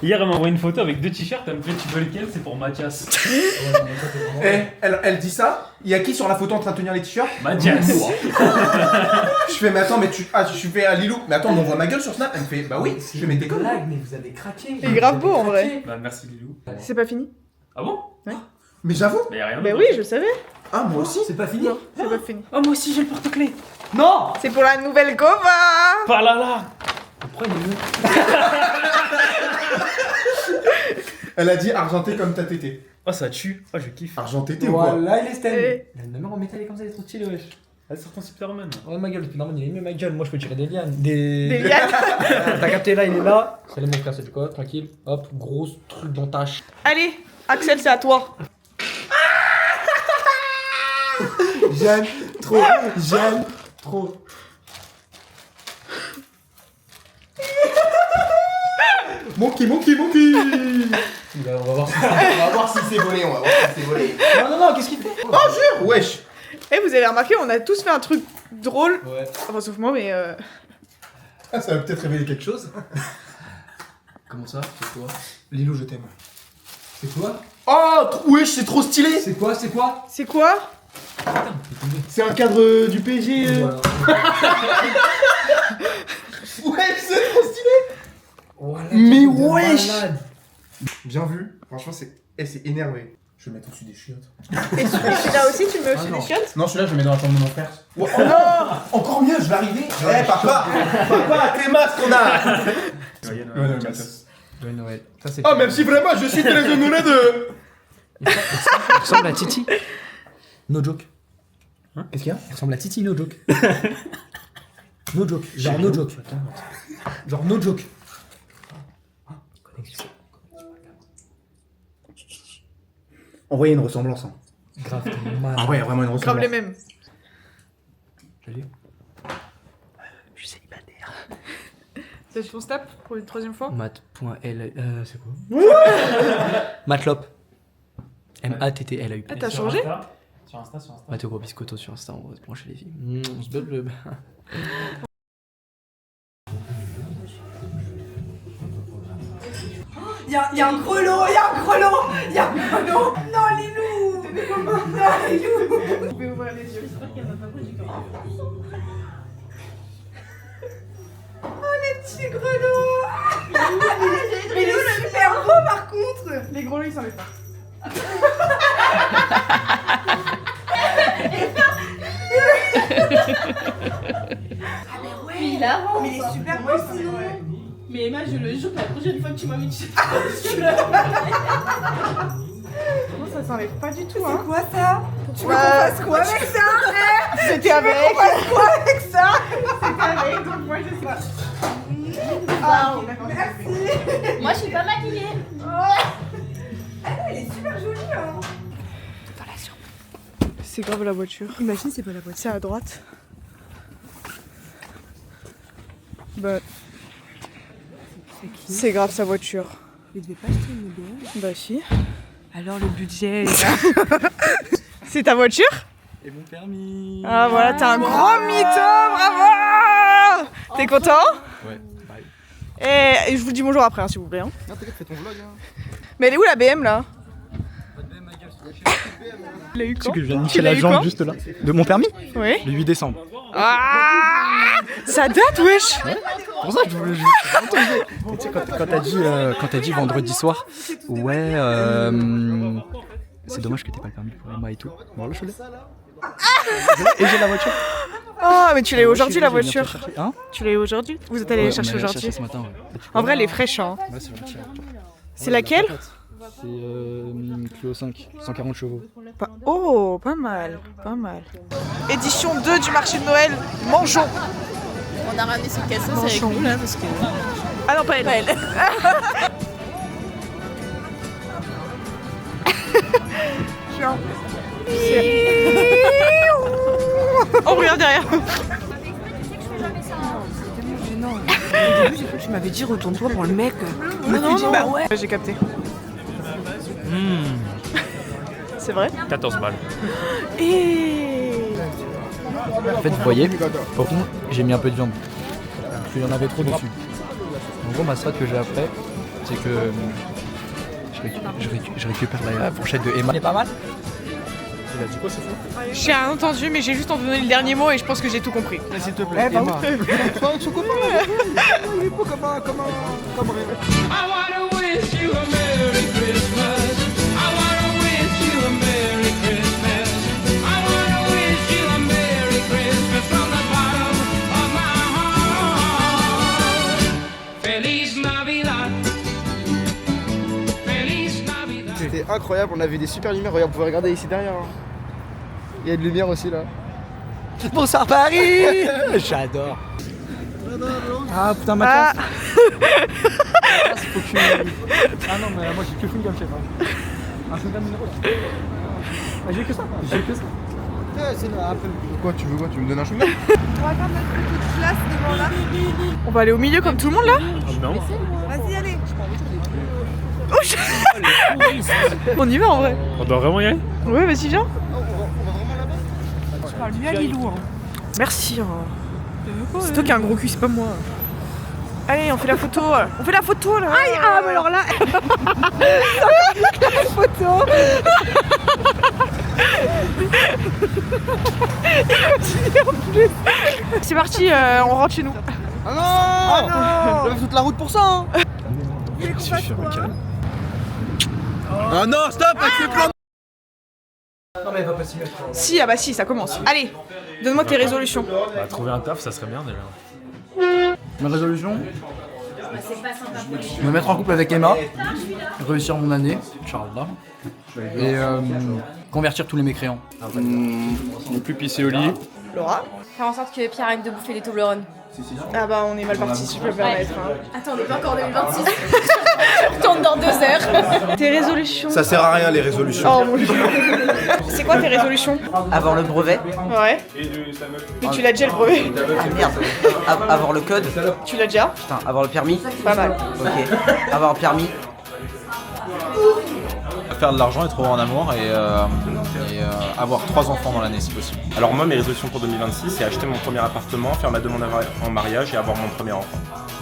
Hier, elle m'a envoyé une photo avec 2 t-shirts. Elle me fait, tu veux lesquels? C'est pour Mathias. Elle dit ça. Il y a qui sur la photo en train de tenir les t-shirts? Mathias. Je fais, mais attends, mais je fais à Lilou. Mais attends, on voit ma gueule sur Snap. Elle me fait, bah oui, je mets tes blagues, mais vous avez craqué. Il est grave beau en vrai. Bah, merci Lilou. C'est pas fini? Ah bon? Ouais. Mais j'avoue. Mais y'a rien. Bah oui, je savais. Ah, moi aussi. C'est pas fini? Non, c'est pas fini. Oh, moi aussi j'ai le porte-clés. Non. C'est pour la nouvelle Gova. Pas là. Pourquoi il est mieux? Elle a dit argenté comme ta tété. Oh, ça tue. Oh, je kiffe. Argenté ou quoi? Voilà, il est stand. Eh. La numéro en métal est comme ça, elle est trop stylée, wesh. Elle sort en Superman. Oh ma gueule, depuis normal, il est mieux ma gueule. Moi je peux tirer des lianes. Des lianes. T'as capté là, il est là. Salut mon frère, c'est quoi? Tranquille. Hop, gros truc dans ta Allez, Axel, c'est à toi. J'aime trop. Monkey. On va voir si c'est volé, Non, qu'est-ce qu'il fait? Oh, jure, wesh. Eh, vous avez remarqué, on a tous fait un truc drôle. Ouais. Enfin, sauf moi, mais. Ah, ça va peut-être révéler quelque chose. Comment ça? C'est quoi? Lilou, je t'aime. C'est quoi? Oh, wesh, c'est trop stylé. C'est quoi? C'est quoi? C'est un cadre du PSG. Voilà. Ouais, c'est trop stylé. Voilà, mais de wesh. malade. Bien vu. Franchement, c'est énervé. Je vais mettre au-dessus des chiottes. Et celui-là aussi, tu me mets aussi des chiottes? Non, celui-là, je le mets dans la chambre de mon frère. Oh non! Encore mieux, je vais arriver. Eh, papa, tes masques qu'on a. Joyeux Noël. Ça, c'est Oh, même si vraiment, je suis très honoré de. Il ressemble à Titi. No joke. Qu'est-ce qu'il y a? Il ressemble à Titi, no joke. No joke. Genre no joke. Genre no joke. En vrai, il y a une ressemblance. Hein. Grave, t'es mal. Ah ouais, il y a vraiment une ressemblance. Grave les mêmes. Salut. Je suis célibataire. C'est ton snap pour une troisième fois? Mat.l. C'est quoi? Matlop. M-A-T-T-L-A-U. Ah, t'as changé? Sur Insta. Mathéo Gros Biscotto sur Insta, on va se brancher les filles. On se bleu. Y'a un grelot, Non, Lilou. Non, Lilou. Je vais ouvrir les yeux. Oh, les petits grelots. Mais il est super beau par contre. Les grelots, ils s'en mettent pas. Mais il avance. Mais il est super beau sinon. Mais Emma, je le jure que la prochaine fois que tu m'invites chez toi, je le Non, ça s'enlève pas du tout, C'est hein. quoi ça? Tu veux qu'on fasse quoi avec ça? C'était avec. Tu veux qu'on fasse quoi avec ça? C'était avec, donc moi je sais pas. Ah, ok, d'accord, merci. Moi, je suis pas maquillée. Elle est super jolie, hein. C'est grave la voiture. Imagine, c'est pas la voiture. C'est à droite. Bah. C'est grave sa voiture. Il devait pas acheter une BM. Bah si. Alors le budget est là. C'est ta voiture? Et mon permis. Ah voilà, t'as un gros mytho, bravo! T'es content? Ouais, bye. Et je vous dis bonjour après, hein, s'il vous plaît. Hein. Non, t'inquiète, fais ton vlog. Hein. Mais elle est où la BM là? Tu sais que je viens de Tu niquer l'as la eu jambe quand juste là. De mon permis? Oui. Le 8 décembre. Ah! Ça date, wesh! Pour ça, je voulais juste. Tu sais, quand t'as dit vendredi soir, ouais, c'est dommage que t'aies pas le permis pour Emma et tout. Bon, là, je l'ai. Et j'ai la voiture. Oh, mais tu l'as eu aujourd'hui la Je vais venir te voiture. chercher. Hein? Tu l'as eu aujourd'hui? Vous êtes allé la chercher aujourd'hui? ce matin, ouais. En vrai, elle est fraîche, hein. Ouais, c'est gentil. C'est laquelle? C'est Clio 5, 140 chevaux. Oh, pas mal, pas mal. Édition 2 du marché de Noël, mangeons. On a ramené son cassos avec Manchon. nous là parce que. Ah non, pas elle. Genre. Oh, regarde derrière. Non. Au début, j'ai cru que tu m'avais dit retourne-toi pour le mec. Non, non, bah ouais. J'ai capté. C'est vrai? 14 balles. Et En fait, vous voyez, au fond, j'ai mis un peu de viande. Parce qu'il y en avait trop dessus. En gros, ma strat que j'ai après, c'est que je récupère la fourchette de Emma. C'est pas mal. Il a dit quoi, c'est fou? j'ai rien entendu, mais j'ai juste entendu le dernier mot et je pense que j'ai tout compris. S'il te plaît, bah Emma. oui. Son copain, il est beau comme rêve. I wanna wish you a Merry Christmas. I wanna wish you a Merry Christmas. I wanna wish you a Merry Christmas from the bottom of my heart. Feliz Navidad. Feliz Navidad. C'était incroyable, on avait des super lumières. Regarde, vous pouvez regarder ici derrière. hein. Il y a de lumière aussi là. Bonsoir Paris. J'adore. Ah putain, ma Ah. classe. Faut que... Ah non, mais moi j'ai que Fungam chef. Un Fungam numéro là. Ah, j'ai que ça. J'ai que ça. C'est un peu. Quoi, tu veux quoi? Tu me donnes un chewing-gum? On va faire notre petite classe devant là. On va aller au milieu comme tout le monde là? Non. Vas-y, allez. On y va en vrai. On doit vraiment y aller? Ouais, vas-y, viens. Je parle mieux à Lilou. Hein. Merci. C'est toi qui as un gros cul, c'est pas moi. Allez, on fait la photo. On fait la photo là. Aïe, ah, mais alors là. La photo. C'est parti, on rentre chez nous. Ah non. Ah non. J'avais toute la route pour ça. Hein. Ah non, stop avec ce plan. Non mais elle va pas s'y mettre. Si, ah bah si, ça commence. Allez, donne-moi tes résolutions. Bah, trouver un taf, ça serait bien déjà. Ma résolution, me mettre en couple avec Emma, réussir mon année, Inch'Allah, et convertir tous les mécréants. Ne plus pisser au lit. Laura? Faire en sorte que Pierre arrête de bouffer les Toblerones. Ah bah on est mal parti si je peux me permettre. Hein. Attends, on n'est pas encore en 2026. Je retourne dans 2 heures. Tes résolutions? Ça sert à rien les résolutions. Oh mon dieu. C'est quoi tes résolutions? Avoir le brevet. Ouais. Mais tu l'as déjà le brevet. Ah merde. Avoir le code. Tu l'as déjà? Putain, avoir le permis. Pas mal. Ok. Avoir le permis. faire de l'argent, être heureux en amour et avoir 3 enfants dans l'année si possible. Alors moi, mes résolutions pour 2026, c'est acheter mon premier appartement, faire ma demande en mariage et avoir mon premier enfant.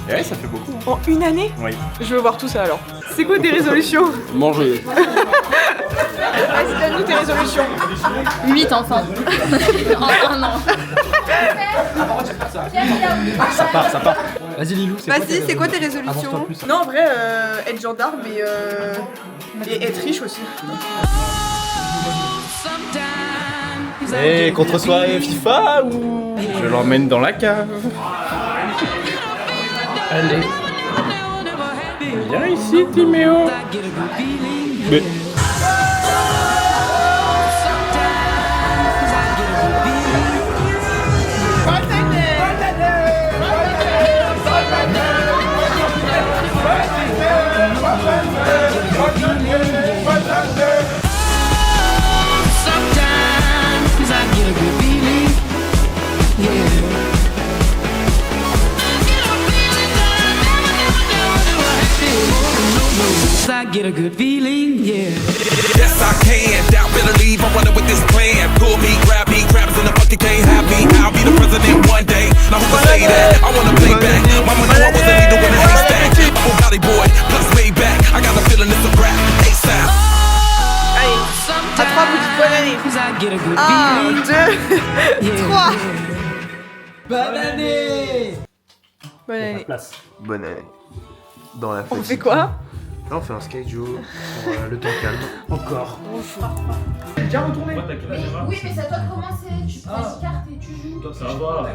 Et ouais, ça fait beaucoup. Hein. En une année? Oui. Je veux voir tout ça alors. C'est quoi tes résolutions? Manger. Vas-y, donne-nous tes résolutions. 8 enfants. En 1 an. Ça part. Vas-y Lilou, Vas-y, c'est quoi tes résolutions? Non, en vrai, être gendarme et être riche aussi. Et contre-soirée FIFA ou je l'emmène dans la cave? Allez. Viens ici, Timéo. Mais... I get a good feeling, yeah. Yes, I can. Doubt, better leave. I'm running with this plan. Pull me, grab us in the bucket, can't have me. I'll be the president one day. Now who can say that? I wanna play back. Mama knew I wasn't leader when I haystack. I'm Valley boy, plus way back. I got a feeling it's a rap. ASAP. Allez, à 3 vous dites bonne année. 1, 2, 3. Bonne année. Bonne année. Bonne année. Dans la On fait quoi? Là, on fait un schedule pour le temps calme. Encore. J'ai déjà retourné. Oui, mais c'est à toi de commencer. Tu prends une carte et tu joues. Ça va. Oui,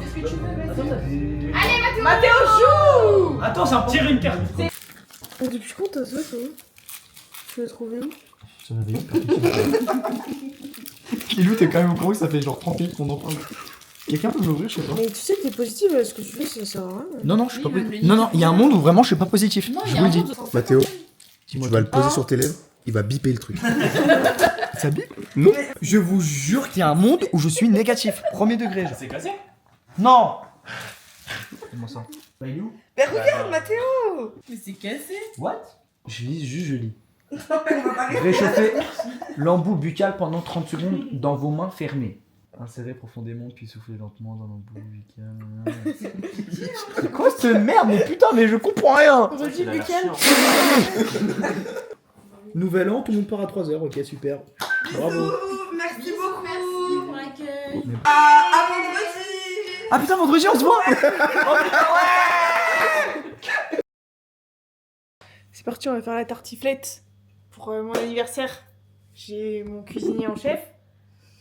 tu fais ce que tu veux. Vas-y. Allez, Mathéo joue. Attends, ça me tire une carte. Depuis quand t'as ça, toi? Tu l'as trouvé où? Ça m'avait Kilou, t'es quand même au courant que ça fait genre 30 minutes qu'on en parle. Quelqu'un peut m'ouvrir, je sais pas. Mais tu sais que t'es positif, ce que tu fais, ça sert à rien. Non, je suis pas positif. Non, il y a un monde où vraiment je suis pas positif. Je vous le dis. Mathéo, tu vas le poser sur tes lèvres, il va biper le truc. Ça bip? Non. Je vous jure qu'il y a un monde où je suis négatif. Premier degré. C'est cassé? Non. Comment ça? Bah, il est où? Mais regarde, Mathéo. Mais c'est cassé. What? Je lis. Réchauffer l'embout buccal pendant 30 secondes dans vos mains fermées. Insérez profondément puis soufflez lentement dans l'embout buccal. C'est quoi cette merde? Mais putain, mais je comprends rien. Redis buccal. Nouvel an, tout le monde part à 3h, ok, super. Bravo. Merci beaucoup. Merci pour l'accueil. À vendredi. Ah putain, vendredi on se voit. C'est parti, on va faire la tartiflette pour mon anniversaire. J'ai mon cuisinier en chef,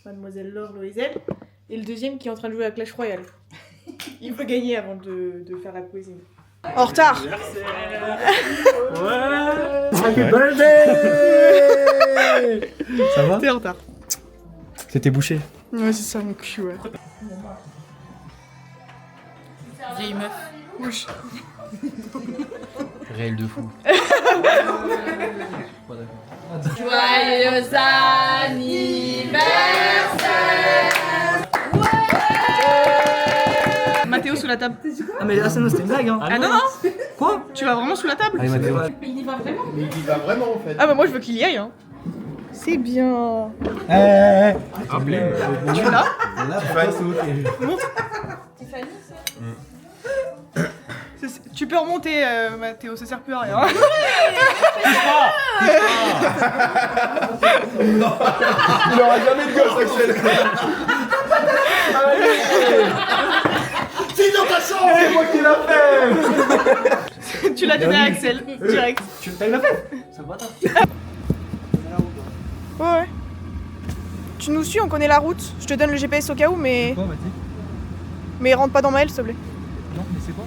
Mademoiselle Laure Loisel, et le deuxième qui est en train de jouer à Clash Royale. Il veut gagner avant de faire la cuisine. En retard. Happy birthday. Ça va? T'es en retard. C'était bouché. Ouais, c'est ça mon cul, ouais. Vieille meuf. Oui. Réel de fou. Joyeux anniversaire. Mathéo sous la table. Ah mais là c'était une blague hein. Ah non non. Quoi? Tu vas vraiment sous la table? Allez Mathéo. Il y va vraiment? Mais il y va vraiment en fait. Ah bah moi je veux qu'il y aille hein. C'est bien. Tu l'as? Monte. Tiffany, Tu peux remonter Mathéo, ça sert plus à rien. Il aura jamais de gosse Axel. C'est dans ta chambre. C'est moi qui l'a fait. Tu l'as donné à Axel, direct. Tu l'as fait? Ça va toi? Ouais. Tu nous suis, on connaît la route. Je te donne le GPS au cas où, mais... Quoi, vas-y. Mais rentre pas dans ma aile, s'il te plaît. Non, mais c'est quoi?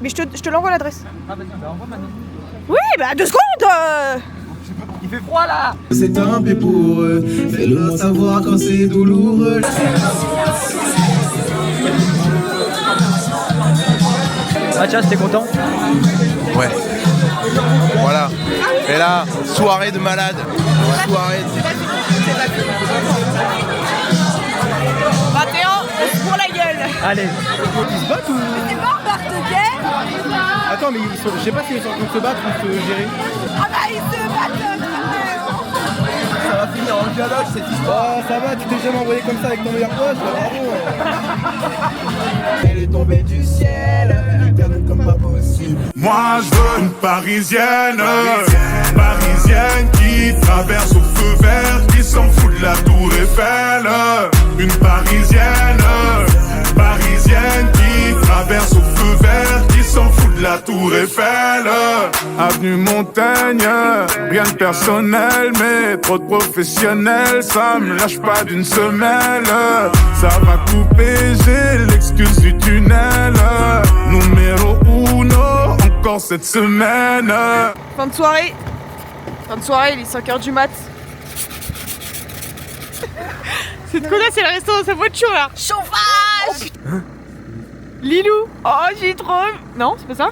Mais je te l'envoie l'adresse. Ah vas-y, bah envoie maintenant. Oui, bah 2 secondes. Il fait froid là. C'est un peu pour eux, fais-le moi savoir quand c'est douloureux. Mathias, t'es content? Ouais. Voilà. Et là, soirée de malade. Soirée de... Mathéo, on se pour la gueule. Allez. C'est pas en porte-guerre. Attends, mais je sais pas s'ils sont en train de se battre ou se gérer. Ah bah ils se battent. Ça va finir en dialogue cette histoire. Oh, ça va, tu t'es jamais envoyé comme ça avec ton meilleur pote, bravo. Elle est tombée du ciel, éternelle comme pas possible. Moi je veux une parisienne, parisienne qui traverse au feu vert, qui s'en fout de la tour Eiffel. Une parisienne, parisienne qui traverse au feu vert, qui s'en fout de la tour Eiffel. Avenue Montaigne, rien de personnel, mais trop de professionnels, ça me lâche pas d'une semelle. Ça va couper, j'ai l'excuse du tunnel. Numéro 1, encore cette semaine. Fin de soirée, il est 5h du mat. Cette connasse, elle reste dans sa voiture là. Chauffage. Lilou. Oh, j'ai trop... Non, c'est pas ça?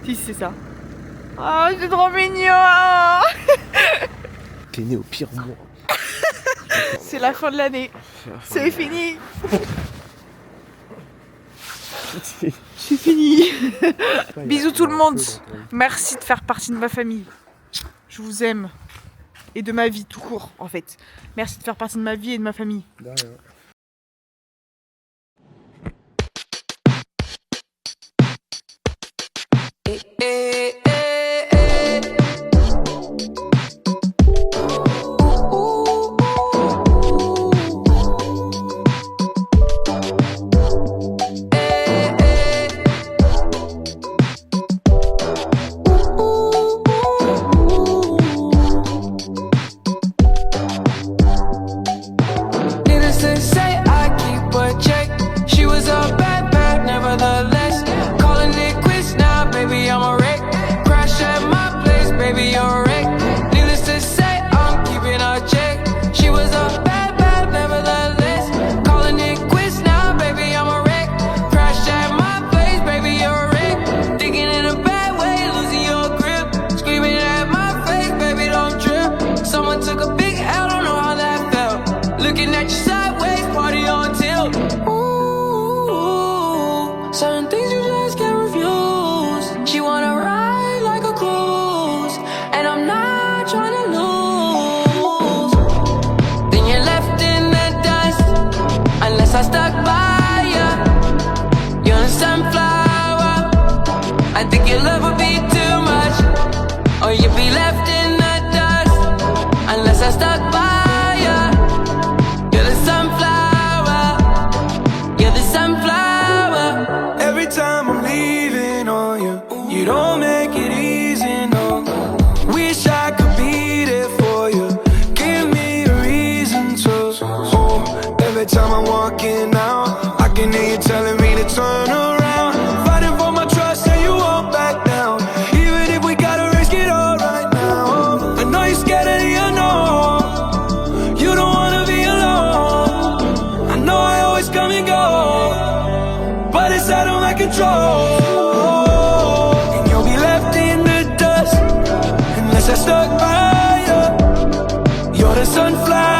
Si, c'est ça. Oh, c'est trop mignon. T'es né au pire mois. C'est la fin de l'année. C'est fini. C'est fini. Bisous tout le monde. Merci de faire partie de ma famille. Je vous aime. Et de ma vie tout court, en fait. Merci de faire partie de ma vie et de ma famille. Certain things you just can't refuse. She wanna ride like a cruise, and I'm not trying to lose. Then you're left in the dust, unless I stuck by you. You're a sunflower. I think your love would be too much, or you'd be left in the dust, unless I stuck by you. You're the sunflower. You're the sunflower. Every time I'm leaving on you, you don't make it easy, no. Wish I could be there for you. Give me a reason to. Oh, every time I'm walking out, I can hear you telling me to turn around. Fighting for my trust and you won't back down. Even if we gotta risk it all right now. I know you're scared of the unknown. You don't wanna be alone. I know I always come and go, but it's out of my control. And you'll be left in the dust, unless I stuck by you. You're the sunflower.